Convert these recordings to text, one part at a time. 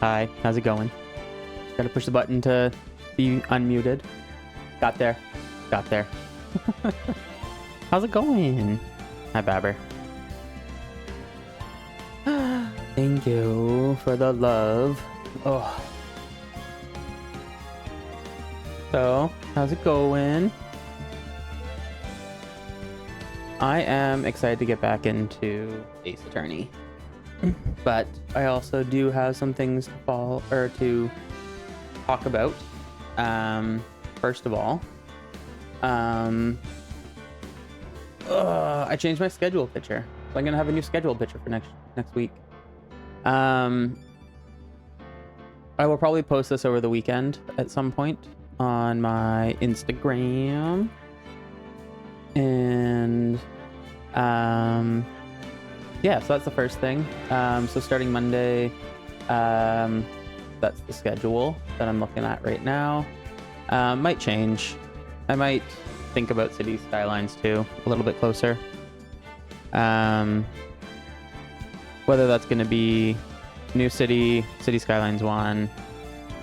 Hi, how's it going? Gotta push the button to be unmuted. Got there. Got there. How's it going? Hi, Babber. Thank you for the love. Oh. So, how's it going? I am excited to get back into Ace Attorney. But I also do have some things to talk about. First of all, I changed my schedule picture. So I'm gonna have a new schedule picture for next week. I will probably post this over the weekend at some point on my Instagram. And yeah, so that's the first thing. So starting Monday, that's the schedule that I'm looking at right now. Might change. I might think about City Skylines too, a little bit closer. Whether that's going to be New City, City Skylines 1,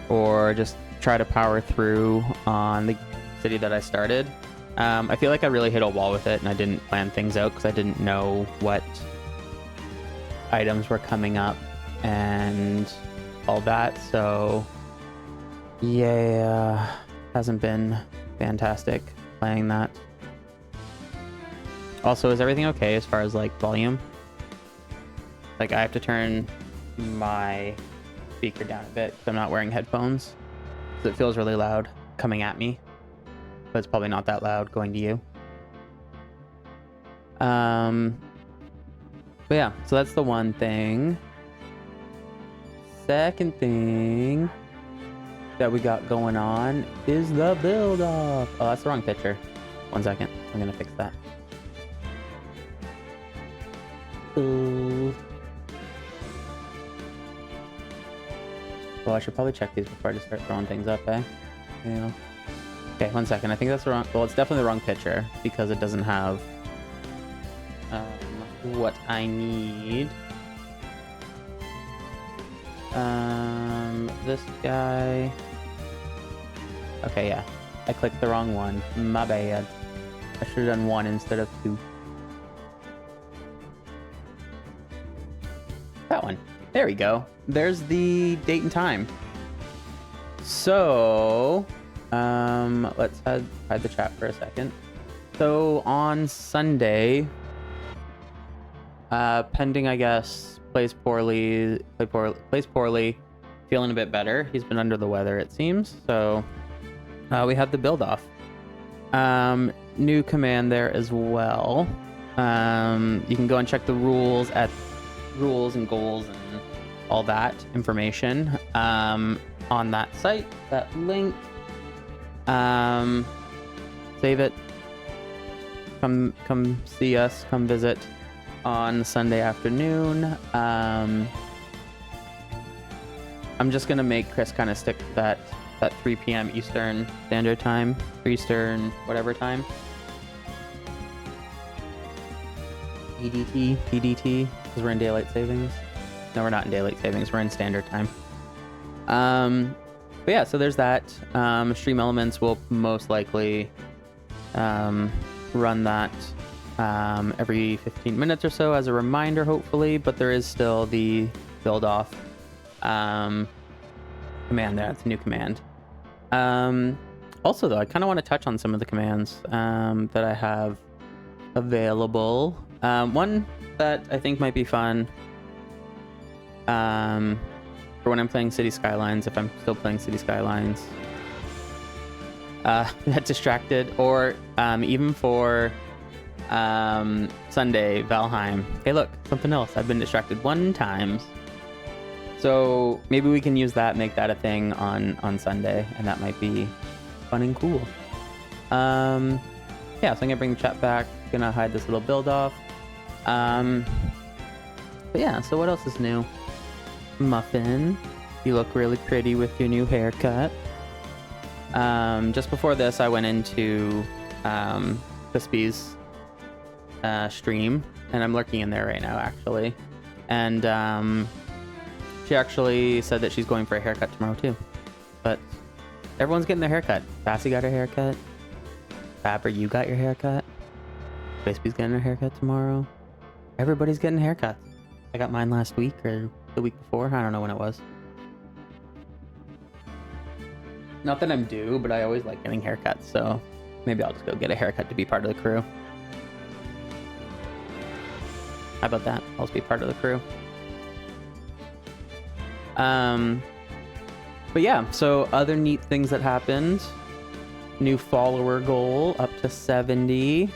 or just try to power through on the city that I started. I feel like I really hit a wall with it, and I didn't plan things out because I didn't know what items were coming up and all that. So yeah, hasn't been fantastic playing that. Also, is everything okay as far as like volume? Like I have to turn my speaker down a bit because I'm not wearing headphones, so it feels really loud coming at me, but it's probably not that loud going to you. But yeah, so that's the one thing. Second thing that we got going on is the build off. Oh, that's the wrong picture. 1 second. I'm gonna fix that. Ooh. Well, I should probably check these before I just start throwing things up, eh? Yeah. Okay, 1 second. I think that's the wrong. Well, it's definitely the wrong picture because it doesn't have what I need. This guy. Okay, yeah. I clicked the wrong one. My bad. I should have done 1 instead of 2. That one. There we go. There's the date and time. So, let's hide the chat for a second. So on Sunday, pending, I guess, plays poorly, feeling a bit better. He's been under the weather, it seems. So we have the build off. New command there as well. You can go and check the rules and goals and all that information on that site, that link. Save it. Come see us. Come visit on Sunday afternoon. I'm just gonna make Chris kind of stick to that 3 p.m. Eastern Standard Time, Eastern whatever time. PDT, because we're in daylight savings. No, we're not in daylight savings. We're in standard time. But yeah, so there's that. Stream Elements will most likely run that every 15 minutes or so as a reminder, hopefully. But there is still the build off command there. It's a new command. Also, though, I kind of want to touch on some of the commands that I have available. One that I think might be fun for when I'm playing City Skylines, if I'm still playing City Skylines, that distracted, or even for Sunday, Valheim. Hey, look, something else. I've been distracted 1 time. So maybe we can use that, make that a thing on Sunday, and that might be fun and cool. Yeah, so I'm gonna bring the chat back. Gonna hide this little build off. But yeah, so what else is new? Muffin, you look really pretty with your new haircut. Just before this, I went into Crispy's stream, and I'm lurking in there right now, actually. And She actually said that she's going for a haircut tomorrow too. But everyone's getting their haircut. Bassy got her haircut. Fabber, you got your haircut. Crispy's getting her haircut tomorrow. Everybody's getting haircuts. I got mine last week or the week before. I don't know when it was. Not that I'm due, but I always like getting haircuts, so maybe I'll just go get a haircut to be part of the crew. How about that? I'll just be part of the crew. But yeah, so other neat things that happened. New follower goal up to 70.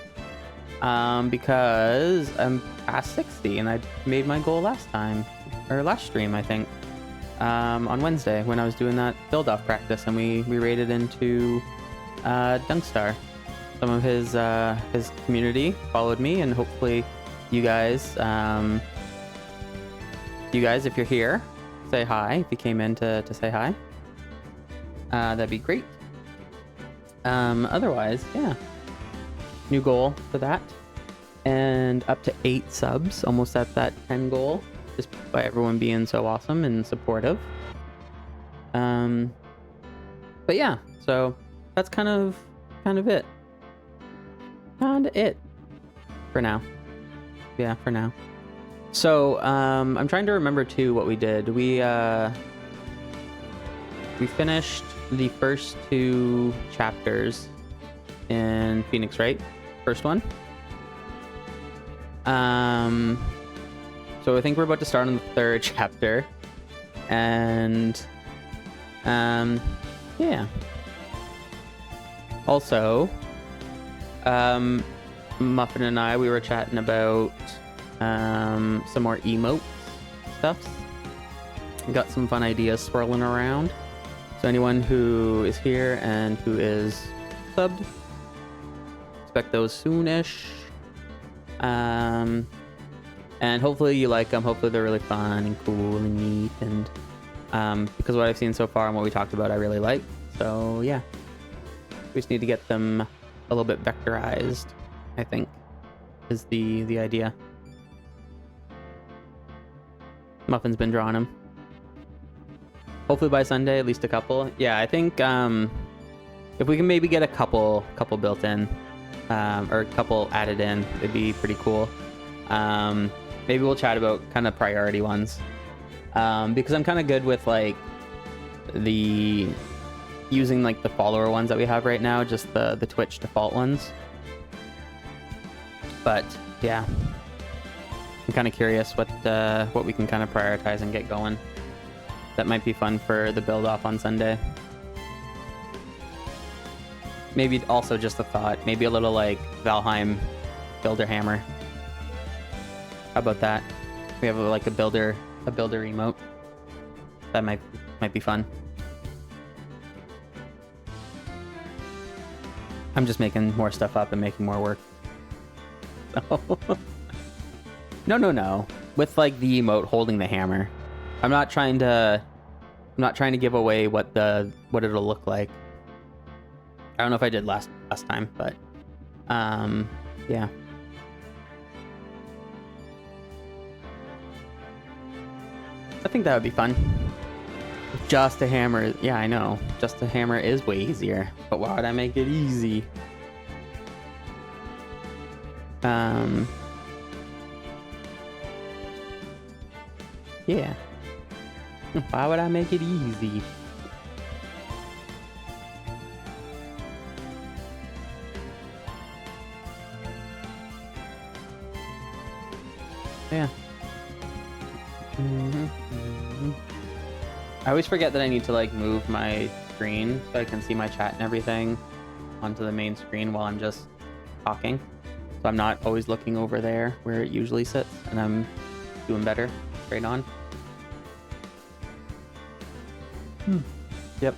Because I'm past 60 and I made my goal last stream, I think. On Wednesday when I was doing that build-off practice, and we raided into Dunkstar. Some of his community followed me, and hopefully you guys, if you're here, say hi. If you came in to say hi, that'd be great. Otherwise, yeah, new goal for that, and up to 8 subs, almost at that 10 goal. Just by everyone being so awesome and supportive. But yeah, so that's kind of it. Kinda it. For now. Yeah, for now. So, I'm trying to remember too what we did. We finished the first 2 chapters in Phoenix, right? First one. So I think we're about to start on the 3rd chapter, and yeah. Also, Muffin and I, we were chatting about some more emote stuff. Got some fun ideas swirling around. So anyone who is here and who is subbed, expect those soonish. And hopefully you like them. Hopefully they're really fun and cool and neat. And because what I've seen so far and what we talked about, I really like. So yeah, we just need to get them a little bit vectorized, I think, is the idea. Muffin's been drawing them. Hopefully by Sunday, at least a couple. Yeah, I think if we can maybe get a couple built in, or a couple added in, it'd be pretty cool. Maybe we'll chat about kind of priority ones, because I'm kind of good with like using like the follower ones that we have right now, just the Twitch default ones. But yeah, I'm kind of curious what we can kind of prioritize and get going. That might be fun for the build off on Sunday. Maybe also just a thought, maybe a little like Valheim builder hammer. How about that? We have like a builder emote. That might be fun. I'm just making more stuff up and making more work. No. With like the emote holding the hammer. I'm not trying to give away what it'll look like. I don't know if I did last time, but yeah. I think that would be fun. Just a hammer. Yeah, I know. Just a hammer is way easier. But why would I make it easy? Yeah. Why would I make it easy? Yeah. I always forget that I need to like move my screen so I can see my chat and everything onto the main screen while I'm just talking. So I'm not always looking over there where it usually sits, and I'm doing better straight on. Yep.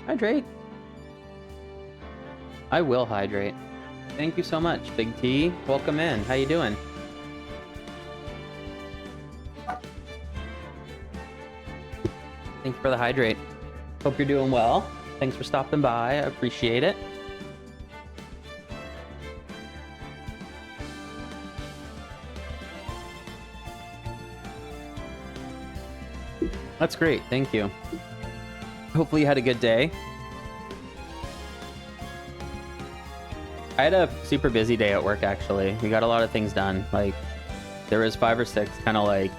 Hydrate. I will hydrate. Thank you so much, Big T. Welcome in. How you doing? Thank you for the hydrate. Hope you're doing well. Thanks for stopping by. I appreciate it. That's great. Thank you. Hopefully you had a good day. I had a super busy day at work, actually. We got a lot of things done. Like, there was 5 or 6 kind of like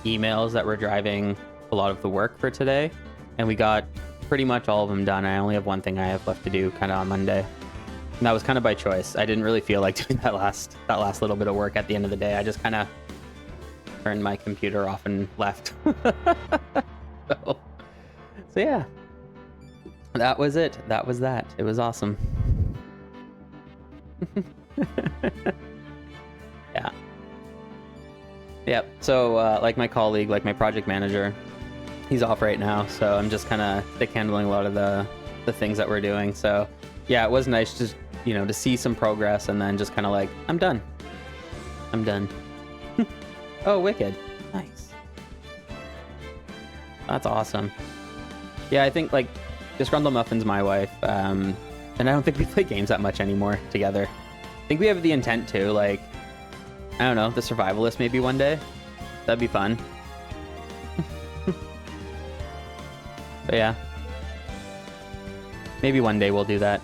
emails that were driving a lot of the work for today, and we got pretty much all of them done. I only have one thing I have left to do kind of on Monday, and that was kind of by choice. I didn't really feel like doing that last little bit of work at the end of the day. I just kind of turned my computer off and left. so yeah, that was it. That was that. It was awesome. Yeah. Yep. So like my colleague, like my project manager, he's off right now, so I'm just kind of stick handling a lot of the things that we're doing. So yeah, it was nice just, you know, to see some progress and then just kind of like, I'm done. Oh, wicked. Nice. That's awesome. Yeah, I think like Disgruntled Muffin's my wife, and I don't think we play games that much anymore together. I think we have the intent to, like, I don't know, the Survivalist maybe one day. That'd be fun. But yeah, maybe one day we'll do that.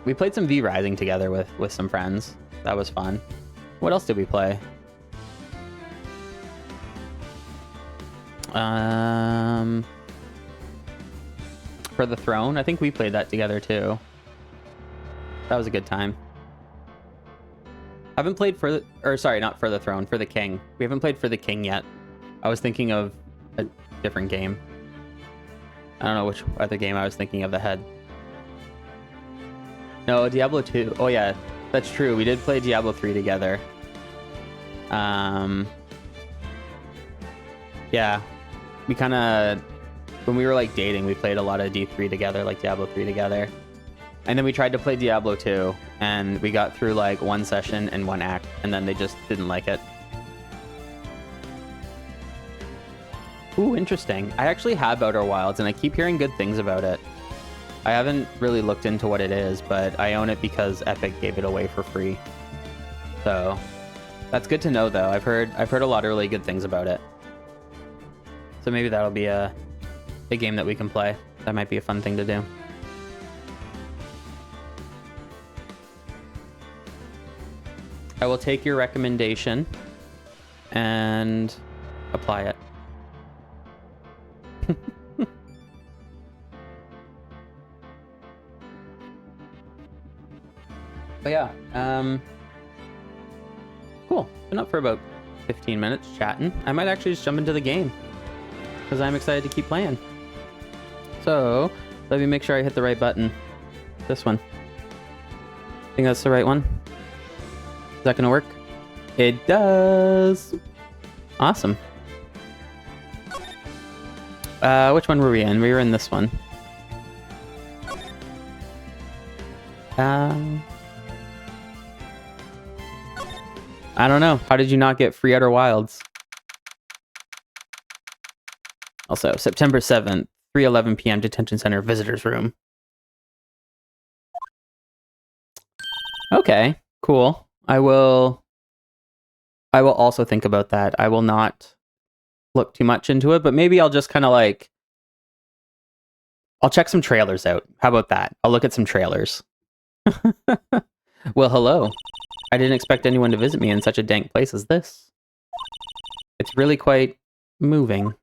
We played some V Rising together with some friends. That was fun. What else did we play? For the Throne, I think we played that together too. That was a good time. I haven't played for the, or sorry, not for the Throne, for the King. We haven't played for the King yet. I was thinking of a different game. I don't know which other game I was thinking of that had. No, Diablo 2. Oh yeah, that's true. We did play Diablo 3 together. Yeah, we kind of, when we were like dating, we played a lot of D3 together, like Diablo 3 together. And then we tried to play Diablo 2, and we got through like one session and one act, and then they just didn't like it. Ooh, interesting. I actually have Outer Wilds, and I keep hearing good things about it. I haven't really looked into what it is, but I own it because Epic gave it away for free. So that's good to know, though. I've heard a lot of really good things about it. So maybe that'll be a game that we can play. That might be a fun thing to do. I will take your recommendation and apply it. But yeah, cool. Been up for about 15 minutes chatting. I might actually just jump into the game because I'm excited to keep playing. So let me make sure I hit the right button. This one. I think that's the right one. Is that gonna work? It does. Awesome. Which one were we in? We were in this one. I don't know. How did you not get free Outer Wilds? Also, September 7th, 3:11 p.m. Detention Center Visitors Room. Okay, cool. I will also think about that. I will not look too much into it, but maybe I'll just kind of like, I'll check some trailers out. How about that? I'll look at some trailers. Well, hello. I didn't expect anyone to visit me in such a dank place as this. It's really quite moving.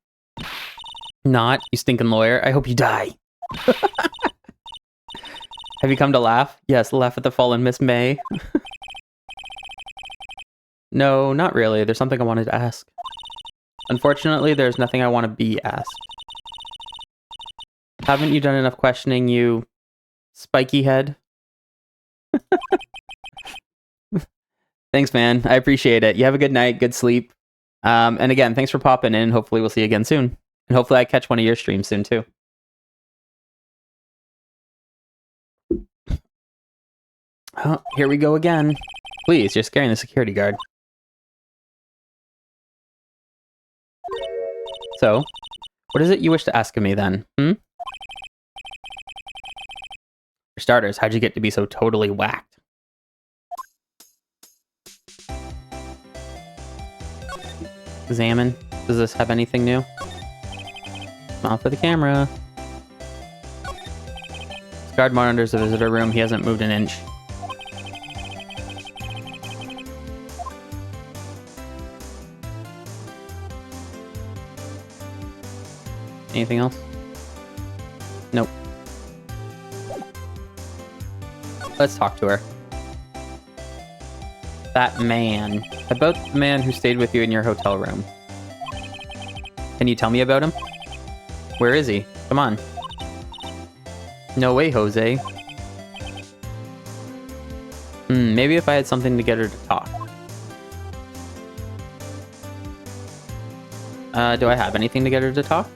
Not, you stinking lawyer. I hope you die. Have you come to laugh? Yes, laugh at the fallen Miss May. No, not really. There's something I wanted to ask. Unfortunately, there's nothing I want to be asked. Haven't you done enough questioning, you spiky head? Thanks, man. I appreciate it. You have a good night, good sleep. And again, thanks for popping in. Hopefully we'll see you again soon. And hopefully I catch one of your streams soon too. Oh, here we go again. Please, you're scaring the security guard. So, What is it you wish to ask of me, then? For starters, how'd you get to be so totally whacked? Examine. Does this have anything new? Smile for the camera. This guard monitors the visitor room. He hasn't moved an inch. Anything else? Nope. Let's talk to her. That man. About the man who stayed with you in your hotel room. Can you tell me about him? Where is he? Come on. No way, Jose. Maybe if I had something to get her to talk. Do I have anything to get her to talk?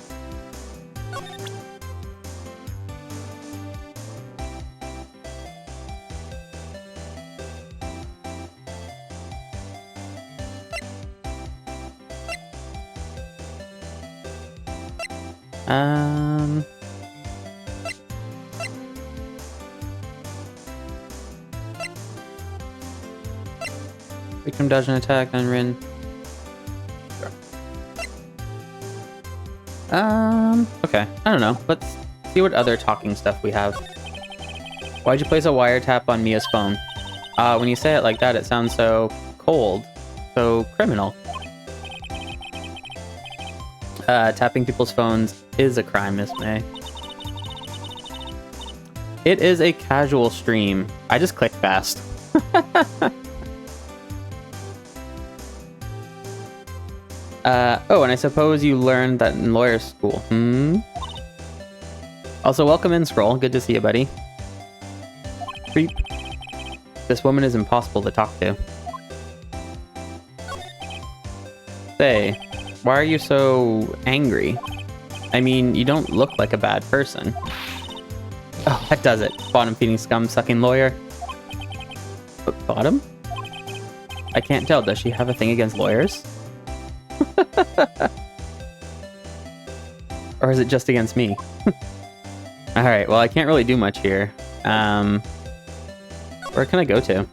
Victim dodge an attack, then Rin. Sure. Okay. I don't know. Let's see what other talking stuff we have. Why'd you place a wiretap on Mia's phone? When you say it like that, it sounds so cold. So criminal. Tapping people's phones is a crime, Miss May. It is a casual stream. I just click fast. Oh, and I suppose you learned that in lawyer school. Also, welcome in, Scroll. Good to see you, buddy. Creep. This woman is impossible to talk to. Say, why are you so angry? I mean, you don't look like a bad person. Oh, that does it. Bottom feeding scum sucking lawyer. Bottom? I can't tell. Does she have a thing against lawyers? Or is it just against me? Alright, well, I can't really do much here. Where can I go to?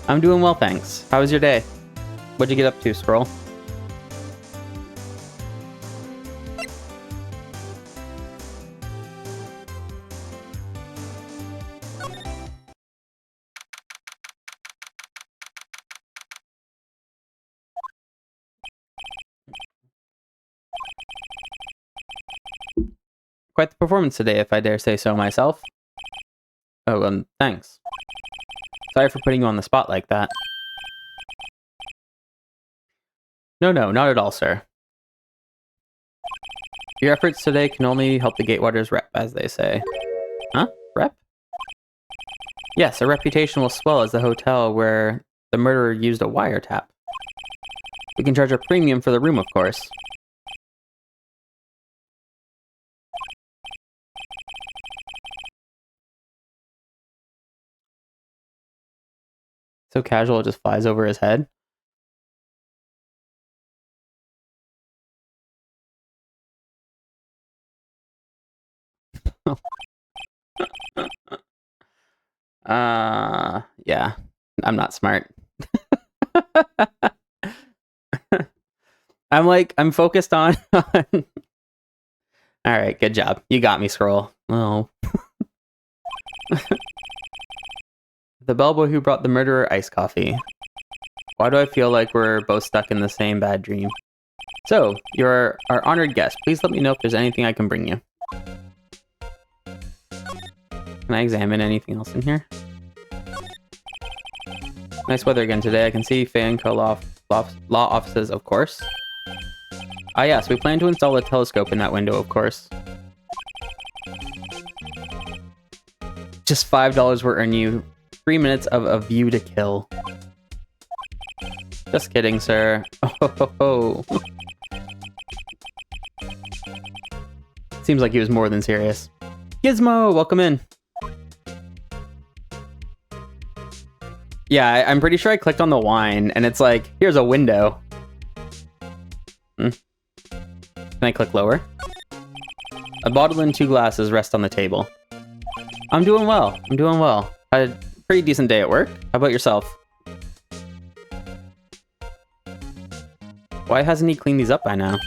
I'm doing well, thanks. How was your day? What'd you get up to, Scroll? Quite the performance today, if I dare say so myself. Oh, thanks. Sorry for putting you on the spot like that. No, not at all, sir. Your efforts today can only help the Gatewaters rep, as they say. Huh? Rep? Yes, our reputation will swell as the hotel where the murderer used a wiretap. We can charge a premium for the room, of course. So casual, it just flies over his head. Yeah, I'm not smart. I'm focused on. All right, good job. You got me, Scroll. Oh. The bellboy who brought the murderer iced coffee. Why do I feel like we're both stuck in the same bad dream? So, you're our honored guest. Please let me know if there's anything I can bring you. Can I examine anything else in here? Nice weather again today. I can see fan law offices, of course. Ah yes, we plan to install a telescope in that window, of course. Just $5 will earn you 3 minutes of a view to kill. Just kidding, sir. Oh. Seems like he was more than serious. Gizmo, welcome in. Yeah, I'm pretty sure I clicked on the wine, and it's like, here's a window. Can I click lower? A bottle and 2 glasses rest on the table. I'm doing well. I'm doing well. Had a pretty decent day at work. How about yourself? Why hasn't he cleaned these up by now?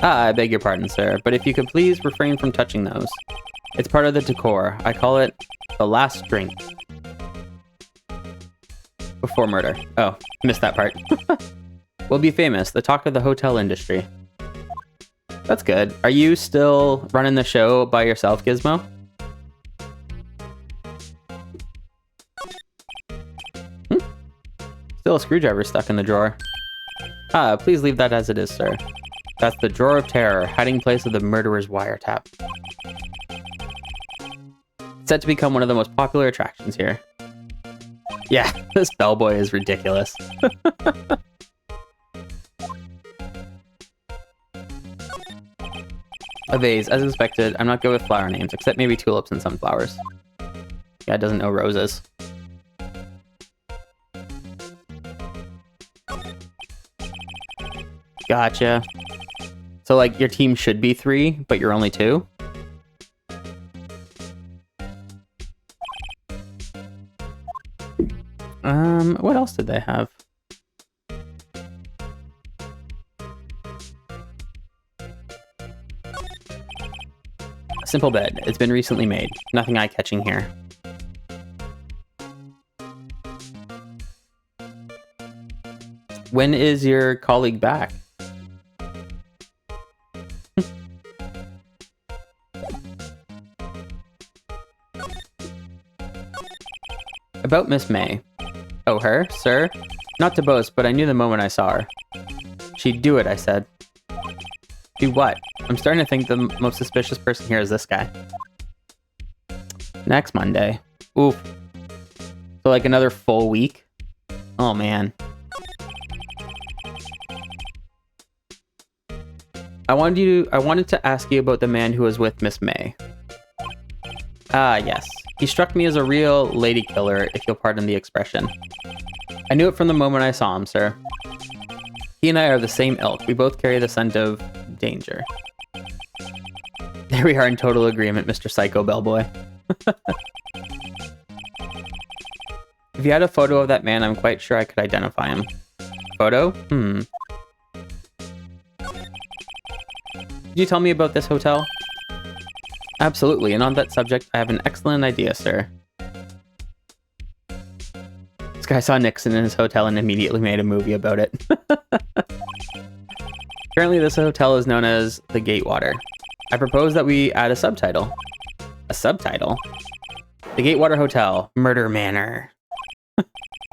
Ah, I beg your pardon, sir, but if you could please refrain from touching those. It's part of the decor. I call it the last drink. Before murder. Oh, missed that part. We'll be famous, the talk of the hotel industry. That's good. Are you still running the show by yourself, Gizmo? Still a screwdriver stuck in the drawer. Ah, please leave that as it is, sir. That's the drawer of terror, hiding place of the murderer's wiretap. It's set to become one of the most popular attractions here. Yeah, this bellboy is ridiculous. A vase, as expected. I'm not good with flower names, except maybe tulips and sunflowers. Yeah, it doesn't know roses. Gotcha. So, like, your team should be 3, but you're only 2? What else did they have? A simple bed. It's been recently made. Nothing eye-catching here. When is your colleague back? About Miss May. Oh, her, sir? Not to boast, but I knew the moment I saw her. She'd do it, I said. Do what? I'm starting to think the most suspicious person here is this guy. Next Monday. Oof. So like another full week? Oh, man. I wanted to ask you about the man who was with Miss May. Ah, yes. He struck me as a real lady killer, if you'll pardon the expression. I knew it from the moment I saw him, sir. He and I are the same ilk. We both carry the scent of danger. There we are in total agreement, Mr. Psycho Bellboy. If you had a photo of that man, I'm quite sure I could identify him. Photo? Could you tell me about this hotel? Absolutely, and on that subject, I have an excellent idea, sir. This guy saw Nixon in his hotel and immediately made a movie about it. Currently, this hotel is known as the Gatewater. I propose that we add a subtitle. A subtitle? The Gatewater Hotel, Murder Manor.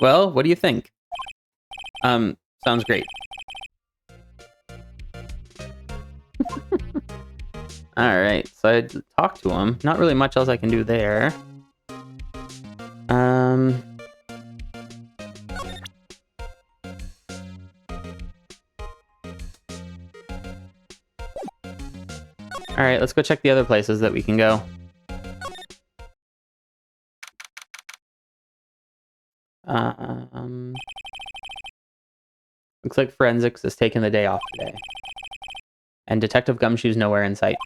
Well, what do you think? Sounds great. Alright, so I talked to him. Not really much else I can do there. Alright, let's go check the other places that we can go. Looks like Forensics is taking the day off today. And Detective Gumshoe's nowhere in sight.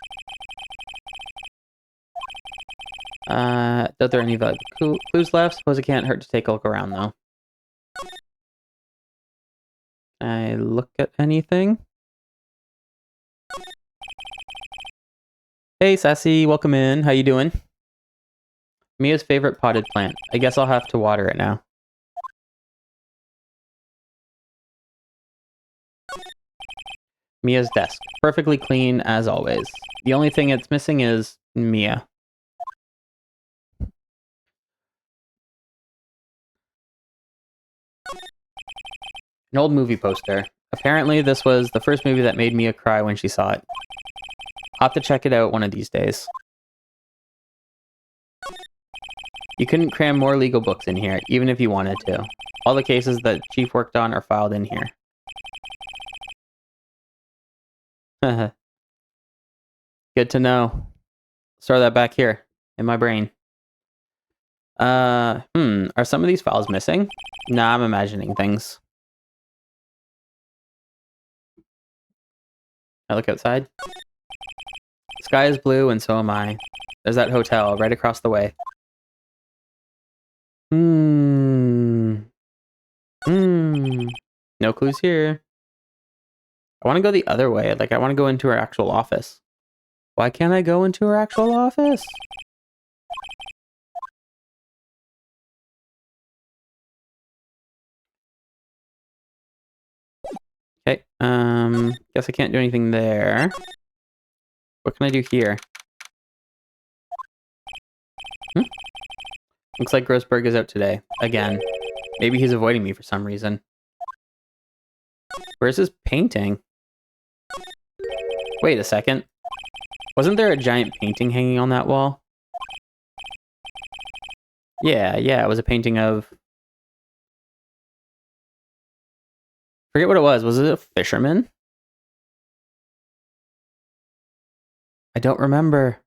Are there any like clues left? Suppose it can't hurt to take a look around, though. Can I look at anything? Hey, Sassy, welcome in. How you doing? Mia's favorite potted plant. I guess I'll have to water it now. Mia's desk. Perfectly clean, as always. The only thing it's missing is Mia. An old movie poster. Apparently, this was the first movie that made Mia cry when she saw it. I'll have to check it out one of these days. You couldn't cram more legal books in here, even if you wanted to. All the cases that Chief worked on are filed in here. Good to know. Store that back here, in my brain. Are some of these files missing? Nah, I'm imagining things. I look outside. The sky is blue and so am I. There's that hotel right across the way. No clues here. I want to go the other way. Like, I want to go into her actual office. Why can't I go into her actual office? Okay, guess I can't do anything there. What can I do here? Looks like Grossberg is out today. Again. Maybe he's avoiding me for some reason. Where's his painting? Wait a second. Wasn't there a giant painting hanging on that wall? Yeah, it was a painting of... Forget what it was. Was it a fisherman? I don't remember.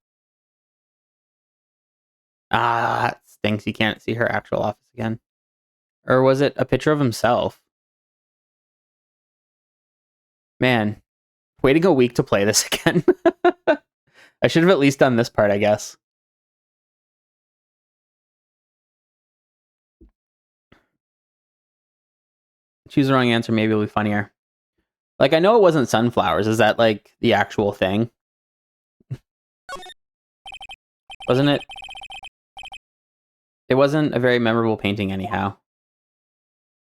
Ah, it stinks. You can't see her actual office again. Or was it a picture of himself? Man, way to go weak to play this again. I should have at least done this part, I guess. Choose the wrong answer, maybe it'll be funnier. Like, I know it wasn't sunflowers. Is that, like, the actual thing? Wasn't it? It wasn't a very memorable painting anyhow.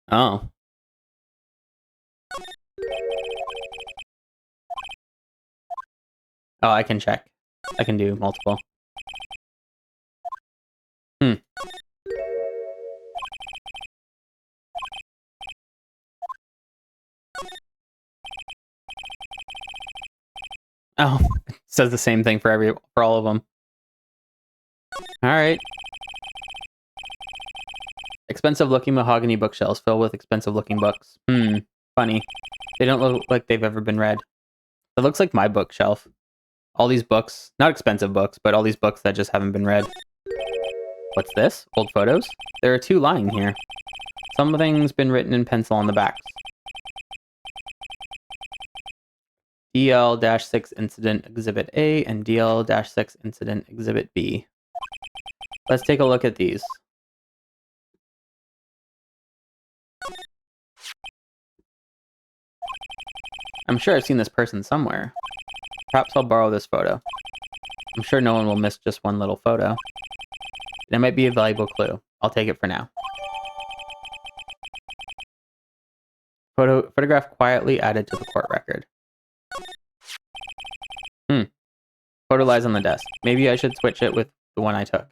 Oh. Oh, I can check. I can do multiple. Oh, it says the same thing for all of them. All right. Expensive-looking mahogany bookshelves filled with expensive-looking books. Funny. They don't look like they've ever been read. It looks like my bookshelf. All these books, not expensive books, but all these books that just haven't been read. What's this? Old photos? There are 2 lying here. Something's been written in pencil on the backs. DL-6 Incident Exhibit A and DL-6 Incident Exhibit B. Let's take a look at these. I'm sure I've seen this person somewhere. Perhaps I'll borrow this photo. I'm sure no one will miss just one little photo. It might be a valuable clue. I'll take it for now. Photograph quietly added to the court record. Photo lies on the desk. Maybe I should switch it with the one I took.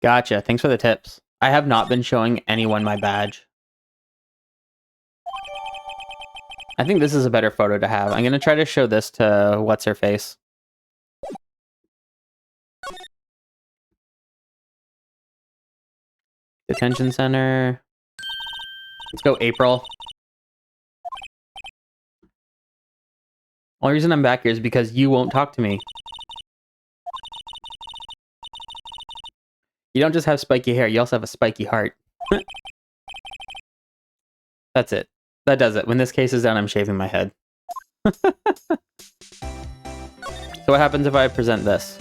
Gotcha. Thanks for the tips. I have not been showing anyone my badge. I think this is a better photo to have. I'm going to try to show this to What's-Her-Face. Detention center. Let's go April. Only reason I'm back here is because you won't talk to me. You don't just have spiky hair, you also have a spiky heart. That's it. That does it. When this case is done, I'm shaving my head. So what happens if I present this?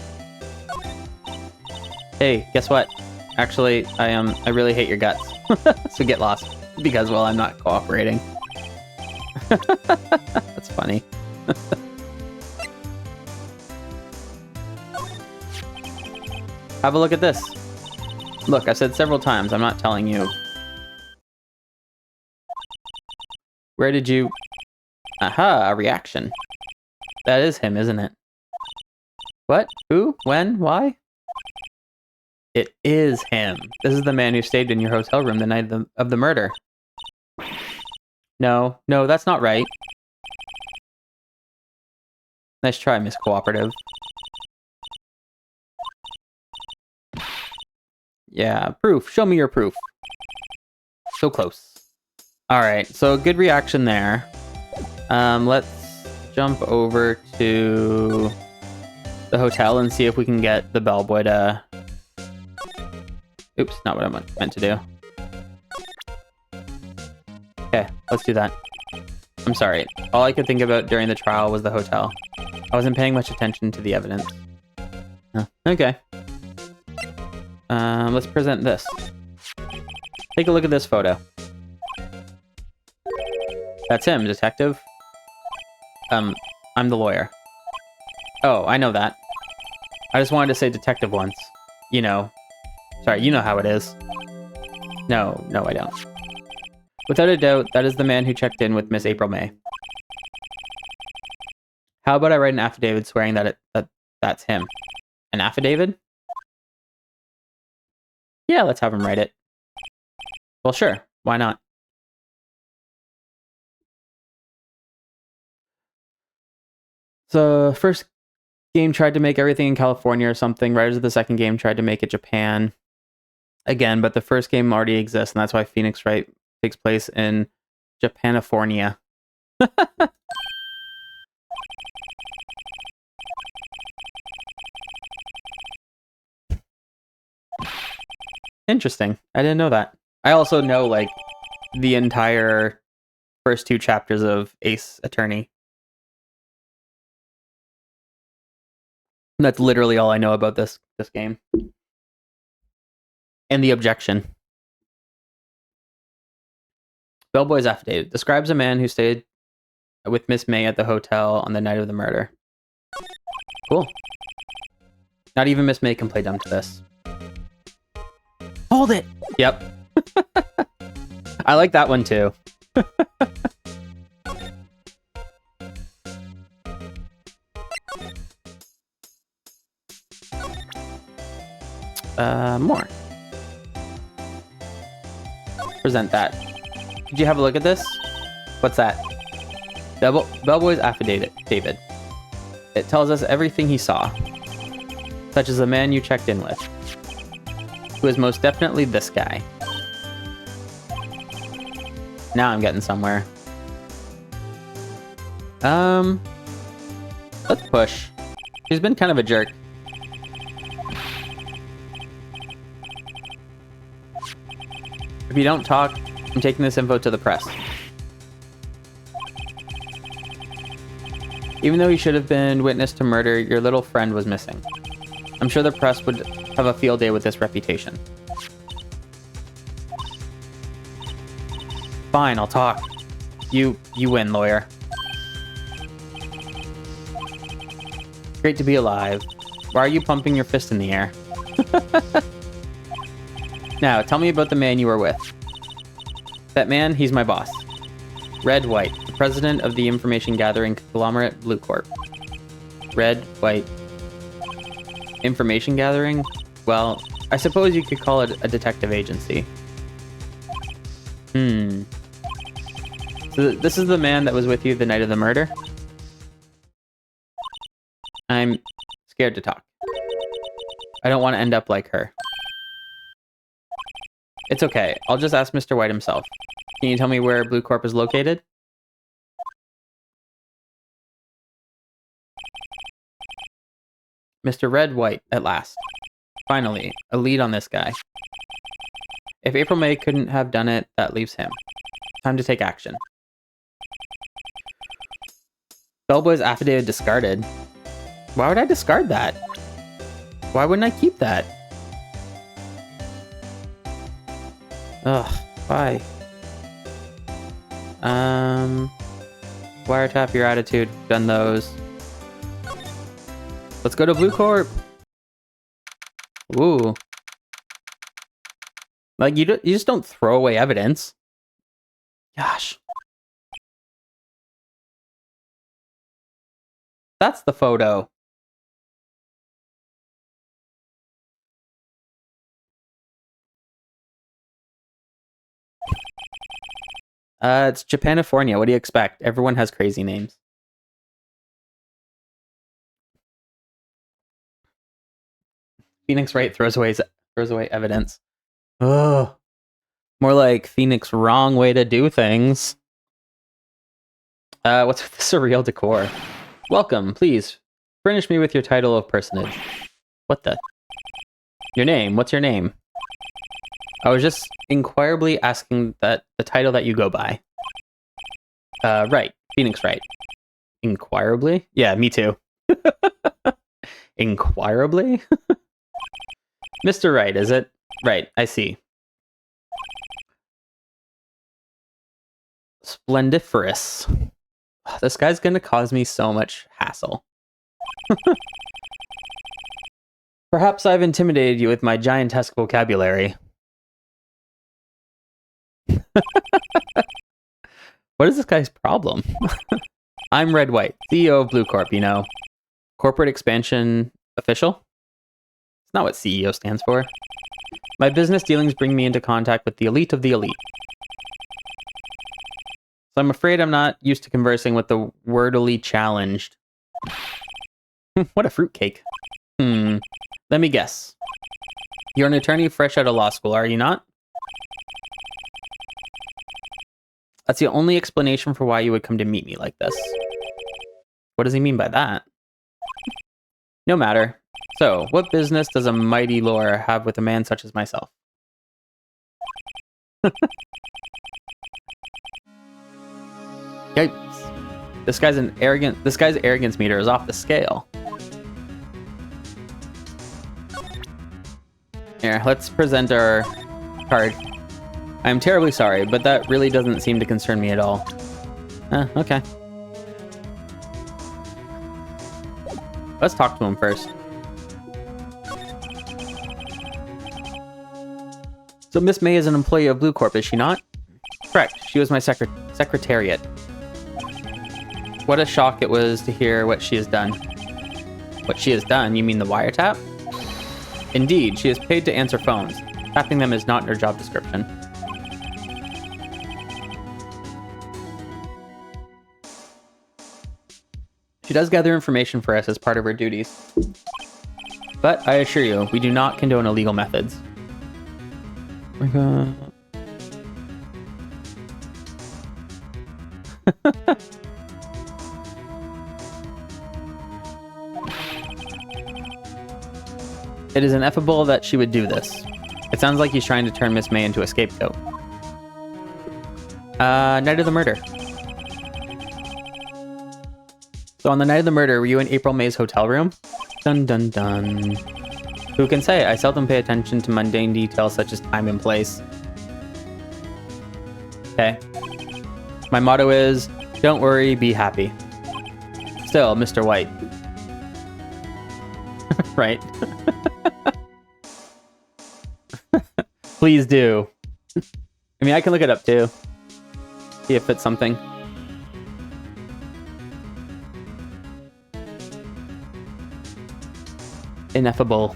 Hey, guess what? Actually, I really hate your guts. So get lost. Because, well, I'm not cooperating. That's funny. Have a look at this. Look, I've said several times, I'm not telling you. Where did you... Aha, a reaction. That is him, isn't it? What? Who? When? Why? It is him. This is the man who stayed in your hotel room the night of the murder. No, that's not right. Nice try, Miss Cooperative. Yeah, proof. Show me your proof. So close. Alright, so good reaction there. Let's jump over to the hotel and see if we can get the bellboy to... Oops, not what I meant to do. Okay, let's do that. I'm sorry. All I could think about during the trial was the hotel. I wasn't paying much attention to the evidence. Oh, okay. Let's present this. Take a look at this photo. That's him, detective. I'm the lawyer. Oh, I know that. I just wanted to say detective once. You know. Sorry, you know how it is. No, I don't. Without a doubt, that is the man who checked in with Miss April May. How about I write an affidavit swearing that that's him? An affidavit? Yeah, let's have him write it. Well, sure. Why not? The first game tried to make everything in California or something. Writers of the second game tried to make it Japan again, but the first game already exists, and that's why Phoenix Wright takes place in Japanifornia. Interesting. I didn't know that. I also know, like, the entire first 2 chapters of Ace Attorney. And that's literally all I know about this game. And the objection. Bellboy's affidavit describes a man who stayed with Miss May at the hotel on the night of the murder. Cool. Not even Miss May can play dumb to this. Hold it! Yep. I like that one too. More. Present that. Did you have a look at this? What's that? Bellboy's affidavit, David. It tells us everything he saw, such as the man you checked in with, who is most definitely this guy. Now I'm getting somewhere. Let's push. He's been kind of a jerk. If you don't talk, I'm taking this info to the press. Even though he should have been witness to murder, your little friend was missing. I'm sure the press would have a field day with this reputation. Fine, I'll talk. You win, lawyer. Great to be alive. Why are you pumping your fist in the air? Now, tell me about the man you were with. That man, he's my boss. Red White, the president of the information gathering conglomerate Blue Corp. Red White. Information gathering? Well, I suppose you could call it a detective agency. So this is the man that was with you the night of the murder? I'm scared to talk. I don't want to end up like her. It's okay. I'll just ask Mr. White himself. Can you tell me where Blue Corp is located? Mr. Red White, at last. Finally, a lead on this guy. If April May couldn't have done it, that leaves him. Time to take action. Bellboy's affidavit discarded. Why would I discard that? Why wouldn't I keep that? Ugh, why? Wiretap your attitude. Done those. Let's go to Blue Corp. Ooh. Like, you just don't throw away evidence. Gosh. That's the photo. It's Japanifornia. What do you expect? Everyone has crazy names. Phoenix Wright throws away evidence. Ugh. More like Phoenix wrong way to do things. What's with the surreal decor? Welcome, please. Furnish me with your title of personage. What the? Your name. What's your name? I was just inquirably asking that the title that you go by. Right. Phoenix Wright. Inquirably? Yeah, me too. Inquirably? Mr. Wright, is it? Right, I see. Splendiferous. This guy's gonna cause me so much hassle. Perhaps I've intimidated you with my giantesque vocabulary. What is this guy's problem? I'm Red White, CEO of Blue Corp, you know. Corporate expansion official? It's not what CEO stands for. My business dealings bring me into contact with the elite of the elite. So I'm afraid I'm not used to conversing with the wordily challenged. What a fruitcake. Let me guess. You're an attorney fresh out of law school, are you not? That's the only explanation for why you would come to meet me like this. What does he mean by that? No matter. So, what business does a mighty lawyer have with a man such as myself? Yikes. This guy's arrogance meter is off the scale. Here, let's present our card. I'm terribly sorry, but that really doesn't seem to concern me at all. Okay. Let's talk to him first. So Miss May is an employee of Blue Corp, is she not? Correct. She was my secretariat. What a shock it was to hear what she has done. What she has done? You mean the wiretap? Indeed, she is paid to answer phones. Tapping them is not in her job description. She does gather information for us as part of her duties. But I assure you, we do not condone illegal methods. Oh my god. It is ineffable that she would do this. It sounds like he's trying to turn Miss May into a scapegoat. Night of the murder. So on the night of the murder, were you in April May's hotel room? Dun dun dun. Who can say? I seldom pay attention to mundane details such as time and place. Okay. My motto is, don't worry, be happy. Still, Mr. White. Right. Please do. I mean, I can look it up too. See if it's something. Ineffable.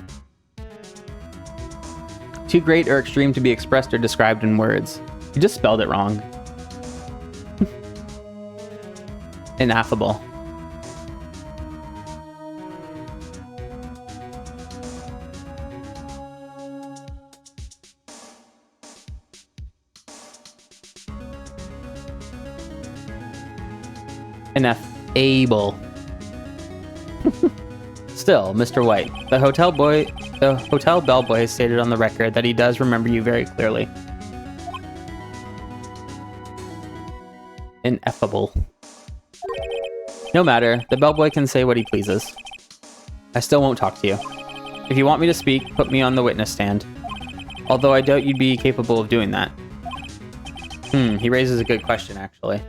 Too great or extreme to be expressed or described in words. You just spelled it wrong. Ineffable. Ineffable. Still, Mr. White, the hotel bellboy has stated on the record that he does remember you very clearly. Ineffable. No matter, the bellboy can say what he pleases. I still won't talk to you. If you want me to speak, put me on the witness stand. Although I doubt you'd be capable of doing that. He raises a good question, actually.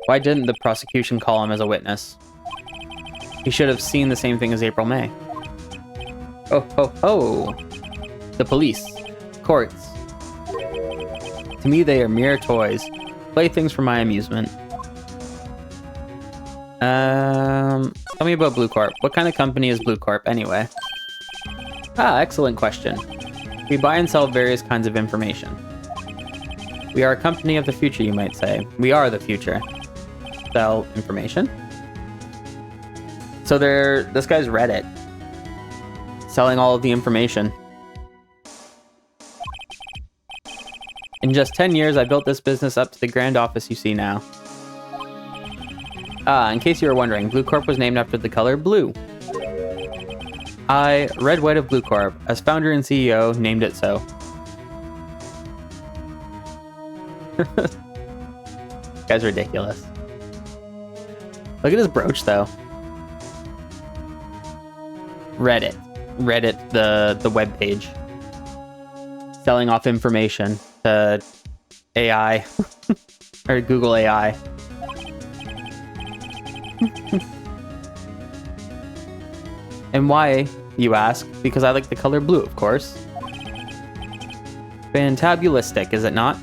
Why didn't the prosecution call him as a witness? He should have seen the same thing as April May. Oh, ho, ho! The police. Courts. To me, they are mere toys. Playthings for my amusement. Tell me about Blue Corp. What kind of company is Blue Corp, anyway? Ah, excellent question. We buy and sell various kinds of information. We are a company of the future, you might say. We are the future. Sell information? So this guy's Reddit. Selling all of the information. In just 10 years, I built this business up to the grand office you see now. In case you were wondering, Blue Corp was named after the color blue. I, Red White of Blue Corp, as founder and CEO, named it so. This guy's ridiculous. Look at his brooch, though. Reddit, the web page, selling off information to AI or Google AI. And why, you ask? Because I like the color blue, of course. Fantabulistic, is it not?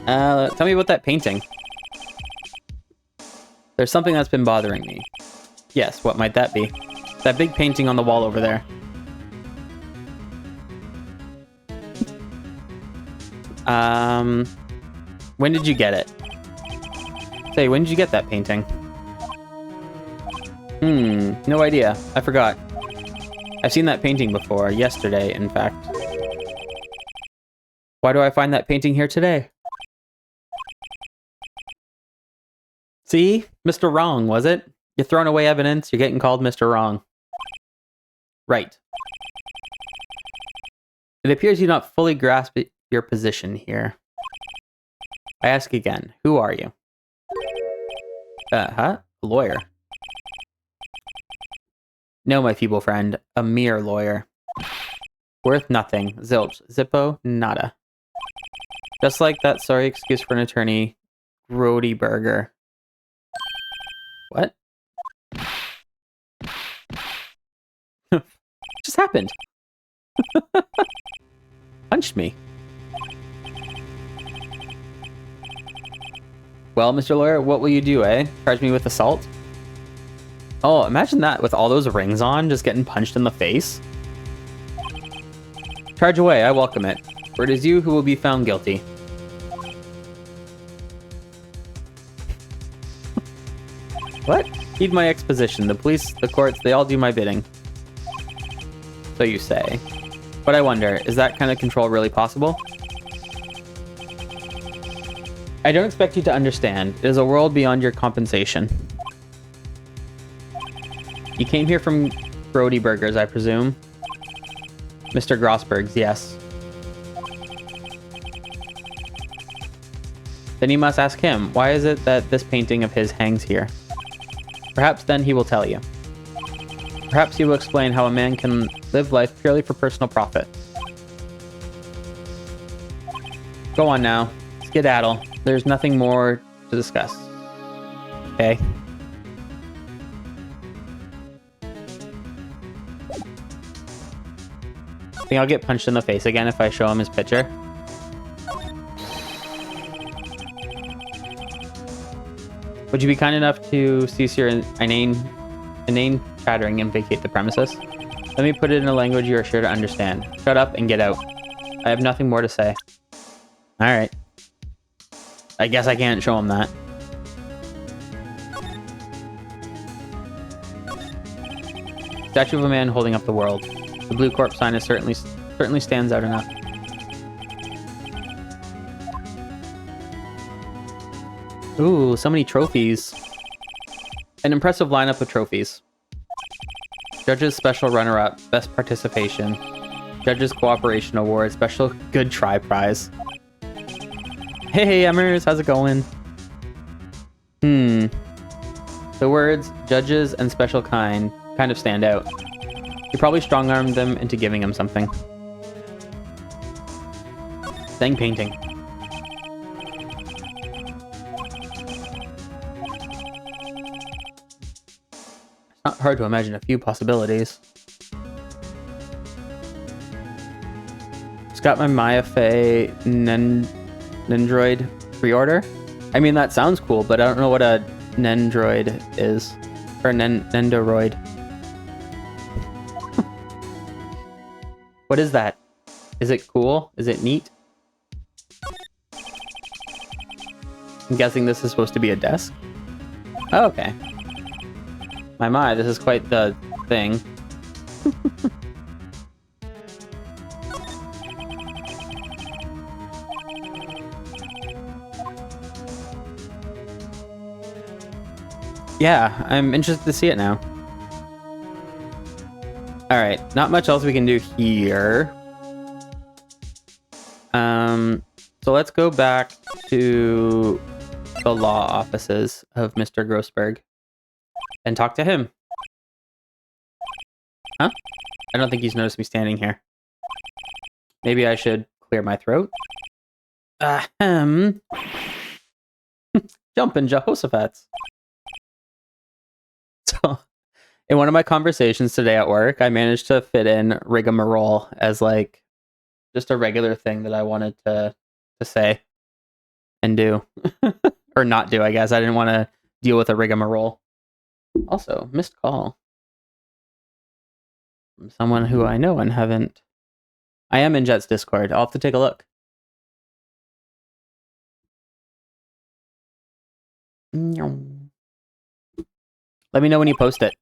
Tell me about that painting. There's something that's been bothering me. Yes, what might that be? That big painting on the wall over there. When did you get it? Say, when did you get that painting? No idea. I forgot. I've seen that painting before, yesterday, in fact. Why do I find that painting here today? See? Mr. Wrong, was it? You're throwing away evidence, you're getting called Mr. Wrong. Right. It appears you not fully grasp your position here. I ask again, who are you? A lawyer. No, my feeble friend, a mere lawyer. Worth nothing, zilch, zippo, nada. Just like that sorry excuse for an attorney, Grody Burger. What? Just happened? Punched me. Well, Mr. Lawyer, what will you do, eh? Charge me with assault? Oh, imagine that with all those rings on, just getting punched in the face. Charge away, I welcome it. For it is you who will be found guilty. What? Heed my exposition. The police, the courts, they all do my bidding. So you say. But I wonder, is that kind of control really possible? I don't expect you to understand. It is a world beyond your compensation. You came here from Grody Burgers, I presume? Mr. Grossberg's, yes. Then you must ask him, why is it that this painting of his hangs here? Perhaps then he will tell you. Perhaps he will explain how a man can live life purely for personal profit. Go on now. Skedaddle. There's nothing more to discuss. Okay. I think I'll get punched in the face again if I show him his picture. Would you be kind enough to cease your inane chattering and vacate the premises? Let me put it in a language you are sure to understand. Shut up and get out. I have nothing more to say. Alright. I guess I can't show him that. Statue of a man holding up the world. The Blue Corp sign is certainly stands out enough. Ooh, so many trophies. An impressive lineup of trophies. Judges Special Runner-Up, Best Participation. Judges Cooperation Award, Special Good Try Prize. Hey, Emmers, how's it going? The words Judges and Special Kind of stand out. You probably strong-armed them into giving him something. Dang painting. It's not hard to imagine a few possibilities. It's got my Maya Fey Nendroid pre-order. I mean, that sounds cool, but I don't know what a Nendroid is. Or Nendoroid. What is that? Is it cool? Is it neat? I'm guessing this is supposed to be a desk. Oh, okay. My, this is quite the thing. Yeah, I'm interested to see it now. All right, not much else we can do here. So let's go back to the law offices of Mr. Grossberg and talk to him. Huh? I don't think he's noticed me standing here. Maybe I should clear my throat. Ahem. Jumpin' Jehoshaphat's. So, in one of my conversations today at work, I managed to fit in rigmarole as like just a regular thing that I wanted to say and do. Or not do, I guess. I didn't want to deal with a rigmarole. Also, missed call from someone who I know and haven't. I am in Jet's Discord. I'll have to take a look. Let me know when you post it.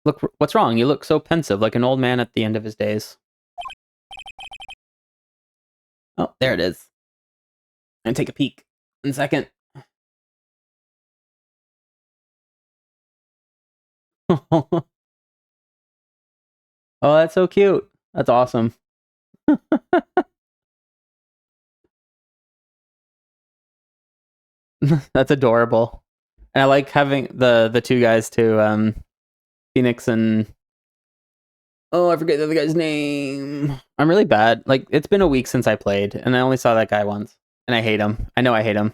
Look, what's wrong? You look so pensive, like an old man at the end of his days. Oh, there it is. I'm gonna take a peek in a second. Oh, that's so cute. That's awesome. That's adorable. And I like having the two guys too, Phoenix and oh, I forget the other guy's name. I'm really bad. Like, it's been a week since I played, and I only saw that guy once. And I hate him. I know I hate him.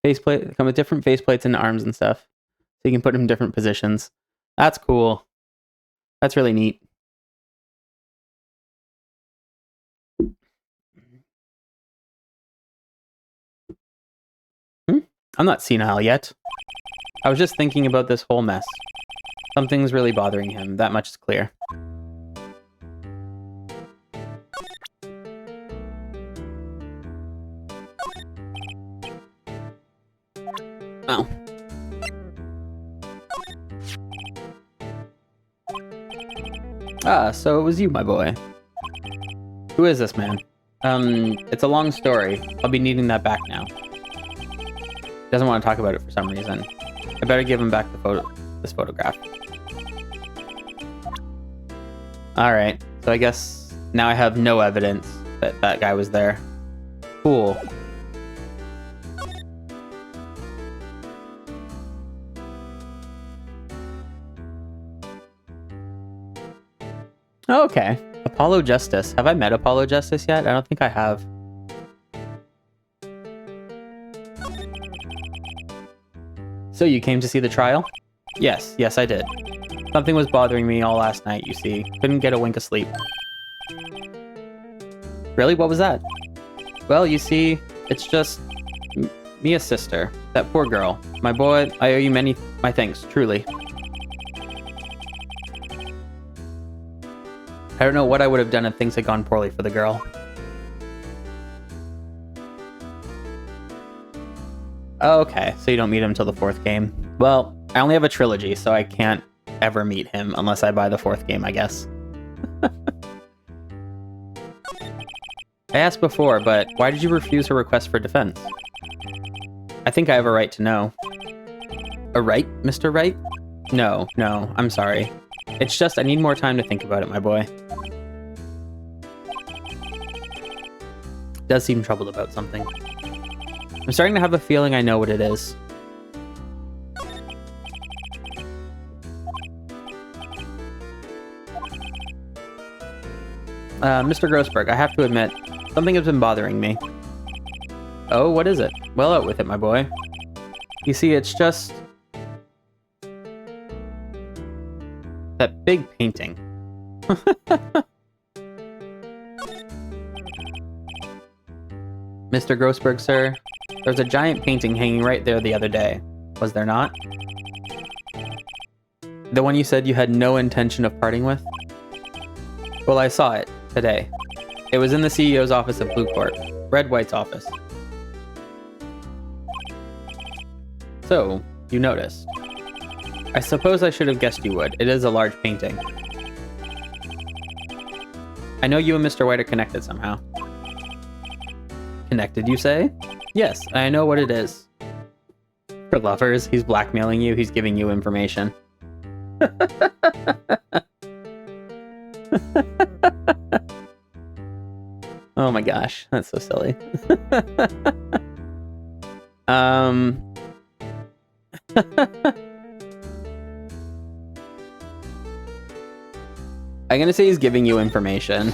Faceplate come with different faceplates and arms and stuff. So you can put him in different positions. That's cool. That's really neat. I'm not senile yet. I was just thinking about this whole mess. Something's really bothering him. That much is clear. Oh. Ah, so it was you, my boy. Who is this man? It's a long story. I'll be needing that back now. Doesn't want to talk about it for some reason. I better give him back this photograph. Alright, so I guess now I have no evidence that that guy was there. Cool. Okay. Apollo Justice. Have I met Apollo Justice yet? I don't think I have. So you came to see the trial? Yes, I did. Something was bothering me all last night, you see. Couldn't get a wink of sleep. Really? What was that? Well, you see, it's just Mia's sister. That poor girl. My boy, I owe you my thanks, truly. I don't know what I would have done if things had gone poorly for the girl. Okay, so you don't meet him till the 4th game. Well, I only have a trilogy, so I can't ever meet him unless I buy the 4th game, I guess. I asked before, but why did you refuse her request for defense? I think I have a right to know. A right, Mr. Wright? No, I'm sorry. It's just I need more time to think about it, my boy. Does seem troubled about something. I'm starting to have a feeling I know what it is. Mr. Grossberg, I have to admit, something has been bothering me. Oh, what is it? Well out with it, my boy. You see, it's just that big painting. Mr. Grossberg, sir, there was a giant painting hanging right there the other day. Was there not? The one you said you had no intention of parting with? Well, I saw it today. It was in the CEO's office of Blue Corp, Red White's office. So, you noticed. I suppose I should have guessed you would. It is a large painting. I know you and Mr. White are connected somehow. Connected, you say? Yes, I know what it is. For lovers, he's blackmailing you, he's giving you information. Oh my gosh, that's so silly. I'm gonna say he's giving you information.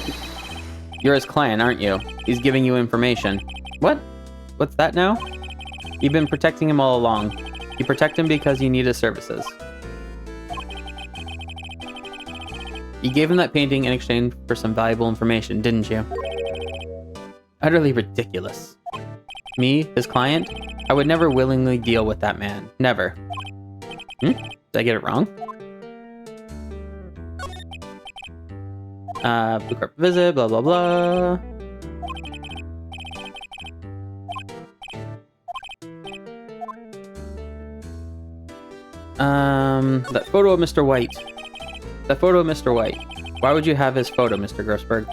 You're his client, aren't you? He's giving you information. What? What's that now? You've been protecting him all along. You protect him because you need his services. You gave him that painting in exchange for some valuable information, didn't you? Utterly ridiculous. Me, his client? I would never willingly deal with that man. Never. Did I get it wrong? Blue Corp visit, blah, blah, blah. That photo of Mr. White. That photo of Mr. White. Why would you have his photo, Mr. Grossberg?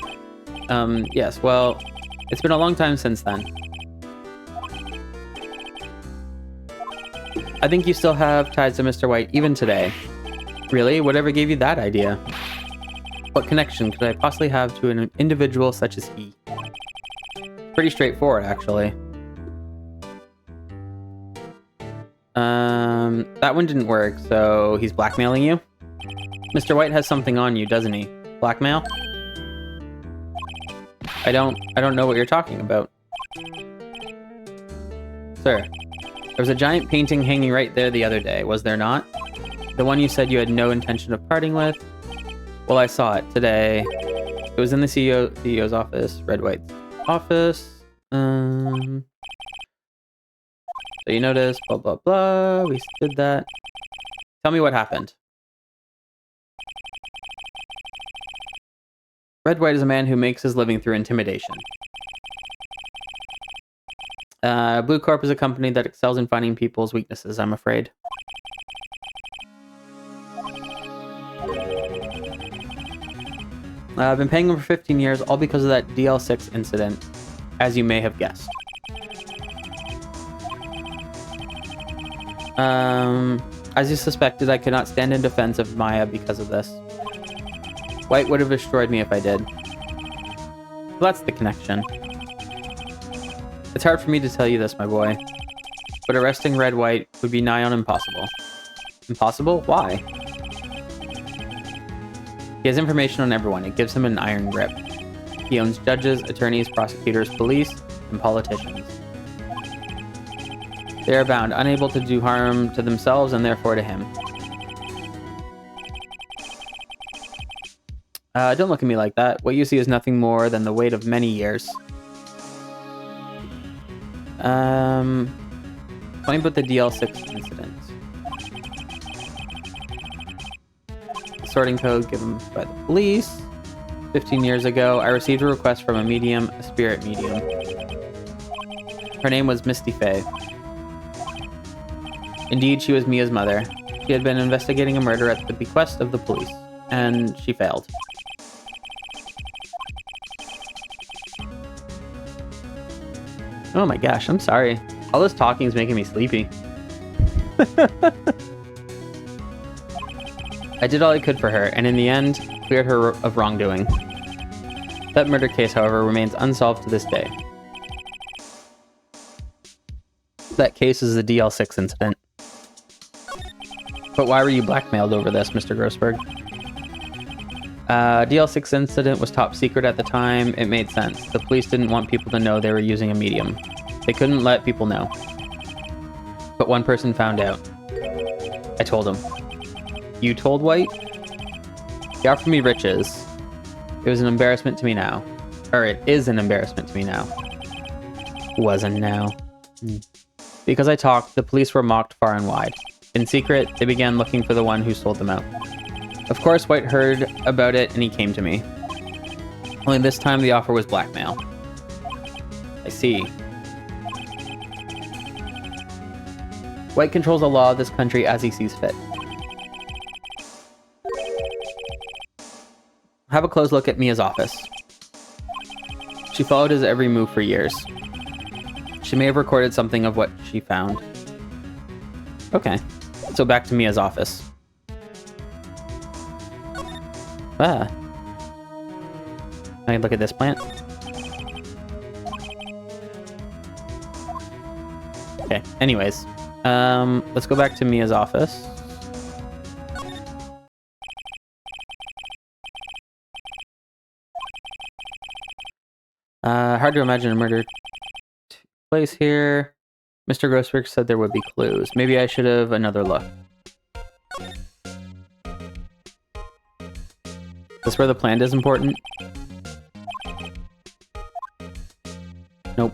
Yes, well, it's been a long time since then. I think you still have ties to Mr. White even today. Really? Whatever gave you that idea? What connection could I possibly have to an individual such as he? Pretty straightforward, actually. That one didn't work, so he's blackmailing you? Mr. White has something on you, doesn't he? Blackmail? I don't know what you're talking about. Sir, there was a giant painting hanging right there the other day, was there not? The one you said you had no intention of parting with? Well, I saw it today. It was in the CEO's office, Red White's office. So you noticed, blah, blah, blah. We did that. Tell me what happened. Red White is a man who makes his living through intimidation. Blue Corp is a company that excels in finding people's weaknesses, I'm afraid. I've been paying him for 15 years, all because of that DL6 incident, as you may have guessed. As you suspected, I could not stand in defense of Maya because of this. White would have destroyed me if I did. Well, that's the connection. It's hard for me to tell you this, my boy, but arresting Red White would be nigh on impossible. Impossible? Why? He has information on everyone. It gives him an iron grip. He owns judges, attorneys, prosecutors, police, and politicians. They are bound, unable to do harm to themselves and therefore to him. Don't look at me like that. What you see is nothing more than the weight of many years. Tell me about the DL6 incident. The sorting code given by the police. 15 years ago, I received a request from a medium, a spirit medium. Her name was Misty Faye. Indeed, she was Mia's mother. She had been investigating a murder at the bequest of the police, and she failed. Oh my gosh, I'm sorry. All this talking is making me sleepy. I did all I could for her, and in the end, cleared her of wrongdoing. That murder case, however, remains unsolved to this day. That case is the DL6 incident. But why were you blackmailed over this, Mr. Grossberg? DL6 incident was top secret at the time. It made sense. The police didn't want people to know they were using a medium. They couldn't let people know. But one person found out. I told him. You told White? He offered me riches. It was an embarrassment to me now. Or it is an embarrassment to me now. Wasn't now. Because I talked, the police were mocked far and wide. In secret, they began looking for the one who sold them out. Of course, White heard about it and he came to me. Only this time the offer was blackmail. I see. White controls the law of this country as he sees fit. Have a close look at Mia's office. She followed his every move for years. She may have recorded something of what she found. Okay. So back to Mia's office. Ah. I can look at this plant. Okay, anyways. Let's go back to Mia's office. Hard to imagine a murder took place here. Mr. Grossberg said there would be clues. Maybe I should have another look. This where the plant is important? Nope.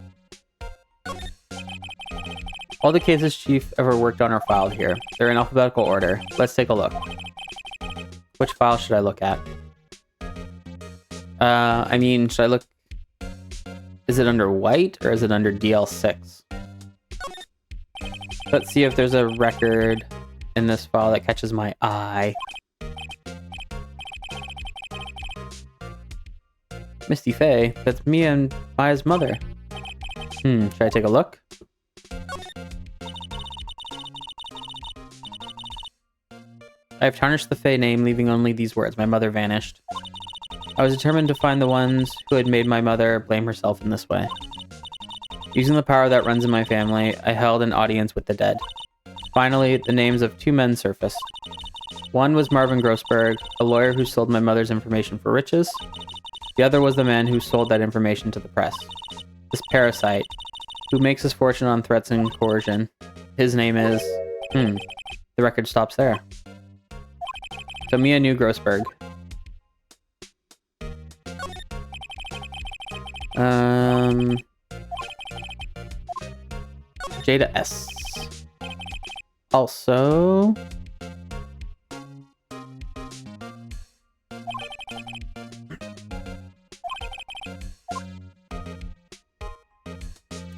All the cases Chief ever worked on are filed here. They're in alphabetical order. Let's take a look. Which file should I look at? I mean, should I look... Is it under White or is it under DL6? Let's see if there's a record in this file that catches my eye. Misty Faye, that's Mia and Maya's mother. Should I take a look? I have tarnished the Faye name, leaving only these words. My mother vanished. I was determined to find the ones who had made my mother blame herself in this way. Using the power that runs in my family, I held an audience with the dead. Finally, the names of two men surfaced. One was Marvin Grossberg, a lawyer who sold my mother's information for riches. The other was the man who sold that information to the press. This parasite, who makes his fortune on threats and coercion. His name is... The record stops there. So Mia knew Grossberg. Jada S. Also...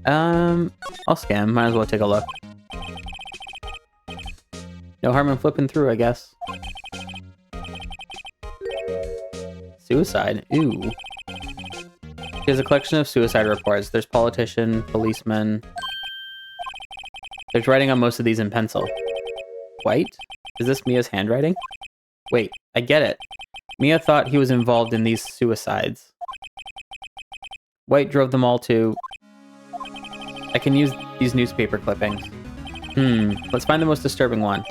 I'll scan. Might as well take a look. No harm in flipping through, I guess. Suicide? Ooh. Here's a collection of suicide reports. There's politician, policeman. There's writing on most of these in pencil. White? Is this Mia's handwriting? Wait, I get it. Mia thought he was involved in these suicides. White drove them all to... I can use these newspaper clippings. Let's find the most disturbing one.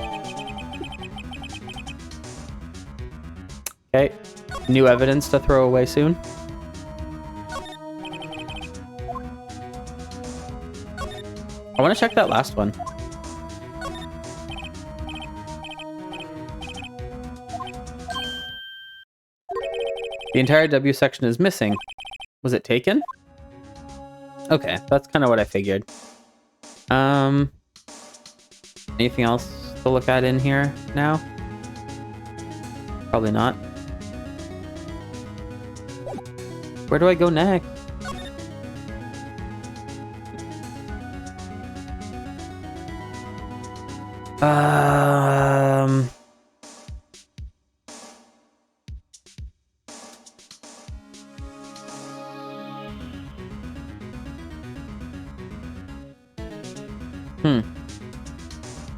Okay, new evidence to throw away soon. I want to check that last one. The entire W section is missing. Was it taken? Okay, that's kind of what I figured. Anything else to look at in here now? Probably not. Where do I go next?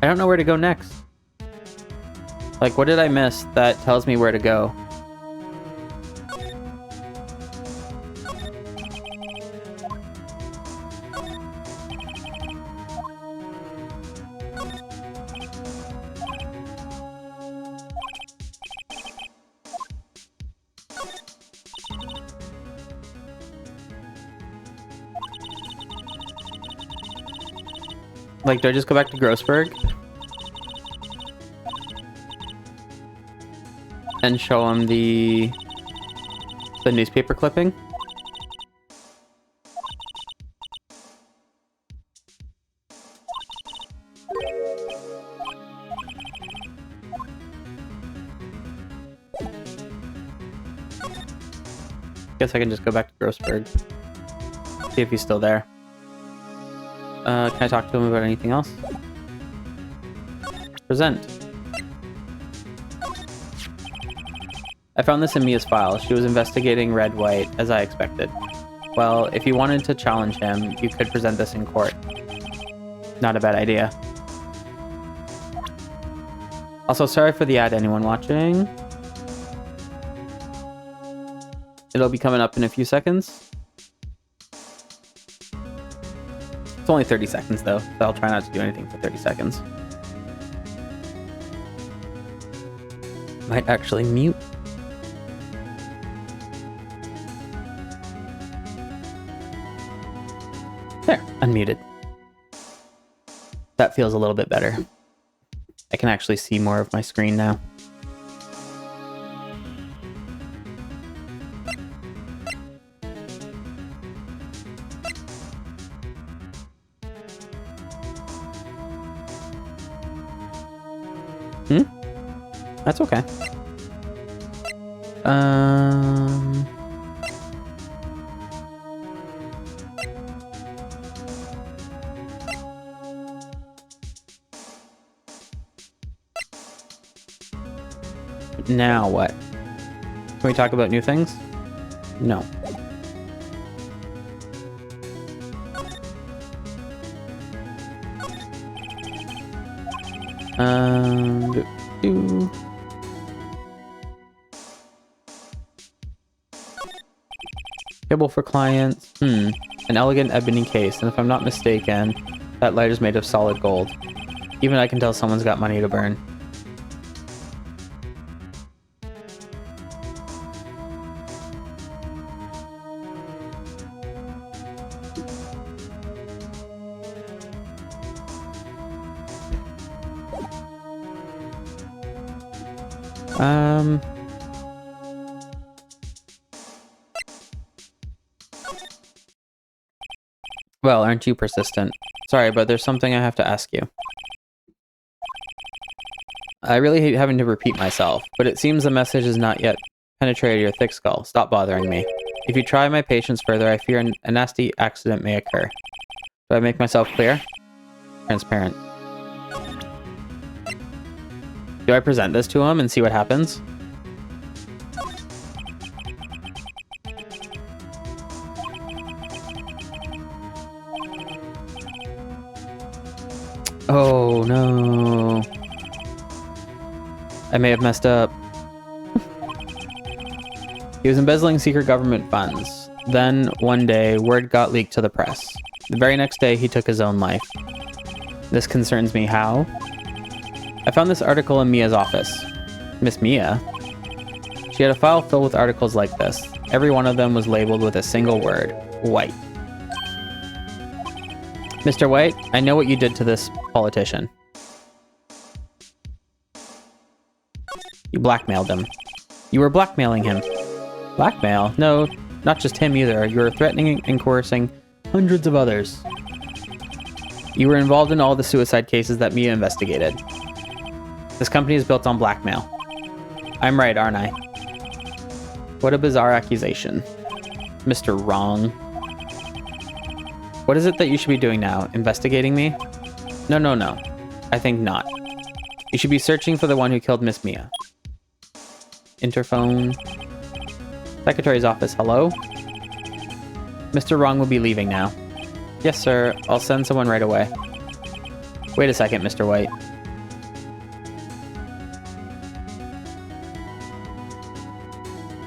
I don't know where to go next. Like, what did I miss that tells me where to go? Like, do I just go back to Grossberg? And show him the newspaper clipping? Guess I can just go back to Grossberg. See if he's still there. Can I talk to him about anything else? Present. I found this in Mia's file. She was investigating Red White, as I expected. Well, if you wanted to challenge him, you could present this in court. Not a bad idea. Also, sorry for the ad, anyone watching. It'll be coming up in a few seconds. It's only 30 seconds though, so I'll try not to do anything for 30 seconds. Might actually mute. There, unmuted. That feels a little bit better. I can actually see more of my screen now. That's okay. Now what? Can we talk about new things? No. Table for clients. An elegant ebony case, and if I'm not mistaken, that light is made of solid gold. Even I can tell someone's got money to burn. Well, aren't you persistent? Sorry, but there's something I have to ask you. I really hate having to repeat myself, but it seems the message has not yet penetrated your thick skull. Stop bothering me. If you try my patience further, I fear a nasty accident may occur. Do I make myself clear? Transparent. Do I present this to him and see what happens? Oh no. I may have messed up. He was embezzling secret government funds. Then, one day, word got leaked to the press. The very next day, he took his own life. This concerns me. How? I found this article in Mia's office. Miss Mia? She had a file filled with articles like this. Every one of them was labeled with a single word. White. Mr. White, I know what you did to this politician. You blackmailed him. You were blackmailing him. Blackmail? No, not just him either. You were threatening and coercing hundreds of others. You were involved in all the suicide cases that Mia investigated. This company is built on blackmail. I'm right, aren't I? What a bizarre accusation. Mr. Wrong. What is it that you should be doing now? Investigating me? No. I think not. You should be searching for the one who killed Miss Mia. Interphone. Secretary's office, hello? Mr. Wrong will be leaving now. Yes, sir. I'll send someone right away. Wait a second, Mr. White.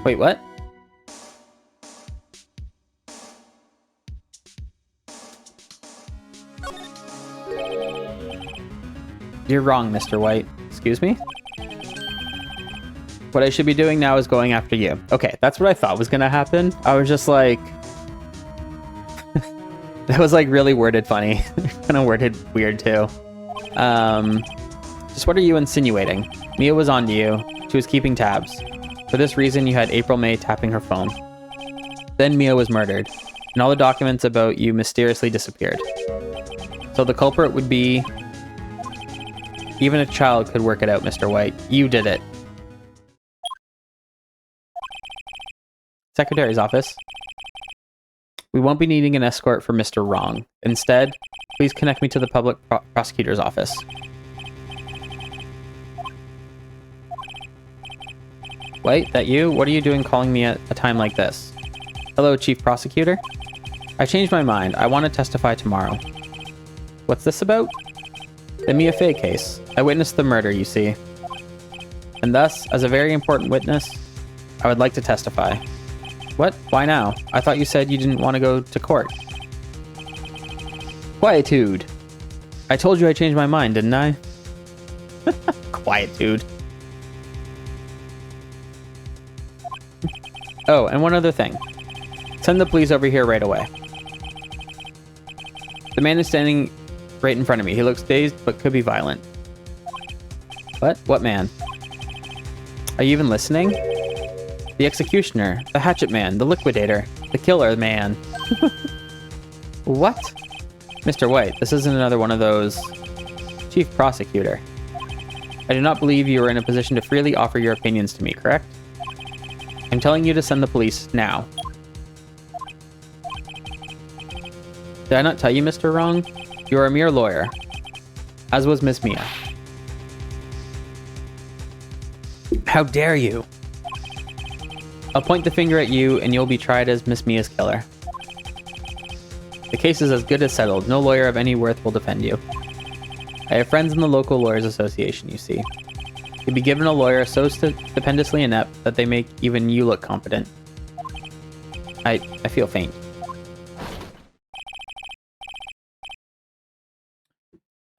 Wait, what? You're wrong, Mr. White. Excuse me? What I should be doing now is going after you. Okay, that's what I thought was gonna happen. I was just like... that was like really worded funny. Kind of worded weird too. Just what are you insinuating? Mia was on to you. She was keeping tabs. For this reason, you had April May tapping her phone. Then Mia was murdered, and all the documents about you mysteriously disappeared. So the culprit would be... Even a child could work it out, Mr. White. You did it. Secretary's office. We won't be needing an escort for Mr. Wrong. Instead, please connect me to the public prosecutor's office. Wait, that you? What are you doing calling me at a time like this? Hello, Chief Prosecutor? I changed my mind. I want to testify tomorrow. What's this about? The Mia Fey case. I witnessed the murder, you see. And thus, as a very important witness, I would like to testify. What? Why now? I thought you said you didn't want to go to court. Quietude. I told you I changed my mind, didn't I? Quietude. Oh, and one other thing. Send the police over here right away. The man is standing right in front of me. He looks dazed, but could be violent. What? What man? Are you even listening? The executioner, the hatchet man, the liquidator, the killer man. What? Mr. White, this isn't another one of those... Chief Prosecutor. I do not believe you are in a position to freely offer your opinions to me, correct? I'm telling you to send the police now. Did I not tell you, Mr. Wrong? You are a mere lawyer. As was Miss Mia. How dare you? I'll point the finger at you and you'll be tried as Miss Mia's killer. The case is as good as settled. No lawyer of any worth will defend you. I have friends in the local lawyers association, you see. You'll be given a lawyer so stupendously inept that they make even you look competent. I feel faint.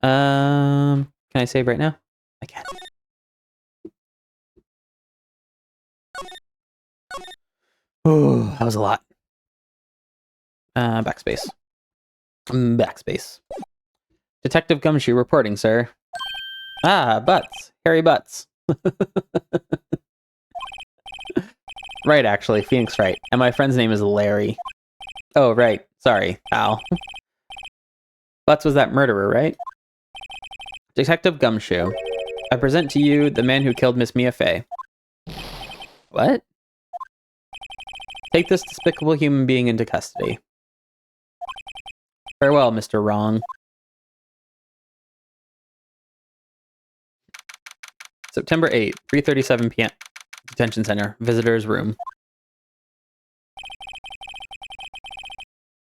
Can I save right now? I can. Ooh, that was a lot. Backspace. Backspace. Detective Gumshoe reporting, sir. Ah, Butts. Harry Butts. Right, actually. Phoenix right. And my friend's name is Larry. Oh, right. Sorry, Al. Butts was that murderer, right? Detective Gumshoe. I present to you the man who killed Miss Mia Fey. What? Take this despicable human being into custody. Farewell, Mr. Wrong. September 8th, 3:37 p.m. Detention Center. Visitor's room.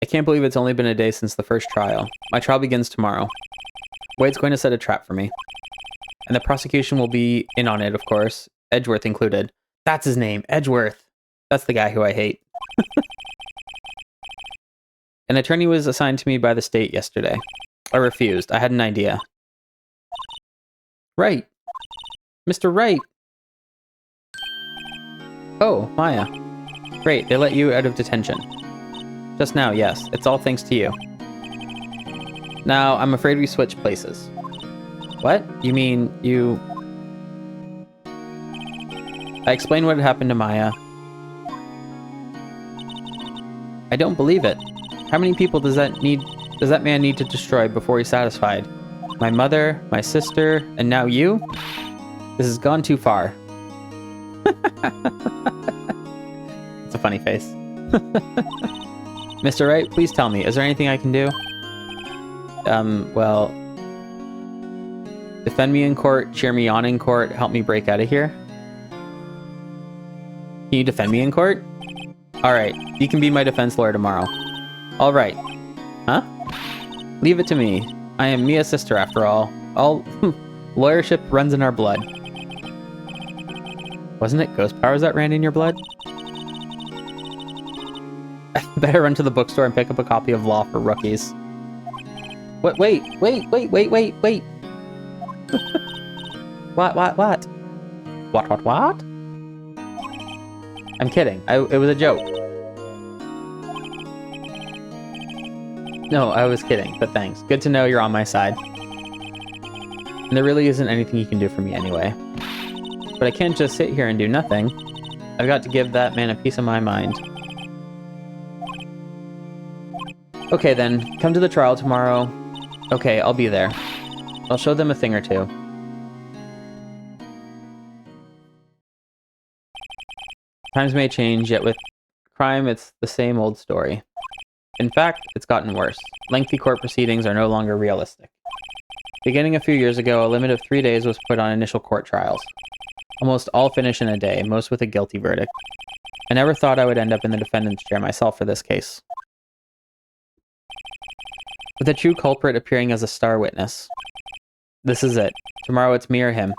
I can't believe it's only been a day since the first trial. My trial begins tomorrow. Wade's going to set a trap for me. And the prosecution will be in on it, of course. Edgeworth included. That's his name, Edgeworth. That's the guy who I hate. An attorney was assigned to me by the state yesterday. I refused. I had an idea. Right. Mr. Wright. Oh, Maya. Great, they let you out of detention. Just now, yes. It's all thanks to you. Now, I'm afraid we switched places. What? You mean you... I explained what had happened to Maya. I don't believe it. How many people does that man need to destroy before he's satisfied? My mother, my sister, and now you? This has gone too far. It's a funny face. Mr. Wright, please tell me, is there anything I can do? Well... Defend me in court, cheer me on in court, help me break out of here? Can you defend me in court? Alright, you can be my defense lawyer tomorrow. Alright. Huh? Leave it to me. I am Mia's sister after all. Lawyership runs in our blood. Wasn't it ghost powers that ran in your blood? I better run to the bookstore and pick up a copy of Law for Rookies. What? Wait. What? What? I'm kidding. It was a joke. No, I was kidding, but thanks. Good to know you're on my side. And there really isn't anything you can do for me anyway. But I can't just sit here and do nothing. I've got to give that man a piece of my mind. Okay then, come to the trial tomorrow. Okay, I'll be there. I'll show them a thing or two. Times may change, yet with crime, it's the same old story. In fact, it's gotten worse. Lengthy court proceedings are no longer realistic. Beginning a few years ago, a limit of 3 days was put on initial court trials. Almost all finish in a day, most with a guilty verdict. I never thought I would end up in the defendant's chair myself for this case. With a true culprit appearing as a star witness. This is it. Tomorrow it's me or him.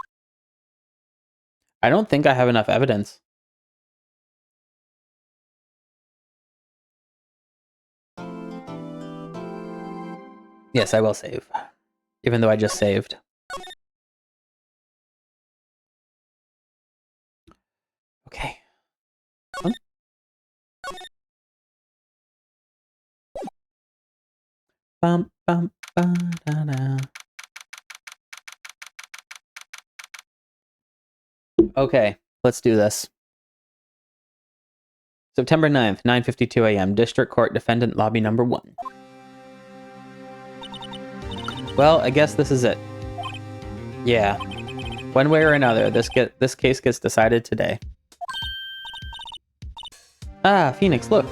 I don't think I have enough evidence. Yes, I will save. Even though I just saved. Okay. Bum, bum, ba, da, da. Okay, let's do this. September 9th, 9:52 a.m. District Court Defendant Lobby Number 1. Well, I guess this is it. Yeah. One way or another, this case gets decided today. Ah, Phoenix, look.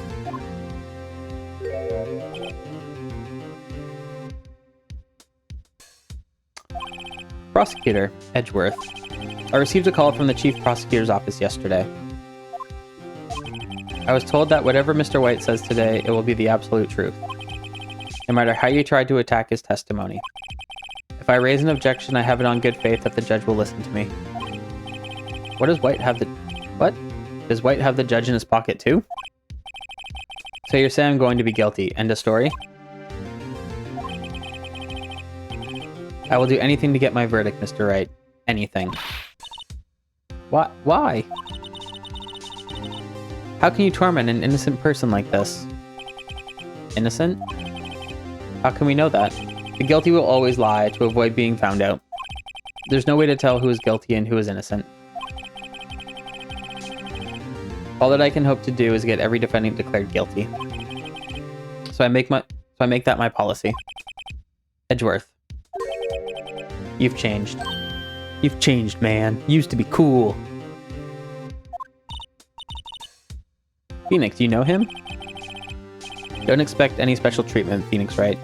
Prosecutor, Edgeworth. I received a call from the Chief Prosecutor's office yesterday. I was told that whatever Mr. White says today, it will be the absolute truth. No matter how you try to attack his testimony. If I raise an objection, I have it on good faith that the judge will listen to me. What does White have the... What? Does White have the judge in his pocket too? So you're saying I'm going to be guilty. End of story? I will do anything to get my verdict, Mr. Wright. Anything. What? Why? How can you torment an innocent person like this? Innocent? How can we know that? The guilty will always lie to avoid being found out. There's no way to tell who is guilty and who is innocent. All that I can hope to do is get every defendant declared guilty. So I make that my policy. Edgeworth. You've changed. You've changed, man. You used to be cool. Phoenix, you know him? Don't expect any special treatment, Phoenix Wright.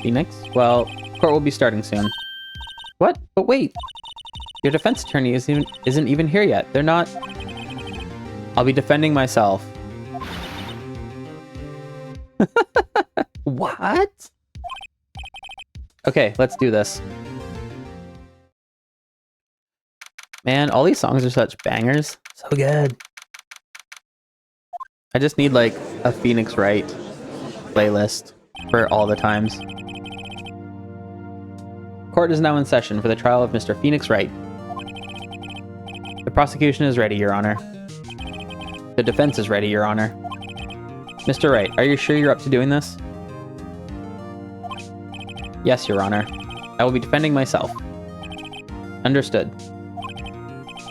Phoenix? Well, court will be starting soon. What? But wait! Your defense attorney isn't even here yet. They're not... I'll be defending myself. What? Okay, let's do this. Man, all these songs are such bangers. So good. I just need, like, a Phoenix Wright playlist for all the times. Court is now in session for the trial of Mr. Phoenix Wright. The prosecution is ready, Your Honor. The defense is ready, Your Honor. Mr. Wright, are you sure you're up to doing this? Yes, Your Honor. I will be defending myself. Understood.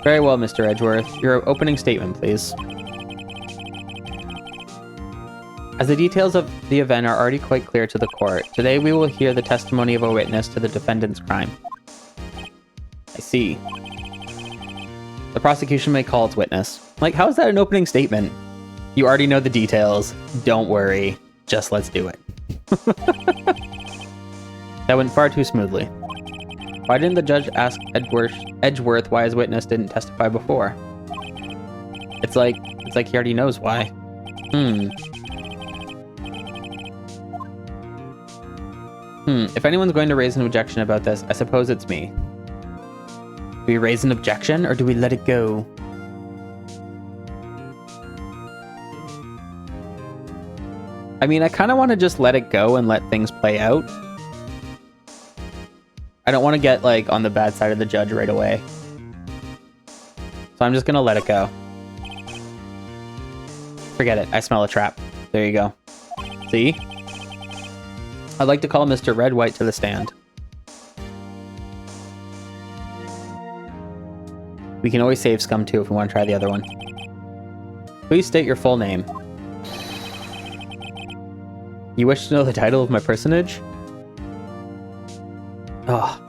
Very well, Mr. Edgeworth. Your opening statement, please. As the details of the event are already quite clear to the court, today we will hear the testimony of a witness to the defendant's crime. I see. The prosecution may call its witness. Like, how is that an opening statement? You already know the details. Don't worry. Just let's do it. That went far too smoothly. Why didn't the judge ask Edgeworth why his witness didn't testify before? It's like he already knows why. If anyone's going to raise an objection about this, I suppose it's me. Do we raise an objection, or do we let it go? I mean, I kind of want to just let it go and let things play out. I don't want to get, like, on the bad side of the judge right away. So I'm just going to let it go. Forget it. I smell a trap. There you go. See? I'd like to call Mr. Red White to the stand. We can always save Scum too if we want to try the other one. Please state your full name. You wish to know the title of my personage? Oh.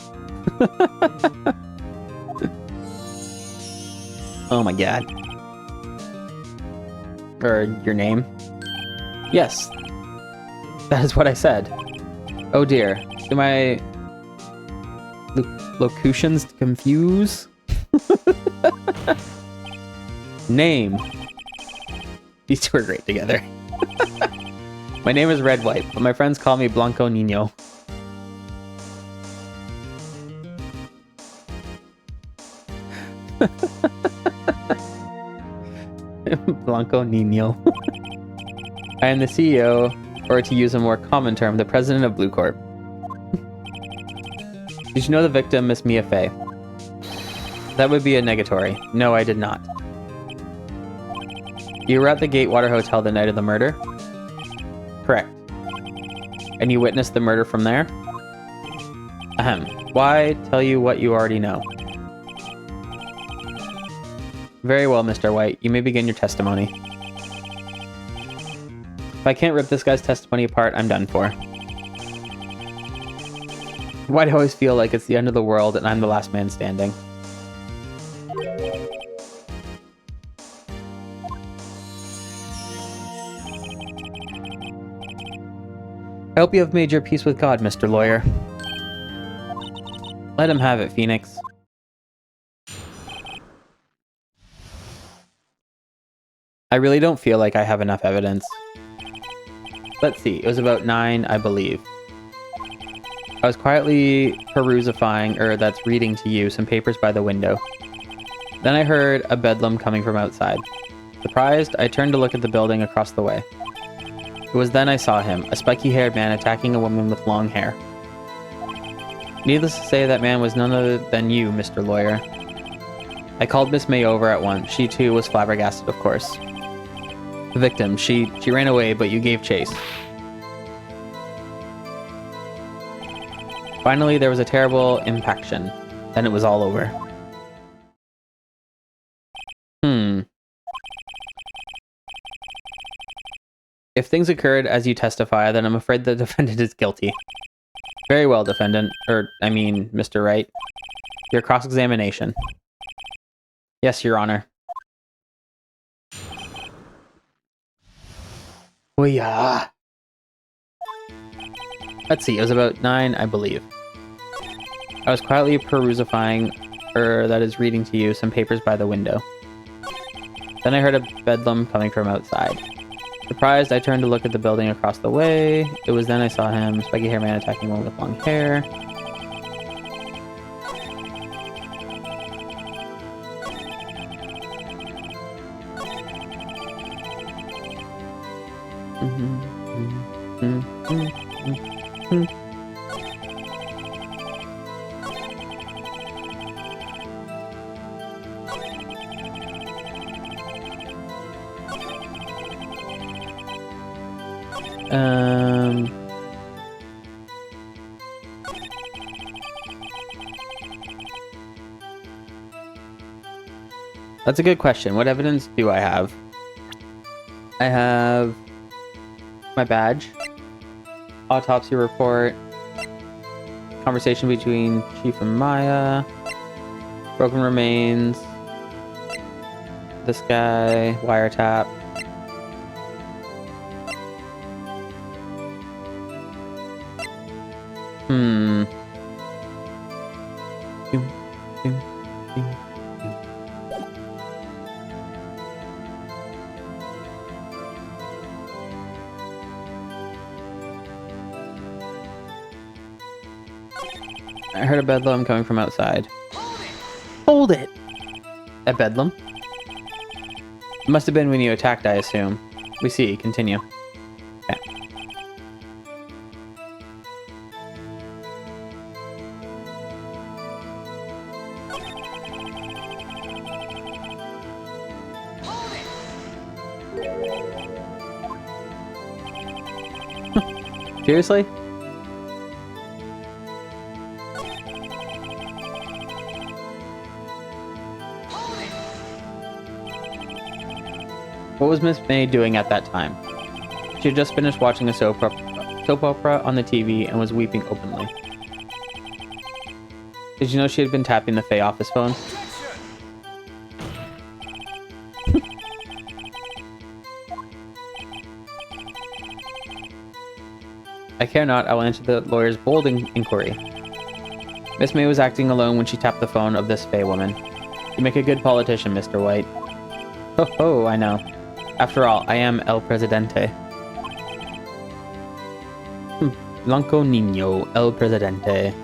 Oh my god. Or your name? Yes. That is what I said. Oh dear. Do my locutions confuse? Name. These two are great together. My name is Red White, but my friends call me Blanco Nino. Blanco Nino. I am the CEO, or to use a more common term, the president of Blue Corp. Did you know the victim, Miss Mia Fey? That would be a negatory. No, I did not. You were at the Gatewater Hotel the night of the murder? Correct. And you witnessed the murder from there? Ahem. Why tell you what you already know? Very well, Mr. White. You may begin your testimony. If I can't rip this guy's testimony apart, I'm done for. Why do I always feel like it's the end of the world and I'm the last man standing? I hope you have made your peace with God, Mr. Lawyer. Let him have it, Phoenix. I really don't feel like I have enough evidence. Let's see, it was about 9, I believe. I was quietly that's reading to you some papers by the window. Then I heard a bedlam coming from outside. Surprised, I turned to look at the building across the way. It was then I saw him, a spiky-haired man attacking a woman with long hair. Needless to say, that man was none other than you, Mr. Lawyer. I called Miss May over at once. She, too, was flabbergasted, of course. The victim, she ran away, but you gave chase. Finally, there was a terrible impaction. Then it was all over. If things occurred as you testify, then I'm afraid the defendant is guilty. Very well, defendant. Mr. Wright. Your cross-examination. Yes, Your Honor. Oh, yeah. Let's see, it was about 9, I believe. I was quietly reading to you some papers by the window. Then I heard a bedlam coming from outside. Surprised, I turned to look at the building across the way. It was then I saw him, spiky-haired man attacking one with long hair. That's a good question. What evidence do I have? I have my badge, autopsy report, conversation between Chief and Maya, broken remains, this guy, wiretap. I heard a bedlam coming from outside. Hold it! A bedlam? It must have been when you attacked, I assume. We see. Continue. Okay. Seriously? What was Miss May doing at that time? She had just finished watching a soap opera on the TV and was weeping openly. Did you know she had been tapping the Faye office phone? I care not, I will answer the lawyer's bold inquiry. Miss May was acting alone when she tapped the phone of this Faye woman. You make a good politician, Mr. White. Ho ho, I know. After all, I am El Presidente. Blanco Niño, El Presidente.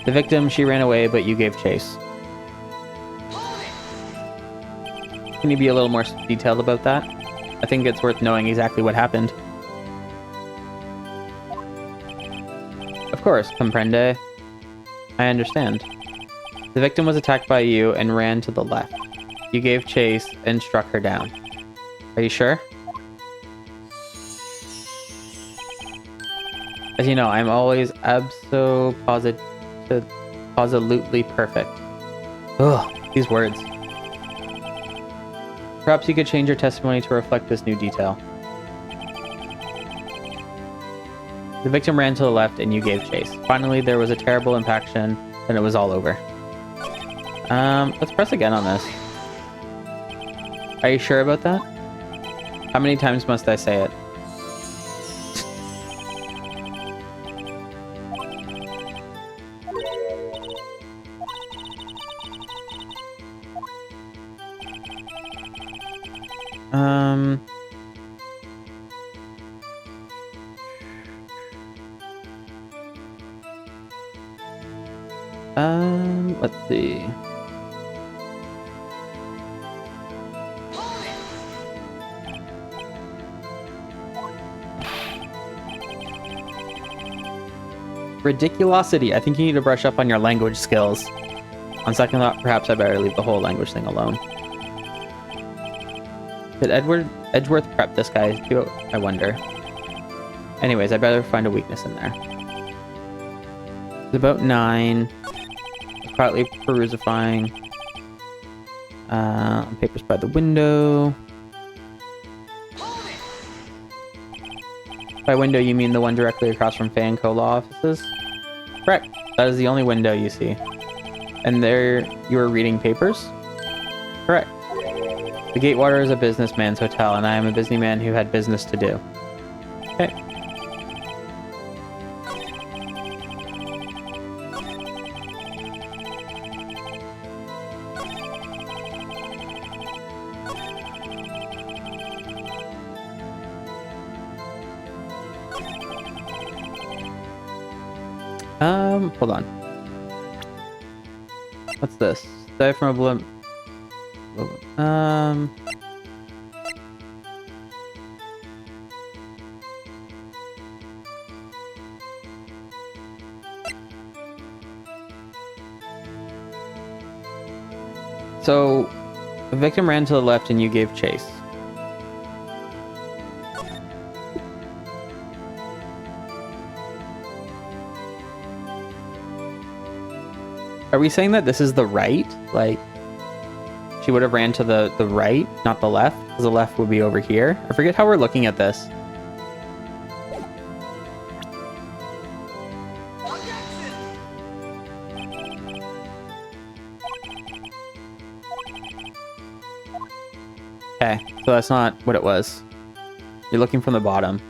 The victim, she ran away, but you gave chase. Can you be a little more detailed about that? I think it's worth knowing exactly what happened. Of course, comprende. I understand. The victim was attacked by you and ran to the left. You gave chase and struck her down. Are you sure? As you know, I'm always absolutely perfect. Ugh, these words. Perhaps you could change your testimony to reflect this new detail. The victim ran to the left and you gave chase. Finally, there was a terrible impaction, and it was all over. Let's press again on this. Are you sure about that? How many times must I say it? Let's see. Ridiculosity. I think you need to brush up on your language skills. On second thought, perhaps I better leave the whole language thing alone. Did Edgeworth prep this guy too? I wonder. Anyways, I better find a weakness in there. It's about 9. Quietly perusifying. Papers by the window. By window, you mean the one directly across from Fanco law offices? Correct. That is the only window you see. And there, you are reading papers? Correct. The Gatewater is a businessman's hotel, and I am a businessman who had business to do. Okay. Hold on. What's this? Die from a blimp. So, the victim ran to the left and you gave chase. Are we saying that this is the right? Like, she would have ran to the right, not the left? Because the left would be over here. I forget how we're looking at this. Okay, so that's not what it was. You're looking from the bottom.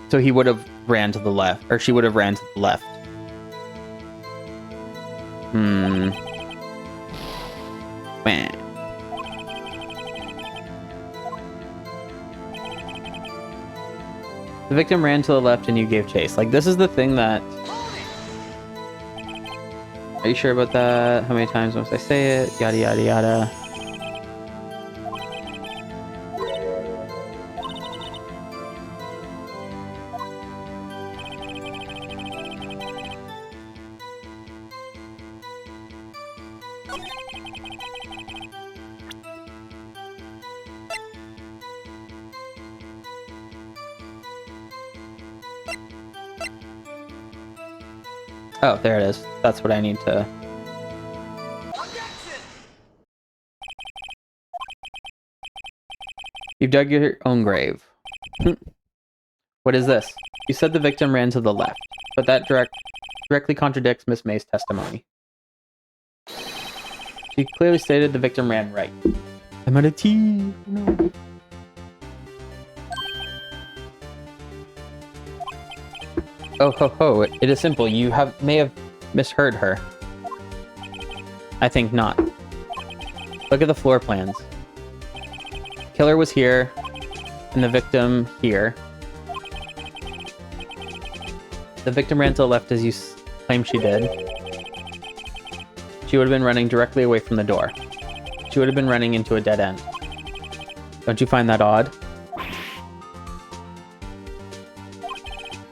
So he would have ran to the left, or she would have ran to the left. Man. The victim ran to the left and you gave chase. Like, this is the thing that... Are you sure about that? How many times must I say it? Yada, yada, yada. Oh, there it is. That's what I need to... You've dug your own grave. What is this? You said the victim ran to the left, but that directly contradicts Miss May's testimony. She clearly stated the victim ran right. I'm out of tea. No. Oh ho ho, it is simple. You may have misheard her. I think not. Look at the floor plans. Killer was here, and the victim here. The victim ran to the left as you claim she did. She would have been running directly away from the door. She would have been running into a dead end. Don't you find that odd?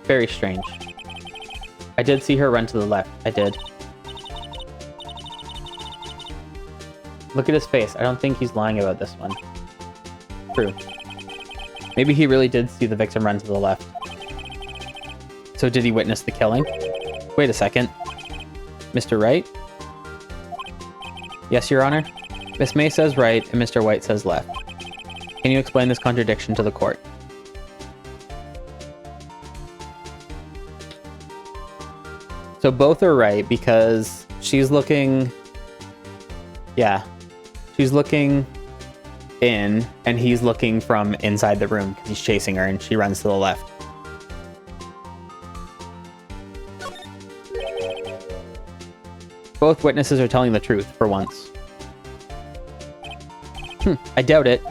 Very strange. I did see her run to the left. I did. Look at his face. I don't think he's lying about this one. True. Maybe he really did see the victim run to the left. So did he witness the killing? Wait a second. Mr. Wright? Yes, Your Honor. Miss May says right, and Mr. White says left. Can you explain this contradiction to the court? So both are right because she's looking... Yeah. She's looking in, and he's looking from inside the room because he's chasing her, and she runs to the left. Both witnesses are telling the truth, for once. I doubt it.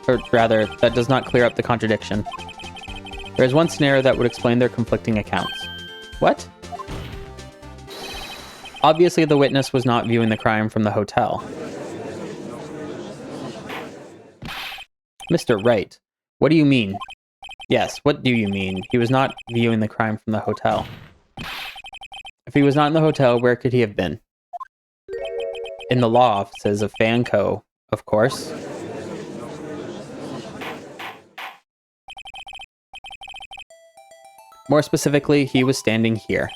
Or rather, that does not clear up the contradiction. There is one scenario that would explain their conflicting accounts. What? Obviously, the witness was not viewing the crime from the hotel. Mr. Wright, what do you mean? Yes, what do you mean? He was not viewing the crime from the hotel. If he was not in the hotel, where could he have been? In the law offices of Fanco, of course. More specifically, he was standing here.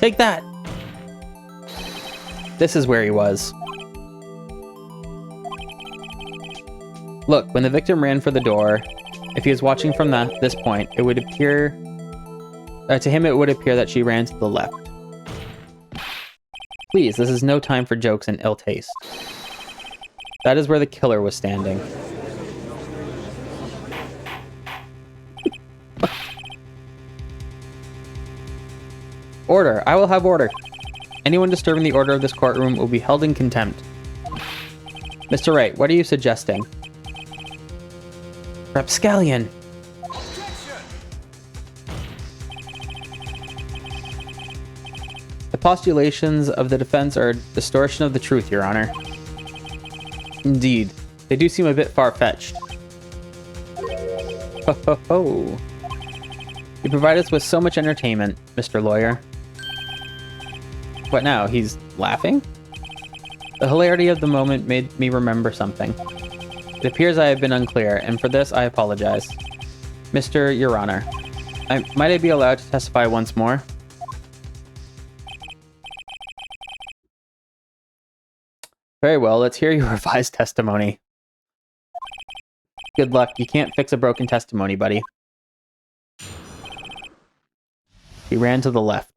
Take that! This is where he was. Look, when the victim ran for the door, if he was watching from this point, it would appear... to him, it would appear that she ran to the left. Please, this is no time for jokes and ill taste. That is where the killer was standing. Order! I will have order! Anyone disturbing the order of this courtroom will be held in contempt. Mr. Wright, what are you suggesting? Rapscallion! The postulations of the defense are a distortion of the truth, Your Honor. Indeed. They do seem a bit far-fetched. Ho ho ho. You provide us with so much entertainment, Mr. Lawyer. What now? He's laughing? The hilarity of the moment made me remember something. It appears I have been unclear, and for this I apologize. Mr. Your Honor, might I be allowed to testify once more? Very well, let's hear your revised testimony. Good luck, you can't fix a broken testimony, buddy. He ran to the left.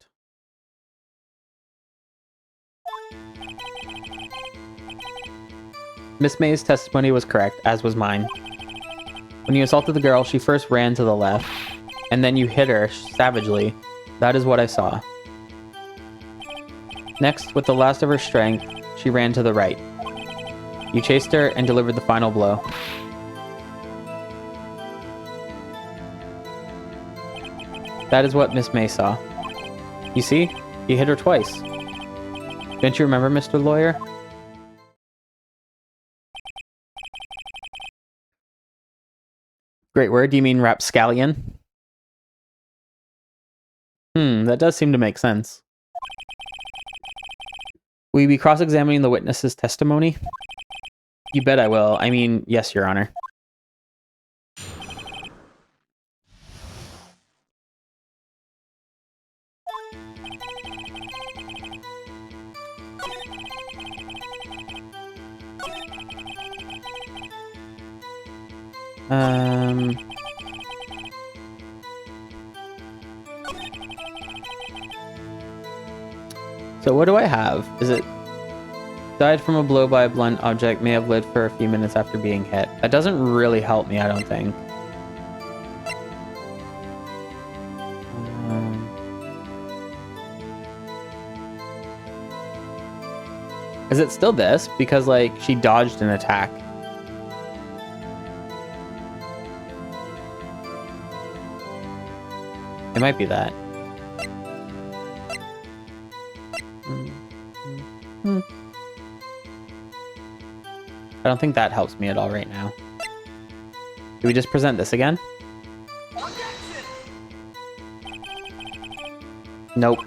Miss May's testimony was correct, as was mine. When you assaulted the girl, she first ran to the left, and then you hit her savagely. That is what I saw. Next, with the last of her strength, she ran to the right. You chased her and delivered the final blow. That is what Miss May saw. You see? You hit her twice. Don't you remember, Mr. Lawyer? Great word. Do you mean rapscallion? That does seem to make sense. Will you be cross-examining the witness's testimony? You bet I will. I mean, yes, Your Honor. So what do I have? Is it died from a blow by a blunt object, may have lived for a few minutes after being hit. That doesn't really help me, I don't think. Is it still this? Because, like, she dodged an attack. It might be that. I don't think that helps me at all right now. Do we just present this again? Nope.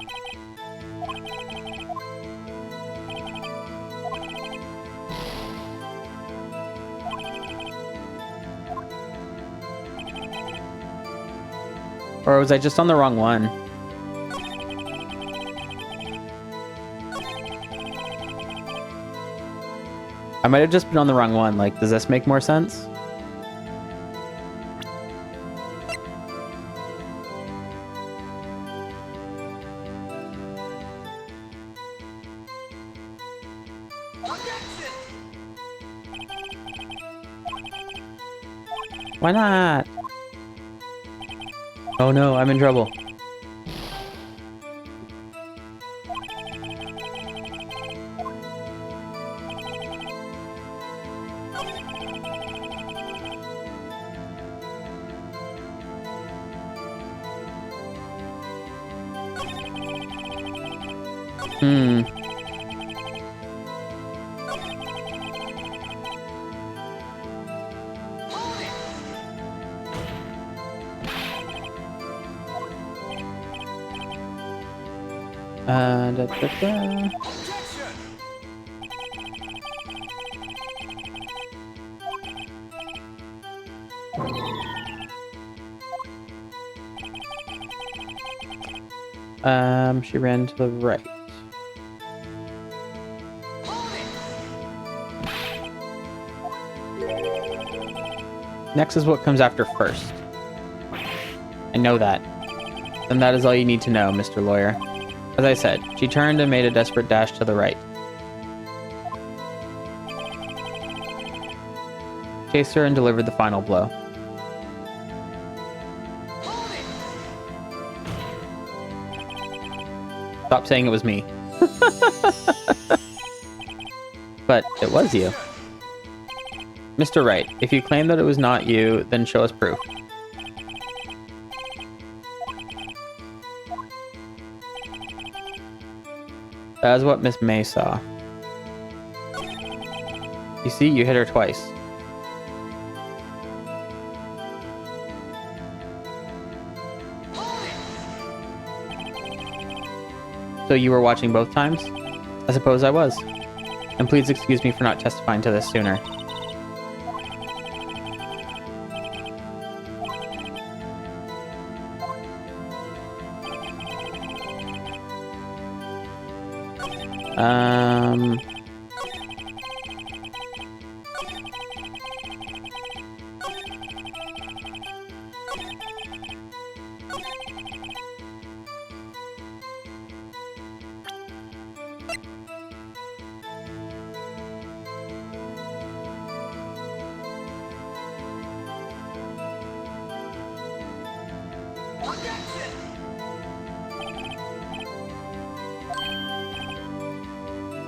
Or was I just on the wrong one? I might have just been on the wrong one. Like, does this make more sense? Why not? Oh no, I'm in trouble. Da, da, da. She ran to the right. Next is what comes after first. I know that. And that is all you need to know, Mr. Lawyer. As I said, she turned and made a desperate dash to the right. Chased her and delivered the final blow. Stop saying it was me. But it was you. Mr. Wright, if you claim that it was not you, then show us proof. That is what Miss May saw. You see, you hit her twice. So you were watching both times? I suppose I was. And please excuse me for not testifying to this sooner.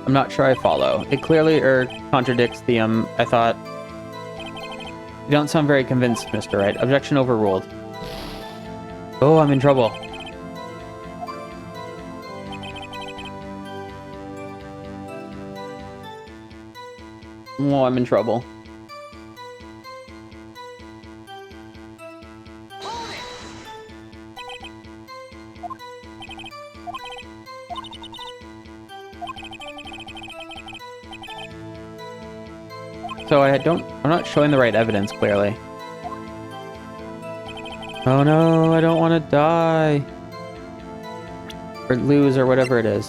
I'm not sure I follow. It clearly contradicts the, I thought. You don't sound very convinced, Mr. Wright. Objection overruled. Oh, I'm in trouble. Oh, I'm in trouble. So I'm not showing the right evidence, clearly. Oh no, I don't want to die. Or lose, or whatever it is.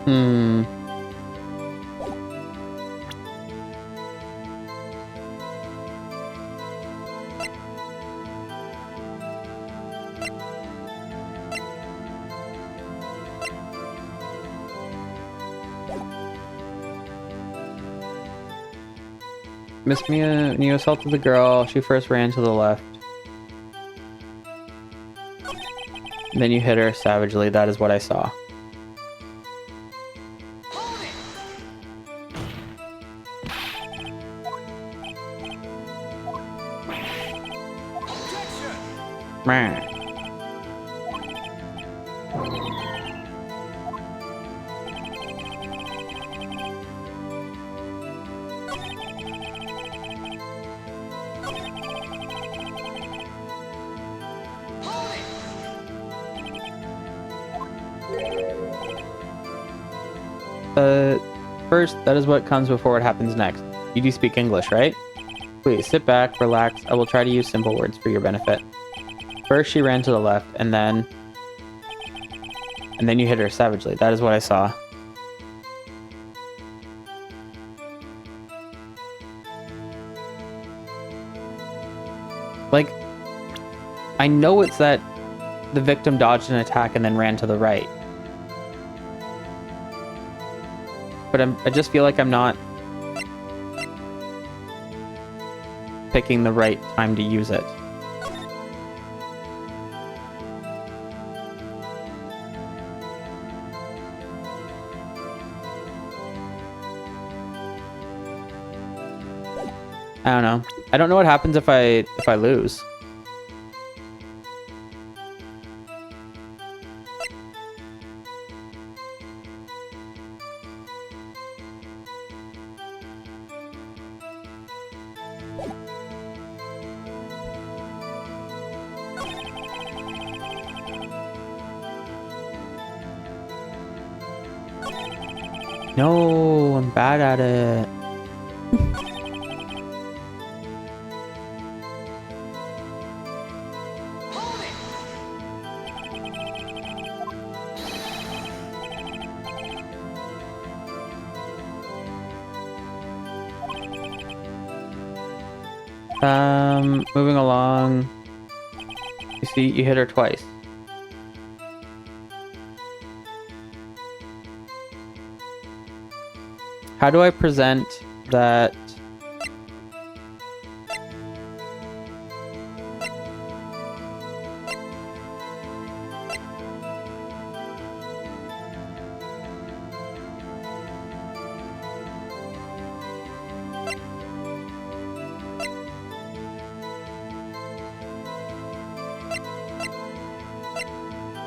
Hmm. Miss Mia, when you assaulted the girl, she first ran to the left. Then you hit her savagely. That is what I saw. Meh. First, that is what comes before what happens next. You do speak English, right? Please sit back, relax. I will try to use simple words for your benefit. First, she ran to the left, and then you hit her savagely. That is what I saw. Like, I know it's that the victim dodged an attack and then ran to the right. But I just feel like I'm not picking the right time to use it. I don't know. I don't know what happens if I lose. No, I'm bad at it. Moving along. You see, you hit her twice. How do I present that?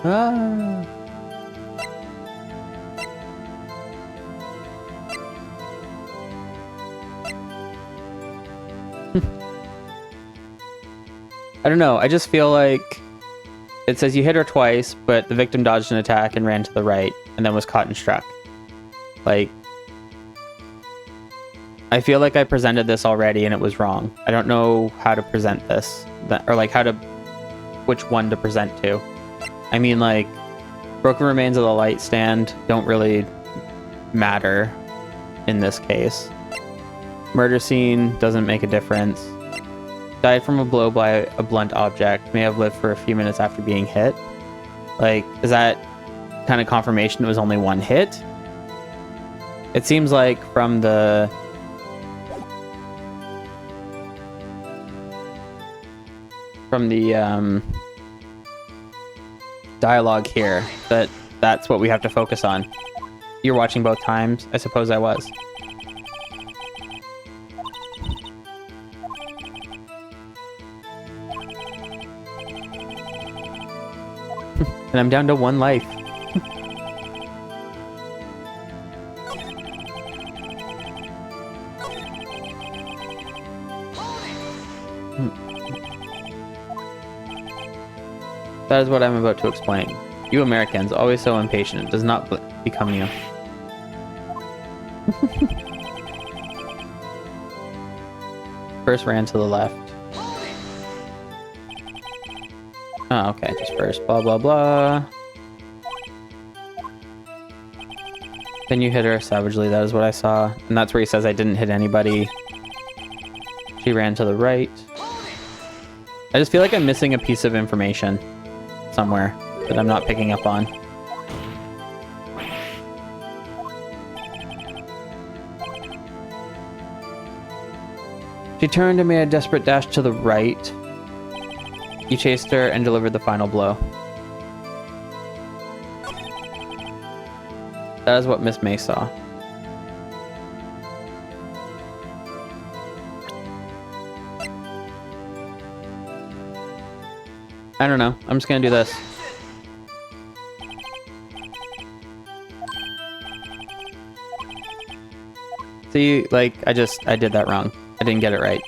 Ah. I don't know. I just feel like it says you hit her twice, but the victim dodged an attack and ran to the right and then was caught and struck. Like, I feel like I presented this already and it was wrong. I don't know how to present this, or like which one to present to. I mean, like, broken remains of the light stand don't really matter in this case. Murder scene doesn't make a difference. Died from a blow by a blunt object. May have lived for a few minutes after being hit. Like, is that kind of confirmation it was only one hit? It seems like from the dialogue here that's what we have to focus on. You're watching both times? I suppose I was. And I'm down to one life. That is what I'm about to explain. You Americans, always so impatient, does not become you. First ran to the left. Oh, okay, just first. Blah, blah, blah. Then you hit her savagely. That is what I saw. And that's where he says I didn't hit anybody. She ran to the right. I just feel like I'm missing a piece of information somewhere that I'm not picking up on. She turned and made a desperate dash to the right. You chased her and delivered the final blow. That is what Miss May saw. I don't know. I'm just gonna do this. See, like, I did that wrong. I didn't get it right.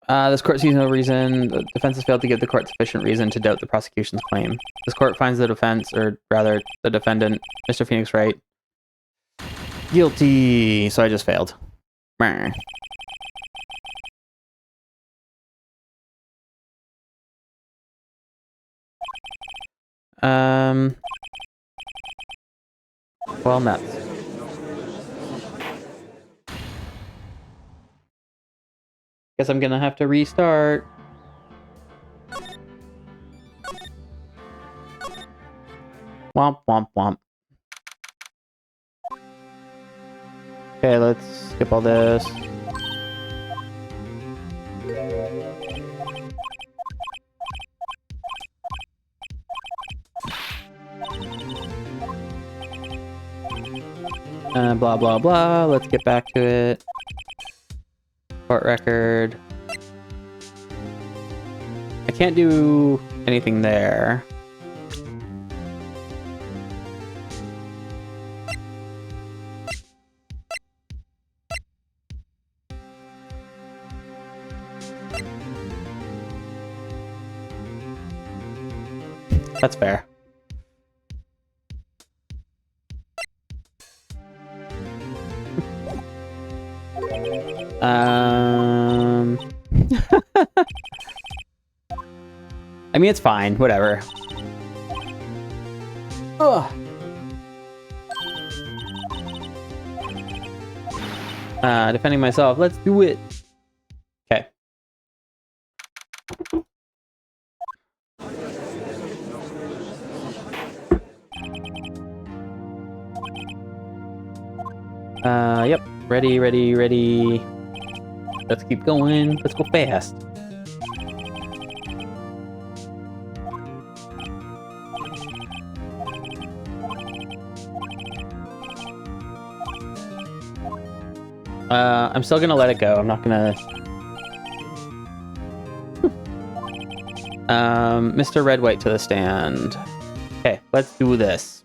This court sees no reason. The defense has failed to give the court sufficient reason to doubt the prosecution's claim. This court finds the defense, or rather, the defendant, Mr. Phoenix Wright, guilty. So I just failed. Brr. Well, nuts. Guess I'm gonna have to restart. Womp, womp, womp. Okay, let's skip all this. Blah, blah, blah. Let's get back to it. Court record. I can't do anything there. That's fair. I mean, it's fine. Whatever. Ugh. Defending myself. Let's do it. Okay. Yep. Ready, ready, ready. Let's keep going. Let's go fast. I'm still gonna let it go. I'm not gonna... Mr. Red White to the stand. Okay, let's do this.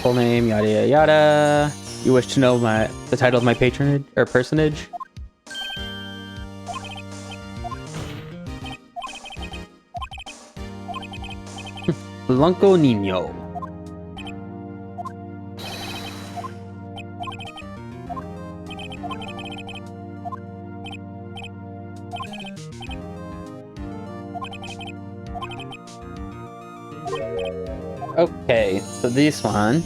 Full name, yada yada yada. You wish to know the title of my patronage or personage? Blanco Nino. Okay, so this one.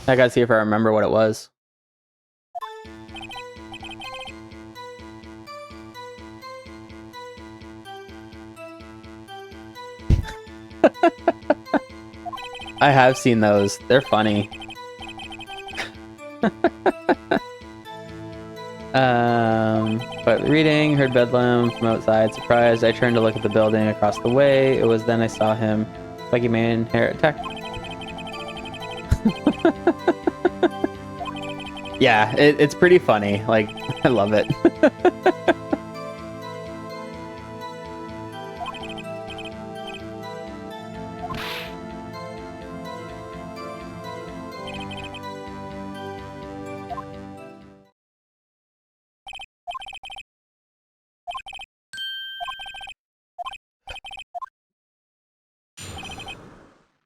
I gotta see if I remember what it was. I have seen those. They're funny. But reading, heard Bedlam from outside. Surprised, I turned to look at the building across the way. It was then I saw him. Spiky Man, hair attack. Yeah, it's pretty funny. Like, I love it.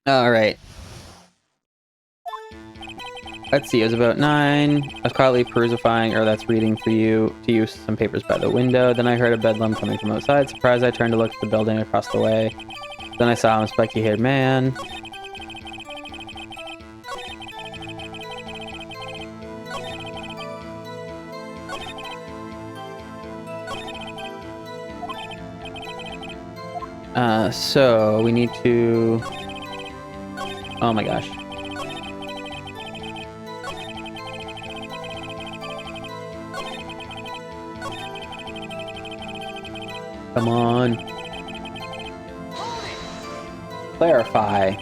Alright. Let's see, it was about 9. I was quietly perusifying, or that's reading to you some papers by the window. Then I heard a bedlam coming from outside. Surprised, I turned to look at the building across the way. Then I saw a spiky-haired man. So we need to... Oh my gosh. Come on. Clarify.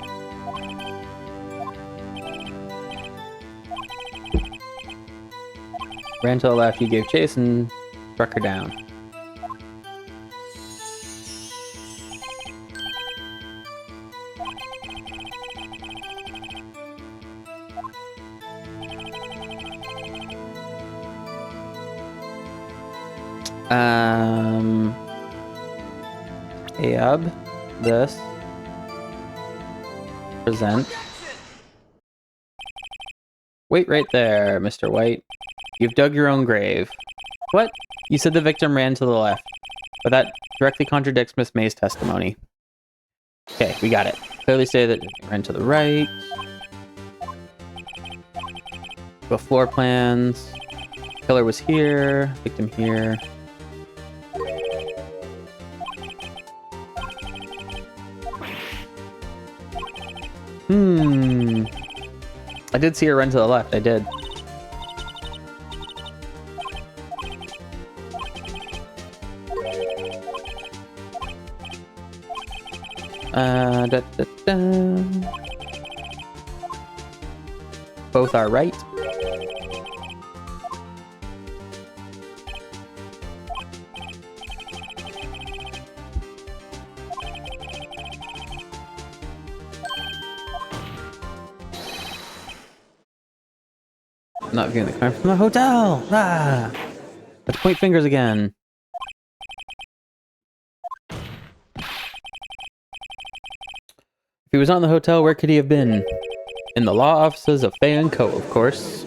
Ran to the left, you gave chase and struck her down. Ab, this. Present. Wait right there, Mr. White. You've dug your own grave. What? You said the victim ran to the left, but that directly contradicts Miss May's testimony. Okay, we got it. Clearly say that it ran to the right. Go floor plans. Killer was here. Victim here. I did see her run to the left. I did. Both are right. Not viewing the crime from the hotel. Ah! Let's point fingers again. If he was not in the hotel, where could he have been? In the law offices of Fay & Co., of course.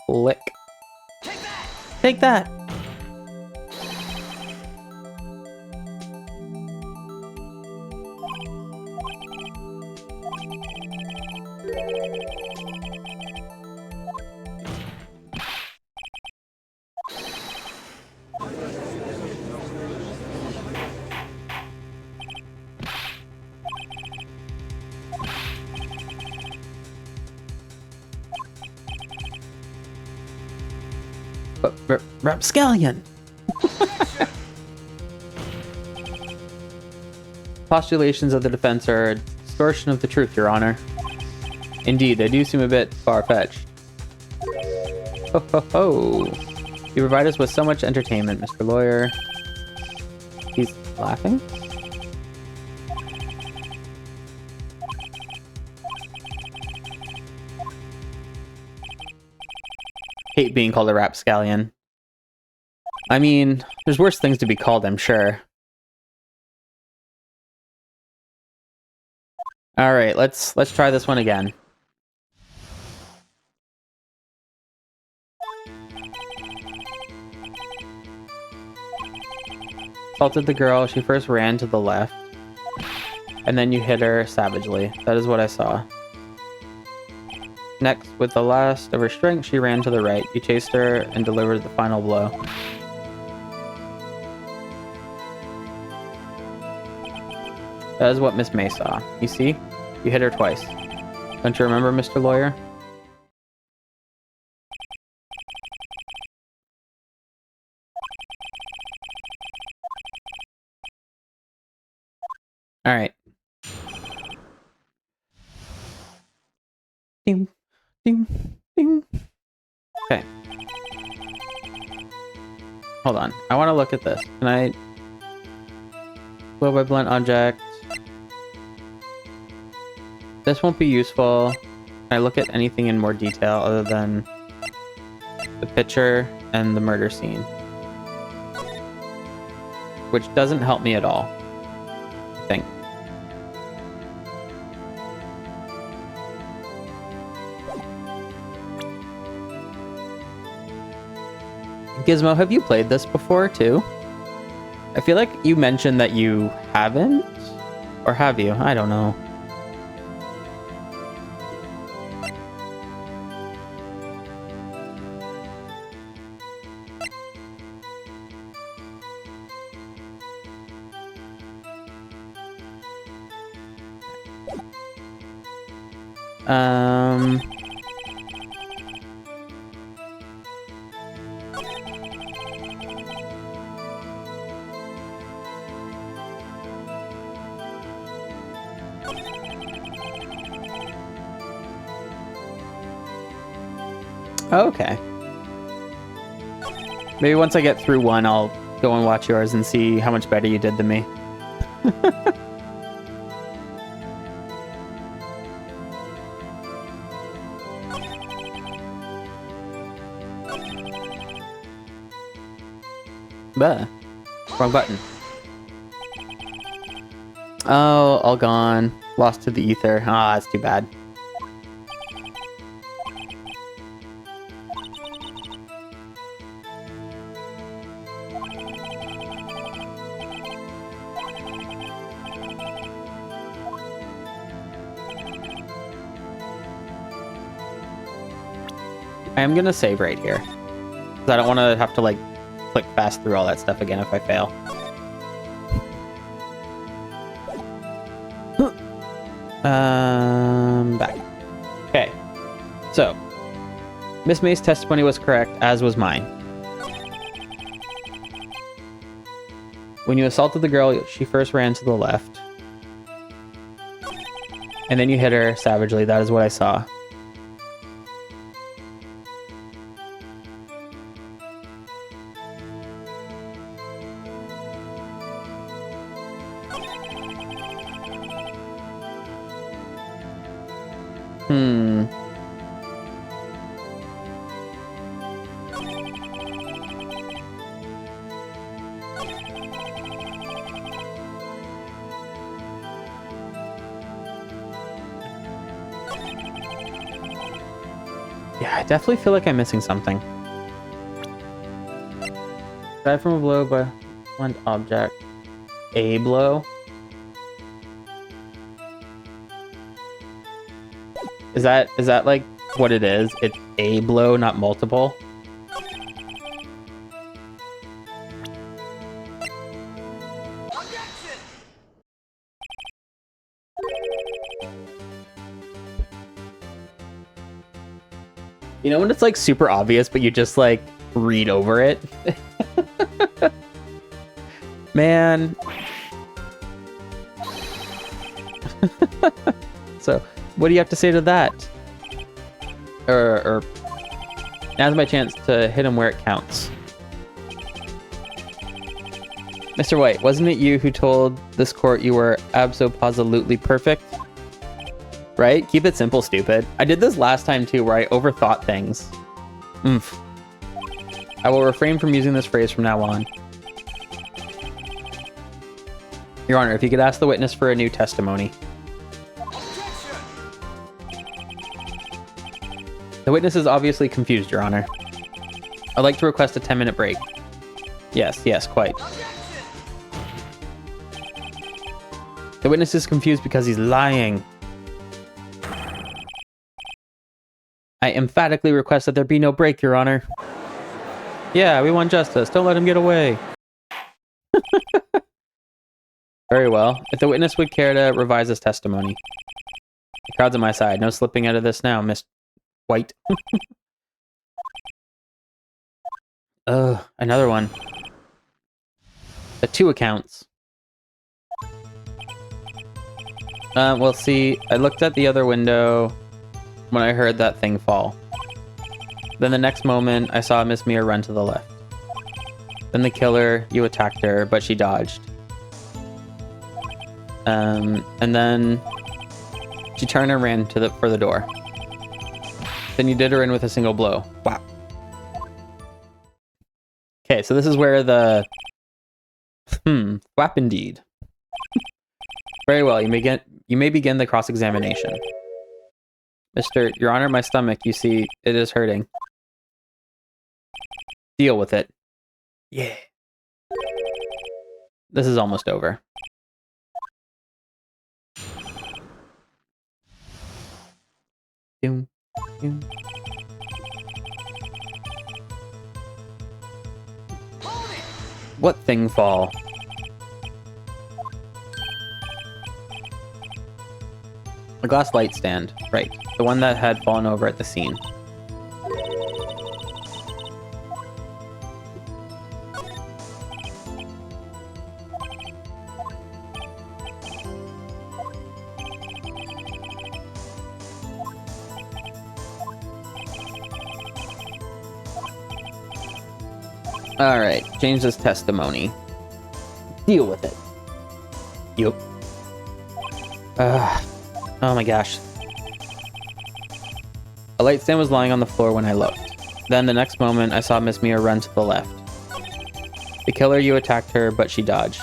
Click. Take that! Take that! Rapscallion! Postulations of the defense are a distortion of the truth, Your Honor. Indeed, they do seem a bit far-fetched. Ho ho ho! You provide us with so much entertainment, Mr. Lawyer. He's laughing? Hate being called a rapscallion. I mean, there's worse things to be called, I'm sure. Alright, let's try this one again. Assaulted the girl, she first ran to the left, and then you hit her savagely. That is what I saw. Next, with the last of her strength, she ran to the right. You chased her and delivered the final blow. That is what Miss May saw. You see? You hit her twice. Don't you remember, Mr. Lawyer? Alright. Ding, ding, ding. Okay. Hold on. I want to look at this. Can I... Blow by blunt object. This won't be useful. Can I look at anything in more detail other than the picture, and the murder scene. Which doesn't help me at all, I think. Gizmo, have you played this before, too? I feel like you mentioned that you haven't? Or have you? I don't know. Okay. Maybe once I get through one, I'll go and watch yours and see how much better you did than me. Bah. Wrong button. Oh, all gone. Lost to the ether. Ah, that's too bad. I am gonna save right here. Because I don't want to have to, like, click fast through all that stuff again if I fail. Back. Okay. So, Miss May's testimony was correct, as was mine. When you assaulted the girl, she first ran to the left. And then you hit her savagely. That is what I saw. Yeah, I definitely feel like I'm missing something. Aside from a blow by one object. A blow? Is that like what it is? It's a blow, not multiple? You know when it's like super obvious, but you just like read over it? Man. So, what do you have to say to that? Or now's my chance to hit him where it counts. Mr. White, wasn't it you who told this court you were abso-positively perfect? Right? Keep it simple, stupid. I did this last time too, where I overthought things. Oomph. I will refrain from using this phrase from now on. Your Honor, if you could ask the witness for a new testimony. The witness is obviously confused, Your Honor. I'd like to request a 10-minute break. Yes, quite. The witness is confused because he's lying. I emphatically request that there be no break, Your Honor. Yeah, we want justice. Don't let him get away. Very well. If the witness would care to revise his testimony. The crowd's on my side. No slipping out of this now, Miss White. Ugh, another one. The 2 accounts. Well, see, I looked at the other window when I heard that thing fall. Then the next moment, I saw Miss Mia run to the left. Then the killer, you attacked her, but she dodged. And then she turned and ran for the door. Then you did her in with a single blow. Wow. Okay, so this is where the... Flap indeed. Very well, you may begin the cross-examination. Your Honor, my stomach, you see, it is hurting. Deal with it. Yeah. This is almost over. Doom, doom. What thing fall? A glass light stand. Right. The one that had fallen over at the scene. Alright, James's testimony. Deal with it. Yup. Oh my gosh. A light stand was lying on the floor when I looked. Then the next moment, I saw Miss Mia run to the left. The killer, you attacked her, but she dodged.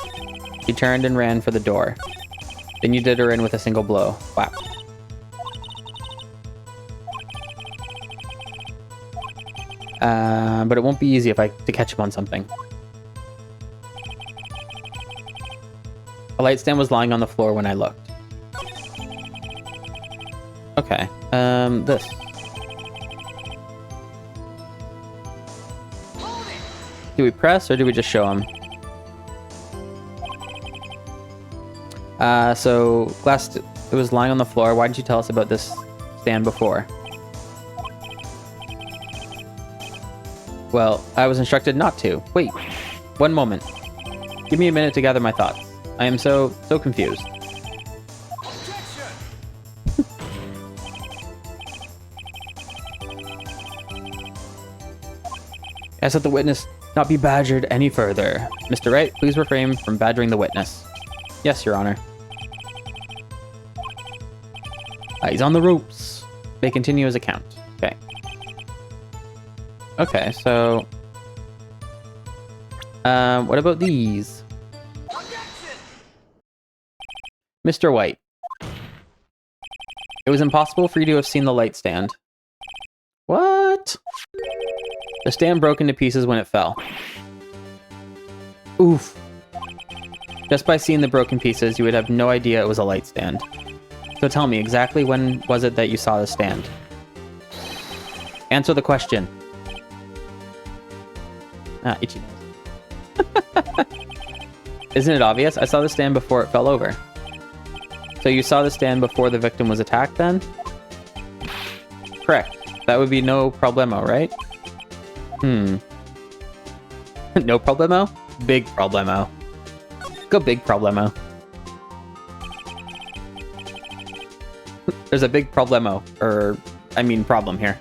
She turned and ran for the door. Then you did her in with a single blow. Whap. But it won't be easy to catch him on something. A light stand was lying on the floor when I looked. Okay, this. Do we press or do we just show him? So glass, it was lying on the floor. Why didn't you tell us about this stand before? Well, I was instructed not to. Wait, one moment. Give me a minute to gather my thoughts. I am so confused. Ask that the witness not be badgered any further. Mr. Wright, please refrain from badgering the witness. Yes, Your Honor. He's on the ropes. May continue his account. Okay. Okay, so... what about these? Mr. White. It was impossible for you to have seen the light stand. What? The stand broke into pieces when it fell. Oof. Just by seeing the broken pieces, you would have no idea it was a light stand. So tell me, exactly when was it that you saw the stand? Answer the question. Ah, itchy nose. Isn't it obvious? I saw the stand before it fell over. So you saw the stand before the victim was attacked then? Correct. That would be no problemo, right? No problemo? Big problemo. Go big problemo. There's a big problemo, problem here.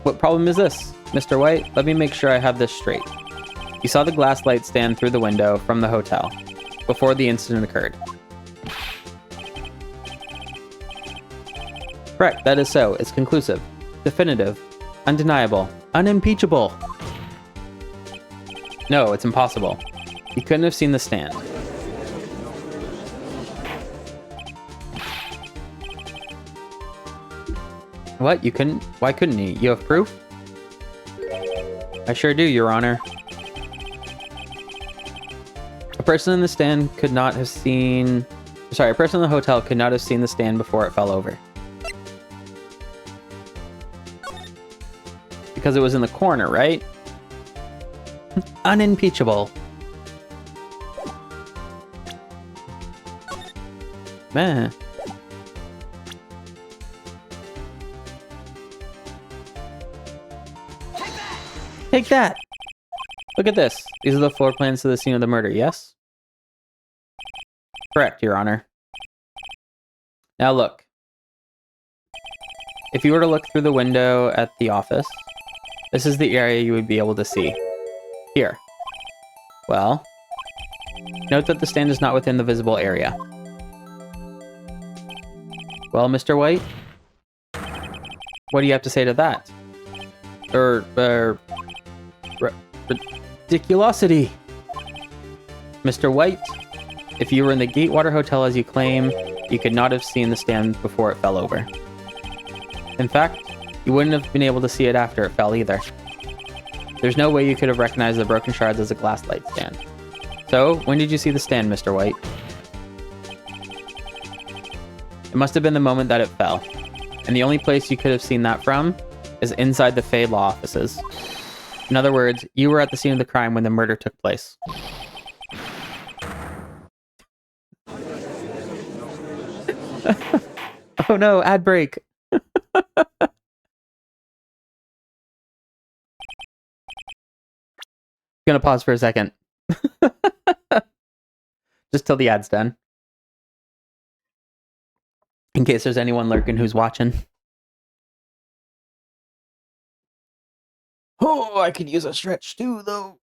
What problem is this? Mr. White, let me make sure I have this straight. You saw the glass light stand through the window from the hotel before the incident occurred. Correct, that is so. It's conclusive, definitive, undeniable, unimpeachable. No, it's impossible. You couldn't have seen the stand. What? You couldn't? Why couldn't he? You have proof? I sure do, Your Honor. A person in the stand could not have seen... Sorry, a person in the hotel could not have seen the stand before it fell over. Because it was in the corner, right? Unimpeachable. Man. Take that! Look at this. These are the floor plans to the scene of the murder, yes? Correct, Your Honor. Now look. If you were to look through the window at the office, this is the area you would be able to see. Here. Well, note that the stand is not within the visible area. Well, Mr. White? What do you have to say to that? Ridiculosity! Mr. White, if you were in the Gatewater Hotel as you claim, you could not have seen the stand before it fell over. In fact, you wouldn't have been able to see it after it fell either. There's no way you could have recognized the broken shards as a glass light stand. So, when did you see the stand, Mr. White? It must have been the moment that it fell. And the only place you could have seen that from is inside the Fey law offices. In other words, you were at the scene of the crime when the murder took place. Oh no, ad break. Gonna pause for a second. Just till the ad's done. In case there's anyone lurking who's watching. Oh, I could use a stretch too, though.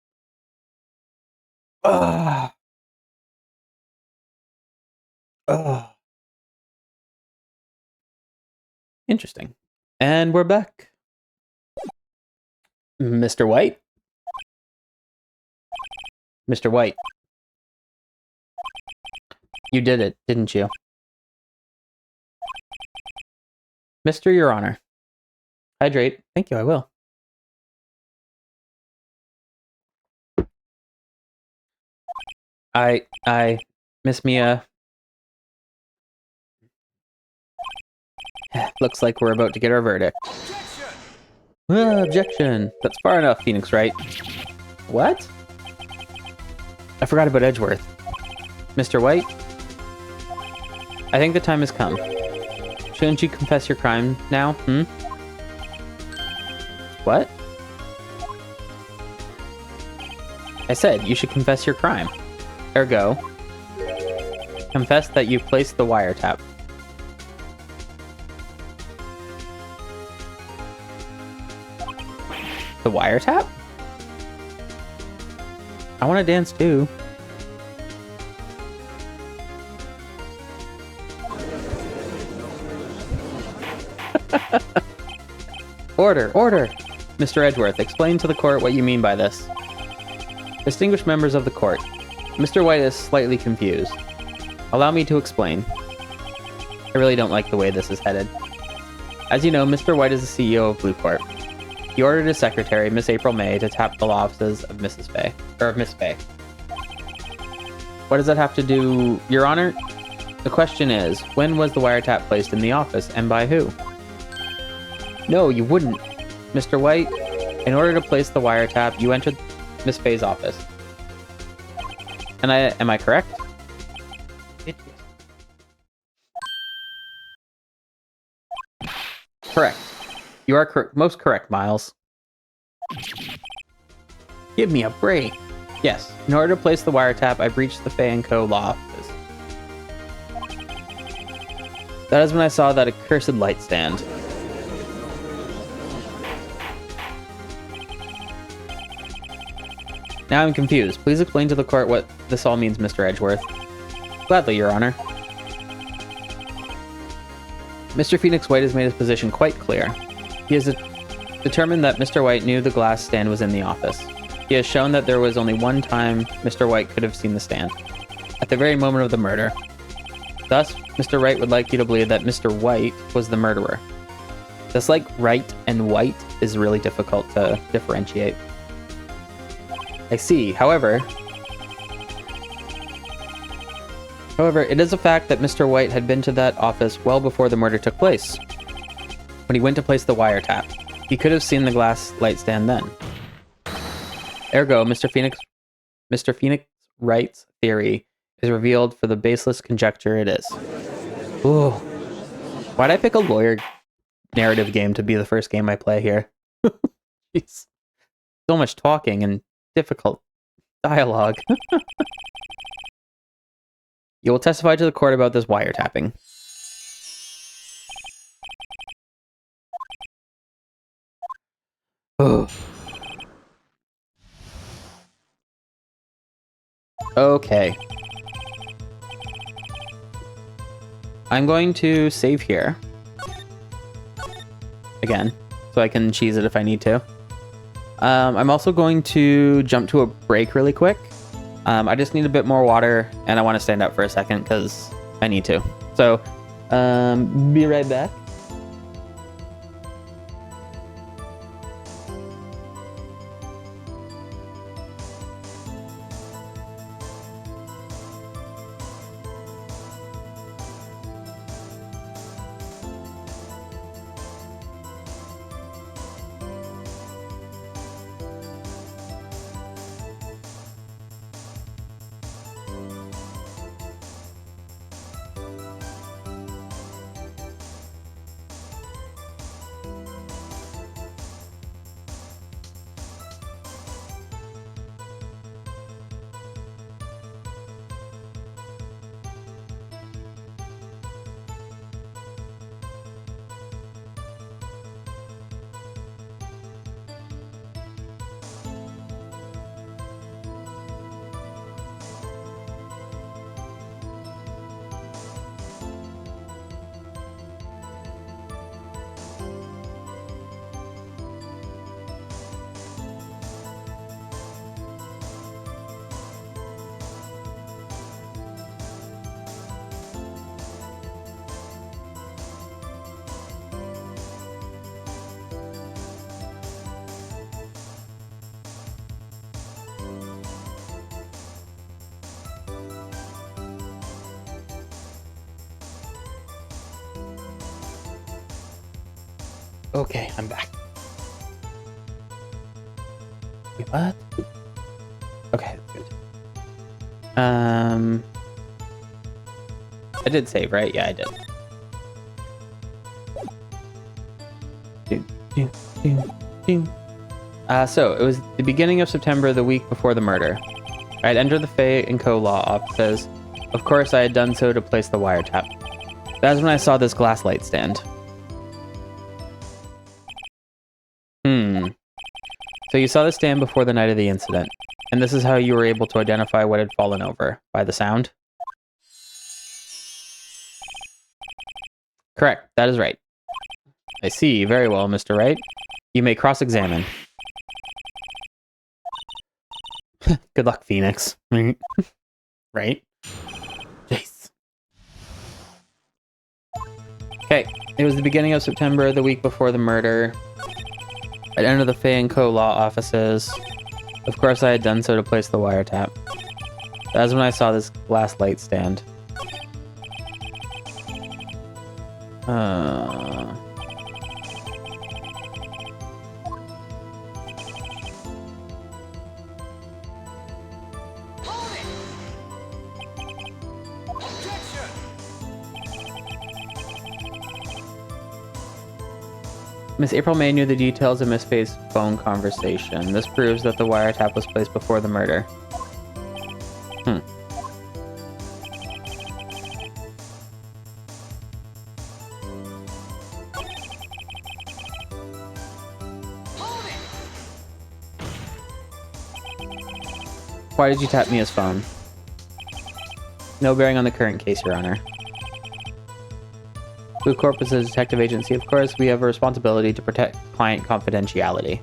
Interesting. And we're back. Mr. White? Mr. White. You did it, didn't you? Mr. Your Honor. Hydrate. Thank you, I will. Miss Mia. Looks like we're about to get our verdict. Objection! That's far enough, Phoenix Wright. What? I forgot about Edgeworth. Mr. White? I think the time has come. Shouldn't you confess your crime now, What? I said you should confess your crime. Ergo, confess that you placed the wiretap. The wiretap? I want to dance too. Order, order! Mr. Edgeworth, explain to the court what you mean by this. Distinguished members of the court, Mr. White is slightly confused. Allow me to explain. I really don't like the way this is headed. As you know, Mr. White is the CEO of Blue Corp. He ordered his secretary, Miss April May, to tap the law offices of Miss Fay. What does that have to do, Your Honor? The question is, when was the wiretap placed in the office, and by who? No, you wouldn't. Mr. White, in order to place the wiretap, you entered Miss Fay's office. And am I correct? Correct. You are most correct, Miles. Give me a break. Yes, in order to place the wiretap, I breached the Fay & Co. law office. That is when I saw that accursed light stand. Now I'm confused. Please explain to the court what this all means, Mr. Edgeworth. Gladly, Your Honor. Mr. Phoenix White has made his position quite clear. He has determined that Mr. White knew the glass stand was in the office. He has shown that there was only one time Mr. White could have seen the stand. At the very moment of the murder. Thus, Mr. Wright would like you to believe that Mr. White was the murderer. Just like right and white is really difficult to differentiate. I see. However, it is a fact that Mr. White had been to that office well before the murder took place. When he went to place the wiretap, he could have seen the glass light stand then. Ergo, Mr. Phoenix Wright's theory is revealed for the baseless conjecture it is. Ooh. Why'd I pick a lawyer narrative game to be the first game I play here? Jeez. So much talking and difficult dialogue. You will testify to the court about this wiretapping. Ugh. Okay. I'm going to save here. Again, so I can cheese it if I need to. I'm also going to jump to a break really quick. I just need a bit more water, and I want to stand up for a second because I need to. So, be right back. Okay, I'm back. Wait, what? Okay, that's good. I did save, right? Yeah, I did. So it was the beginning of September, the week before the murder. I had entered the Fay & Co. law offices. Of course, I had done so to place the wiretap. That's when I saw this glass light stand. So you saw the stand before the night of the incident, and this is how you were able to identify what had fallen over, by the sound? Correct, that is right. I see, very well, Mr. Wright. You may cross-examine. Good luck, Phoenix. Right? Jeez. Okay, it was the beginning of September, the week before the murder. I'd entered the Fay & Co. law offices. Of course, I had done so to place the wiretap. That's when I saw this glass light stand. Miss April May knew the details of Miss Faye's phone conversation. This proves that the wiretap was placed before the murder. Why did you tap Mia's phone? No bearing on the current case, Your Honor. Blue Corp is a detective agency, of course. We have a responsibility to protect client confidentiality.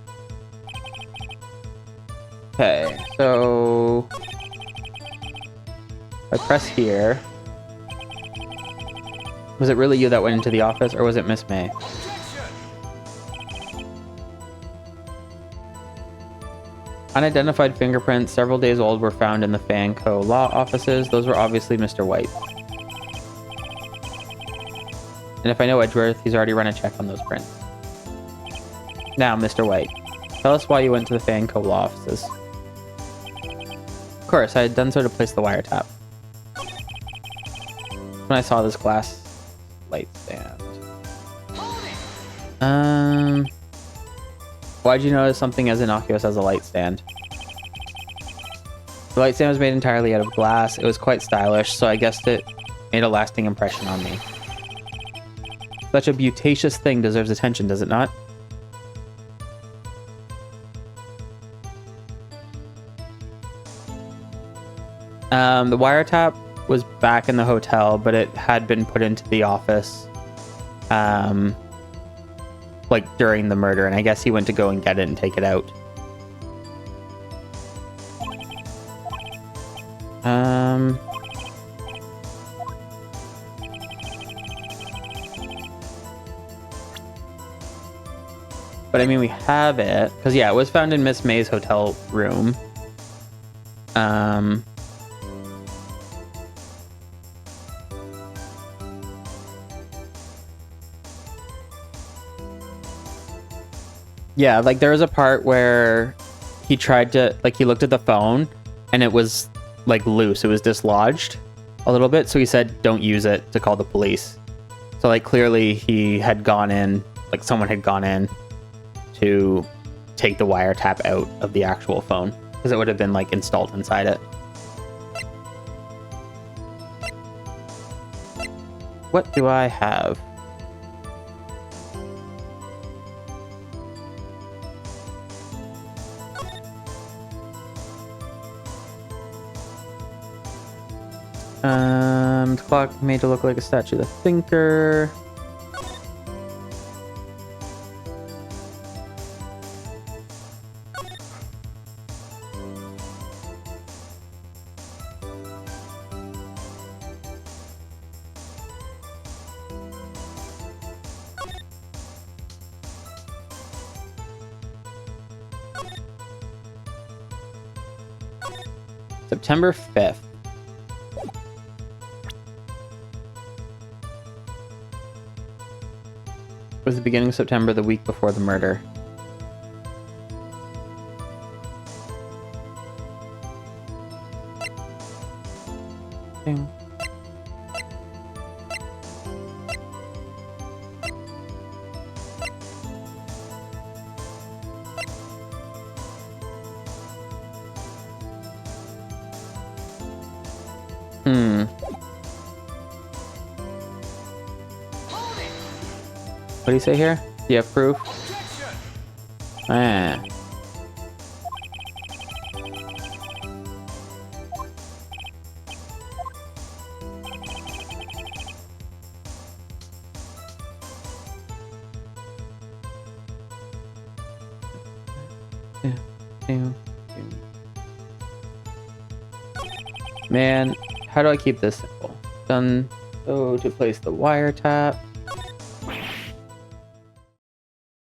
Okay, so... I press here. Was it really you that went into the office, or was it Miss May? Unidentified fingerprints, several days old, were found in the Fay & Co. law offices. Those were obviously Mr. White. And if I know Edgeworth, he's already run a check on those prints. Now, Mr. White, tell us why you went to the Fay & Co. law offices. Of course, I had done so to place the wiretap. When I saw this glass light stand. Why'd you notice something as innocuous as a light stand? The light stand was made entirely out of glass. It was quite stylish, so I guessed it made a lasting impression on me. Such a beautacious thing deserves attention, does it not? The wiretap was back in the hotel, but it had been put into the office, like during the murder, and I guess he went to go and get it and take it out. But I mean, we have it because yeah, it was found in Miss May's hotel room. Yeah, like there was a part where he tried to, like, he looked at the phone and it was like loose. It was dislodged a little bit. So he said, don't use it to call the police. So like clearly he had gone in, like someone had gone in to take the wiretap out of the actual phone because it would have been like installed inside it. What do I have? The clock made to look like a statue of the thinker. September 5th. It was the beginning of September, the week before the murder. Ding. What do you say here? Do you have proof? Ah. Man, how do I keep this simple? Done. Oh, to place the wiretap.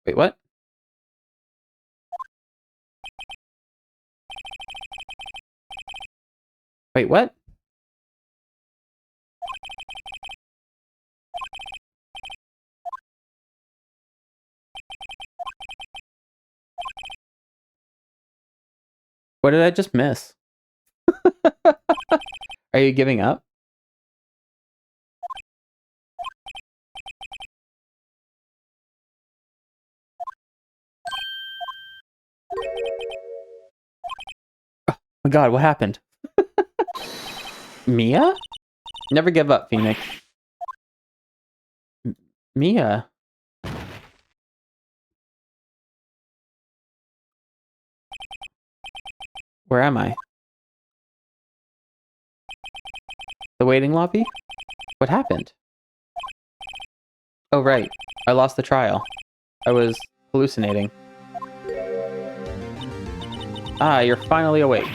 Wait, what? Wait, what? What did I just miss? Are you giving up? Oh my god, what happened? Mia? Never give up, Phoenix. Mia? Where am I? The waiting lobby? What happened? Oh, right. I lost the trial. I was hallucinating. Ah, you're finally awake.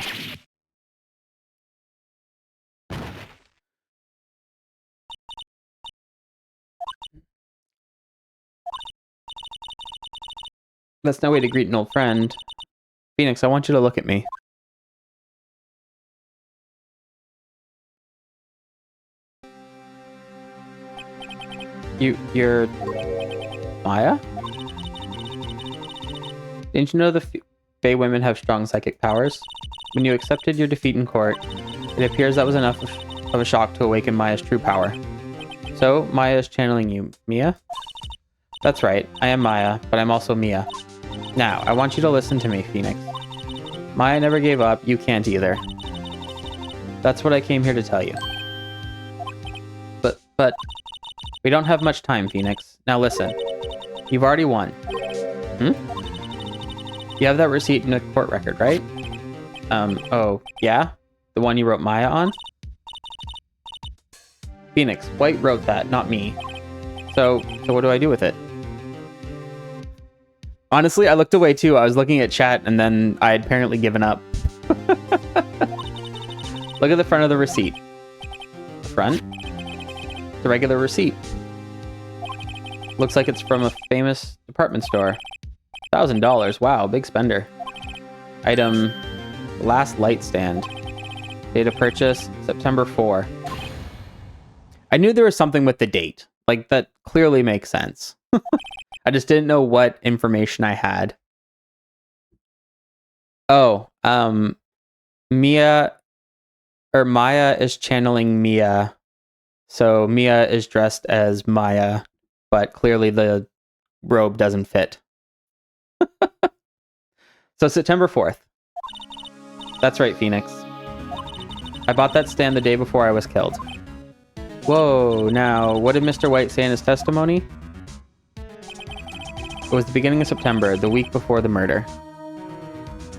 That's no way to greet an old friend. Phoenix, I want you to look at me. You're... Maya? Didn't you know the Fae women have strong psychic powers? When you accepted your defeat in court, it appears that was enough of a shock to awaken Maya's true power. So, Maya is channeling you. Mia? That's right, I am Maya, but I'm also Mia. Now, I want you to listen to me, Phoenix. Maya never gave up, you can't either. That's what I came here to tell you. But, we don't have much time, Phoenix. Now listen. You've already won. You have that receipt in a court record, right? Oh, yeah? The one you wrote Maya on? Phoenix, White wrote that, not me. So what do I do with it? Honestly, I looked away too. I was looking at chat and then I had apparently given up. Look at the front of the receipt. The front? The regular receipt. Looks like it's from a famous department store. $1,000. Wow, big spender. Item, last light stand. Date of purchase, September 4. I knew there was something with the date. Like, that clearly makes sense. I just didn't know what information I had. Oh, Maya is channeling Mia. So Mia is dressed as Maya, but clearly the robe doesn't fit. So September 4th. That's right, Phoenix. I bought that stand the day before I was killed. Whoa, now, what did Mr. White say in his testimony? It was the beginning of September, the week before the murder.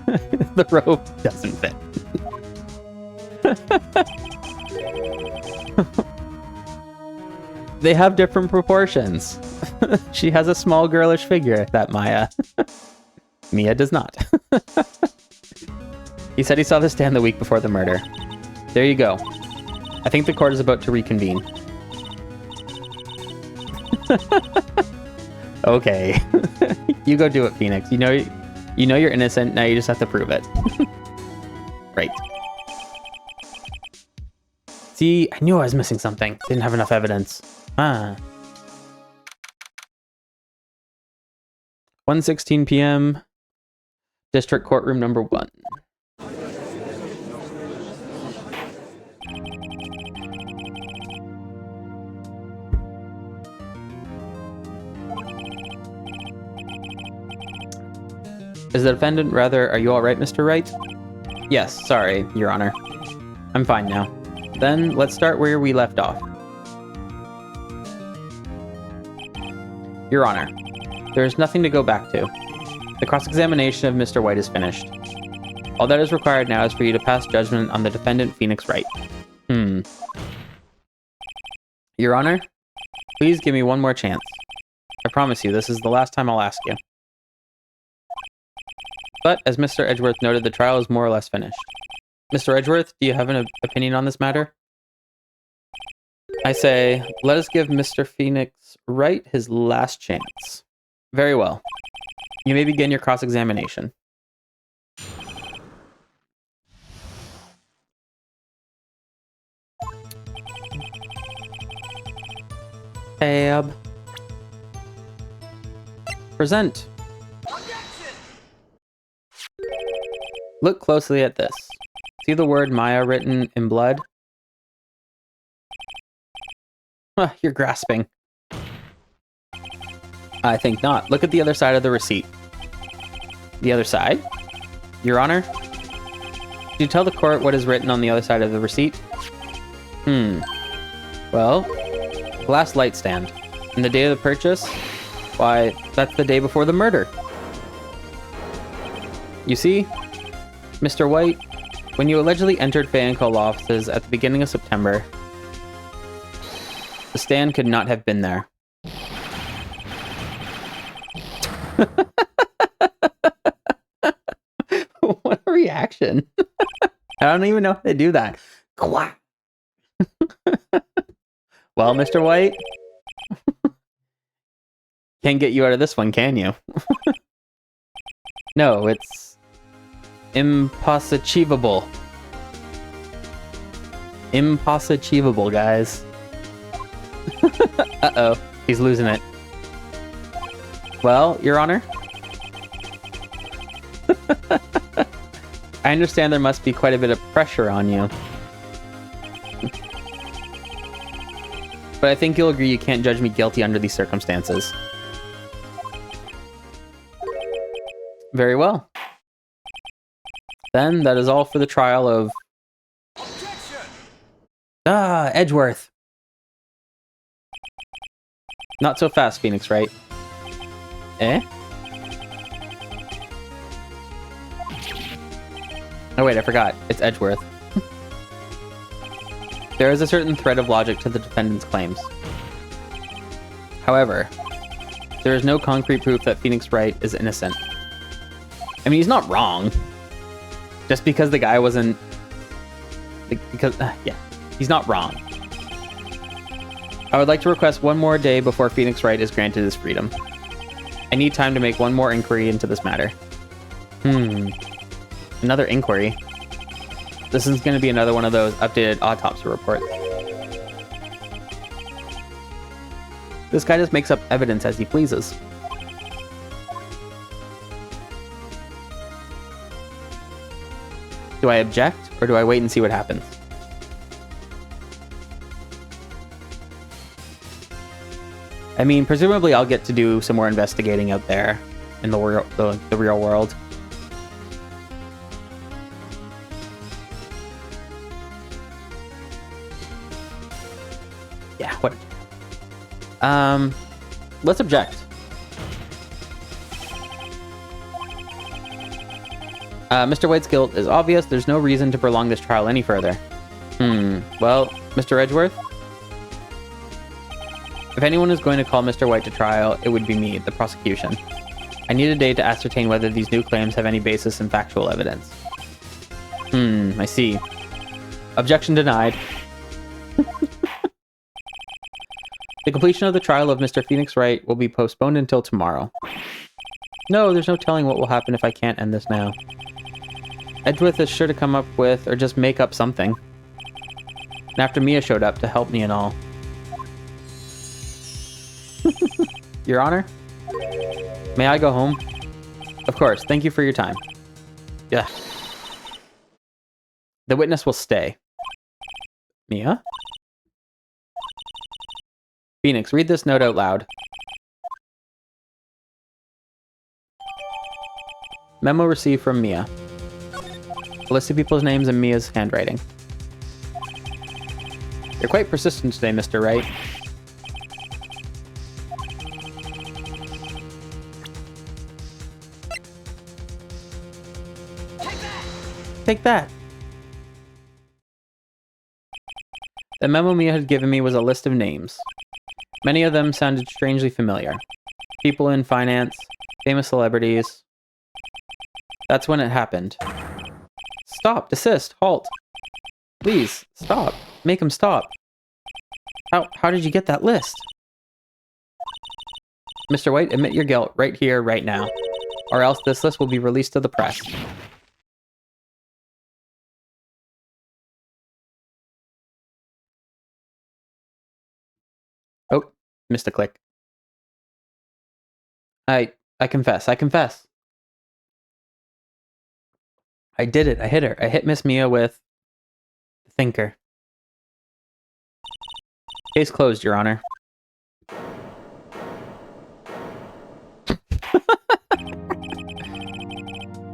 The robe doesn't fit. They have different proportions. She has a small girlish figure, that Maya. Mia does not. He said he saw the stand the week before the murder. There you go. I think the court is about to reconvene. Okay. You go do it, Phoenix. You know you're innocent, now you just have to prove it. Right. See, I knew I was missing something. Didn't have enough evidence. 1:16 p.m. District Courtroom number 1. Is the defendant rather... Are you alright, Mr. Wright? Yes, sorry, Your Honor. I'm fine now. Then, let's start where we left off. Your Honor, there is nothing to go back to. The cross-examination of Mr. White is finished. All that is required now is for you to pass judgment on the defendant, Phoenix Wright. Your Honor, please give me one more chance. I promise you, this is the last time I'll ask you. But, as Mr. Edgeworth noted, the trial is more or less finished. Mr. Edgeworth, do you have an opinion on this matter? I say, let us give Mr. Phoenix Wright his last chance. Very well. You may begin your cross-examination. Tab. Present. Look closely at this. See the word Maya written in blood? You're grasping. I think not. Look at the other side of the receipt. The other side? Your Honor? Could you tell the court what is written on the other side of the receipt? Well, glass light stand. And the day of the purchase? Why, that's the day before the murder. You see? Mr. White, when you allegedly entered Fay & Co. law offices at the beginning of September, the stand could not have been there. What a reaction. I don't even know how to do that. Quack. Well, Mr. White, can't get you out of this one, can you? No, it's impossible. Impossible, guys. Uh-oh, he's losing it. Well, Your Honor? I understand there must be quite a bit of pressure on you. But I think you'll agree you can't judge me guilty under these circumstances. Very well. Then, that is all for the trial of... Edgeworth! Not so fast, Phoenix Wright. Eh? Oh wait, I forgot. It's Edgeworth. There is a certain thread of logic to the defendant's claims. However, there is no concrete proof that Phoenix Wright is innocent. I mean, he's not wrong. Just because the guy wasn't Because, yeah, he's not wrong. I would like to request one more day before Phoenix Wright is granted his freedom. I need time to make one more inquiry into this matter. Another inquiry. This is going to be another one of those updated autopsy reports. This guy just makes up evidence as he pleases. Do I object, or do I wait and see what happens? I mean, presumably I'll get to do some more investigating out there in the real world. Yeah, what? Let's object. Mr. White's guilt is obvious. There's no reason to prolong this trial any further. Well, Mr. Edgeworth? If anyone is going to call Mr. White to trial, it would be me, the prosecution. I need a day to ascertain whether these new claims have any basis in factual evidence. I see. Objection denied. The completion of the trial of Mr. Phoenix Wright will be postponed until tomorrow. No, there's no telling what will happen if I can't end this now. Edgeworth is sure to come up with, or just make up something. And after Mia showed up to help me and all. Your Honor? May I go home? Of course, thank you for your time. Yeah. The witness will stay. Mia? Phoenix, read this note out loud. Memo received from Mia. A list of people's names in Mia's handwriting. You're quite persistent today, Mr. Wright. Take that! The memo Mia had given me was a list of names. Many of them sounded strangely familiar. People in finance, famous celebrities. That's when it happened. Stop! Desist! Halt! Please, stop! Make him stop! How did you get that list? Mr. White, admit your guilt right here, right now. Or else this list will be released to the press. Oh, missed a click. I confess. I confess. I did it. I hit her. I hit Miss Mia with the thinker. Case closed, Your Honor.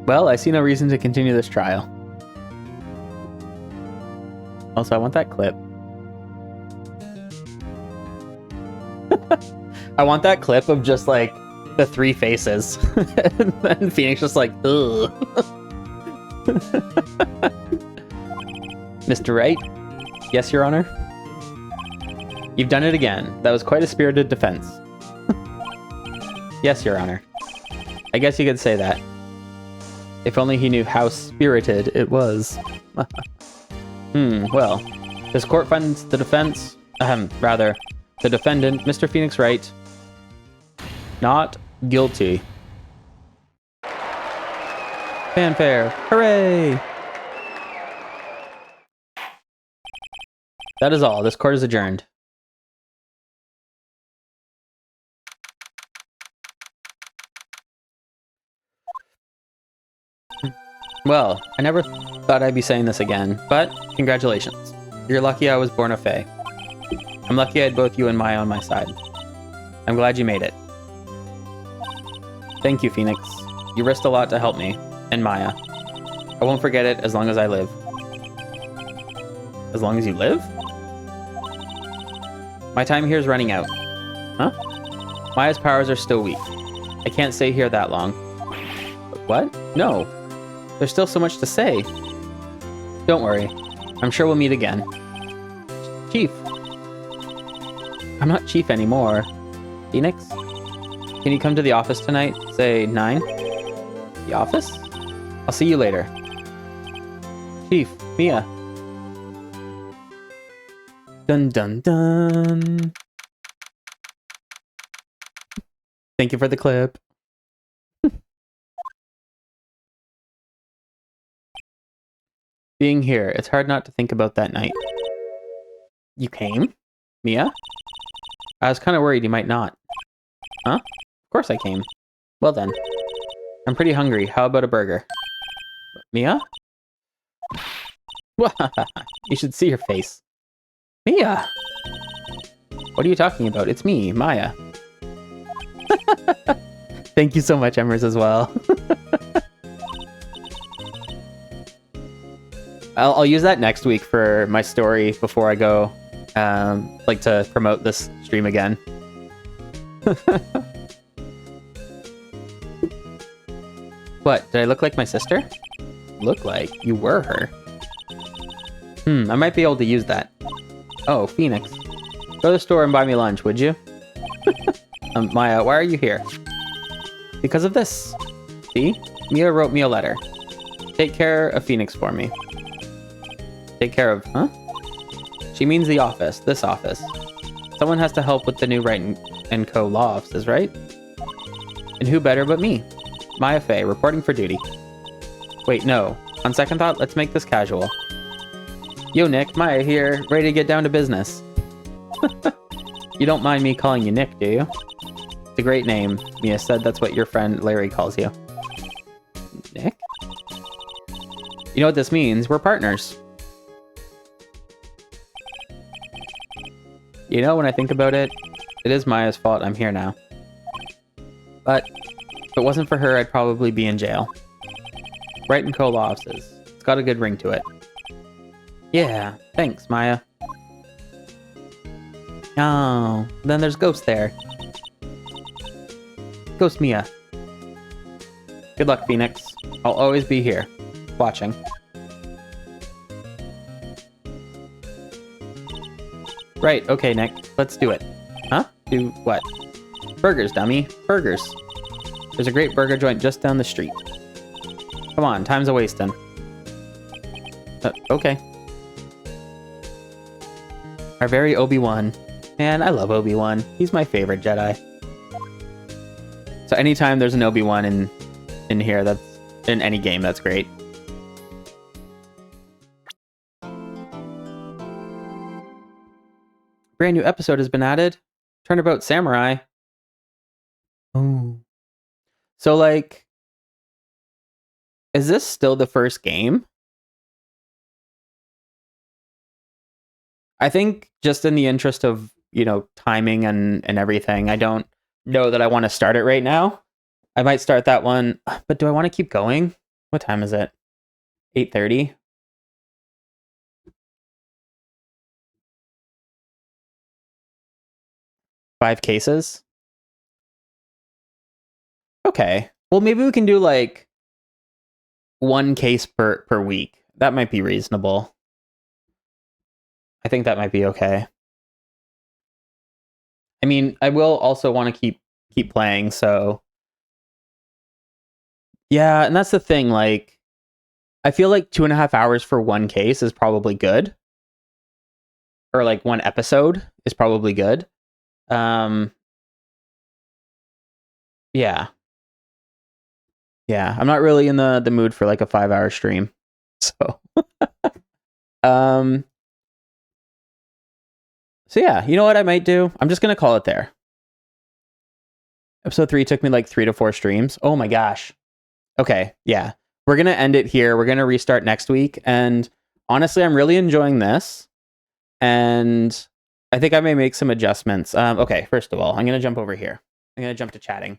Well, I see no reason to continue this trial. Also, I want that clip. I want that clip of just like the three faces. And then Phoenix just like, ugh. Mr. Wright? Yes, Your Honor? You've done it again. That was quite a spirited defense. Yes, Your Honor. I guess you could say that. If only he knew how spirited it was. Well. This court finds the defense... rather, the defendant, Mr. Phoenix Wright, not guilty. Fanfare. Hooray! That is all. This court is adjourned. Well, I never thought I'd be saying this again, but congratulations. You're lucky I was born a Fae. I'm lucky I had both you and Maya on my side. I'm glad you made it. Thank you, Phoenix. You risked a lot to help me, and Maya. I won't forget it as long as I live. As long as you live? My time here is running out. Huh? Maya's powers are still weak. I can't stay here that long. What? No. There's still so much to say. Don't worry. I'm sure we'll meet again. Chief. I'm not Chief anymore. Phoenix? Can you come to the office tonight? Say 9? The office? I'll see you later. Chief, Mia. Dun dun dun. Thank you for the clip. Being here, it's hard not to think about that night. You came? Mia? I was kind of worried you might not. Huh? Of course I came. Well then. I'm pretty hungry. How about a burger? Mia? You should see your face. Mia! What are you talking about? It's me, Maya. Thank you so much, Emers, as well. I'll use that next week for my story before I go, like to promote this stream again. What, did I look like my sister? Look like you were her. I might be able to use that. Oh, Phoenix. Go to the store and buy me lunch, would you? Maya, why are you here? Because of this. See? Mia wrote me a letter. Take care of Phoenix for me. Take care of, huh? She means the office, this office. Someone has to help with the new Wright & Co. law offices, right? And who better but me? Maya Fey, reporting for duty. Wait, no. On second thought, let's make this casual. Yo, Nick, Maya here, ready to get down to business. You don't mind me calling you Nick, do you? It's a great name. Mia said that's what your friend Larry calls you. Nick? You know what this means? We're partners. You know, when I think about it, it is Maya's fault I'm here now. But if it wasn't for her, I'd probably be in jail. Wright & Co. law offices. It's got a good ring to it. Yeah, thanks, Maya. Oh, then there's Ghost there. Ghost Mia. Good luck, Phoenix. I'll always be here, watching. Right, okay, Nick. Let's do it. Huh? Do what? Burgers, dummy. Burgers. There's a great burger joint just down the street. Come on, time's a wasting. Okay. Our very Obi-Wan. Man, I love Obi-Wan. He's my favorite Jedi. So anytime there's an Obi-Wan in here, that's in any game, that's great. Brand new episode has been added. Turnabout Samurai. Oh. So, like, is this still the first game? I think just in the interest of, you know, timing and everything, I don't know that I want to start it right now. I might start that one, but do I want to keep going? What time is it? 8:30? Five cases? Okay. Well, maybe we can do like one case per week. That might be reasonable. I think that might be okay. I mean, I will also want to keep playing, so yeah, and that's the thing, like I feel like 2.5 hours for one case is probably good. Or like one episode is probably good. Yeah. Yeah, I'm not really in the mood for like a 5-hour stream. So um so yeah, you know what I might do? I'm just going to call it there. Episode 3 took me like 3 to 4 streams. Oh my gosh. Okay, yeah. We're going to end it here. We're going to restart next week, and honestly, I'm really enjoying this. And I think I may make some adjustments. Okay, first of all, I'm going to jump over here. I'm going to jump to chatting.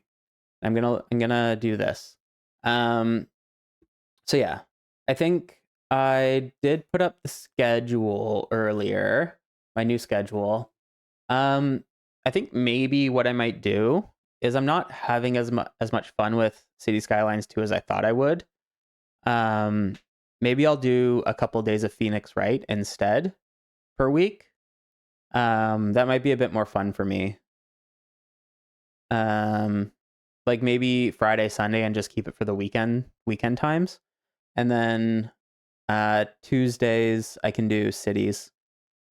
I'm going to do this. So yeah, I think I did put up the schedule earlier, my new schedule. I think maybe what I might do is I'm not having as much fun with City Skylines 2 as I thought I would. Maybe I'll do a couple days of Phoenix Wright instead per week. That might be a bit more fun for me. Like maybe Friday, Sunday, and just keep it for the weekend times. And then Tuesdays I can do cities.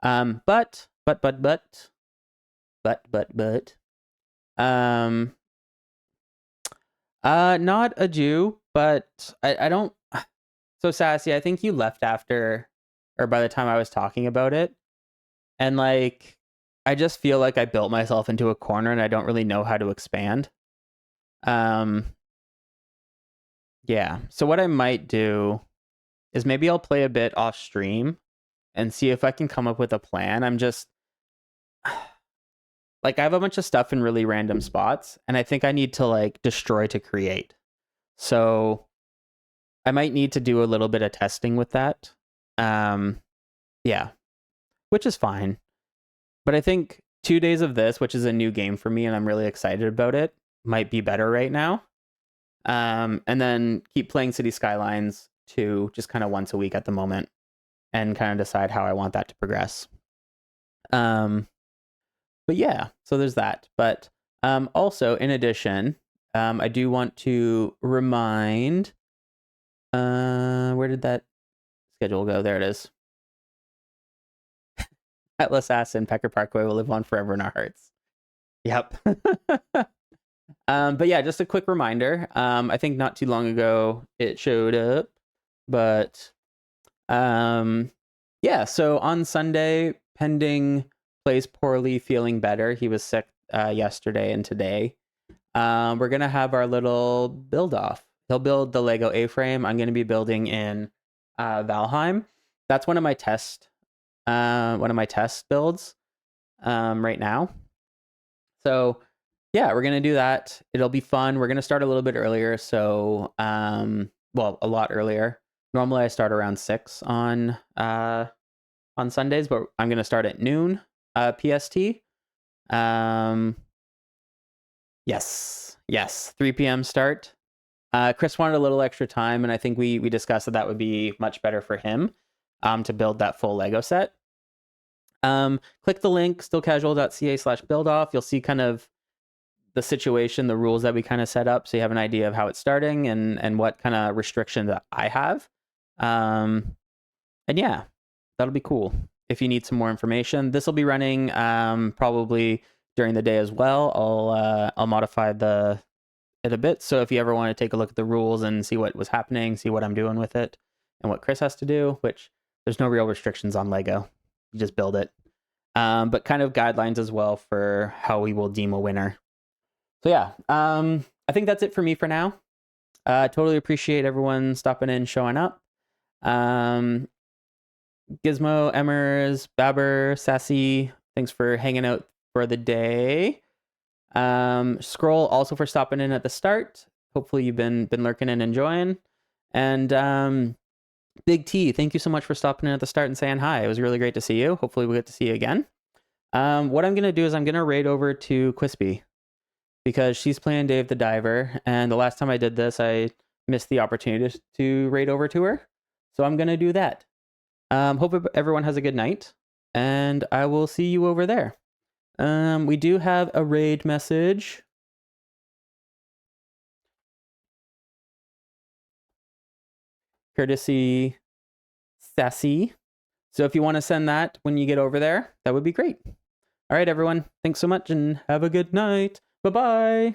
But, but, um, not a Jew, but I don't. So Sassy, I think you left after, or by the time I was talking about it, and like, I just feel like I built myself into a corner, and I don't really know how to expand. Um, yeah. So what I might do is maybe I'll play a bit off stream and see if I can come up with a plan. I'm just like, I have a bunch of stuff in really random spots, and I think I need to like destroy to create. So I might need to do a little bit of testing with that. Um, yeah, which is fine. But I think 2 days of this, which is a new game for me, and I'm really excited about it, might be better right now. And then keep playing City Skylines 2 just kind of once a week at the moment, and kind of decide how I want that to progress. But yeah, so there's that. But also, in addition, I do want to remind. Where did that schedule go? There it is. Atlas Assassin Pecker Parkway will live on forever in our hearts. Yep. But yeah, just a quick reminder. I think not too long ago it showed up, but yeah. So on Sunday, pending plays poorly, feeling better. He was sick yesterday and today. We're gonna have our little build off. He'll build the Lego A-frame. I'm gonna be building in Valheim. That's one of my test builds right now. So yeah, we're gonna do that. It'll be fun. We're gonna start a little bit earlier, so well, a lot earlier. Normally I start around 6 on Sundays, but I'm gonna start at noon PST. Yes, 3 p.m. start. Chris wanted a little extra time, and I think we discussed that would be much better for him to build that full Lego set. Click the link, stillcasual.ca/buildoff. You'll see kind of the situation, the rules that we kind of set up, so you have an idea of how it's starting and what kind of restrictions that I have. And yeah, that'll be cool. If you need some more information, this will be running probably during the day as well. I'll modify it a bit. So if you ever want to take a look at the rules and see what was happening, see what I'm doing with it, and what Chris has to do, which there's no real restrictions on Lego. You just build it. But kind of guidelines as well for how we will deem a winner. So yeah, I think that's it for me for now. Totally appreciate everyone stopping in, showing up. Gizmo, Emmers, Babber, Sassy, thanks for hanging out for the day. Scroll also for stopping in at the start. Hopefully you've been lurking and enjoying. And Big T, thank you so much for stopping in at the start and saying hi. It was really great to see you. Hopefully we'll get to see you again. What I'm gonna do is I'm gonna raid over to Quispy, because she's playing Dave the Diver, and the last time I did this, I missed the opportunity to raid over to her. So I'm gonna do that. Hope everyone has a good night, and I will see you over there. We do have a raid message. Courtesy Sassy. So if you want to send that when you get over there, that would be great. All right, everyone. Thanks so much and have a good night. Bye-bye.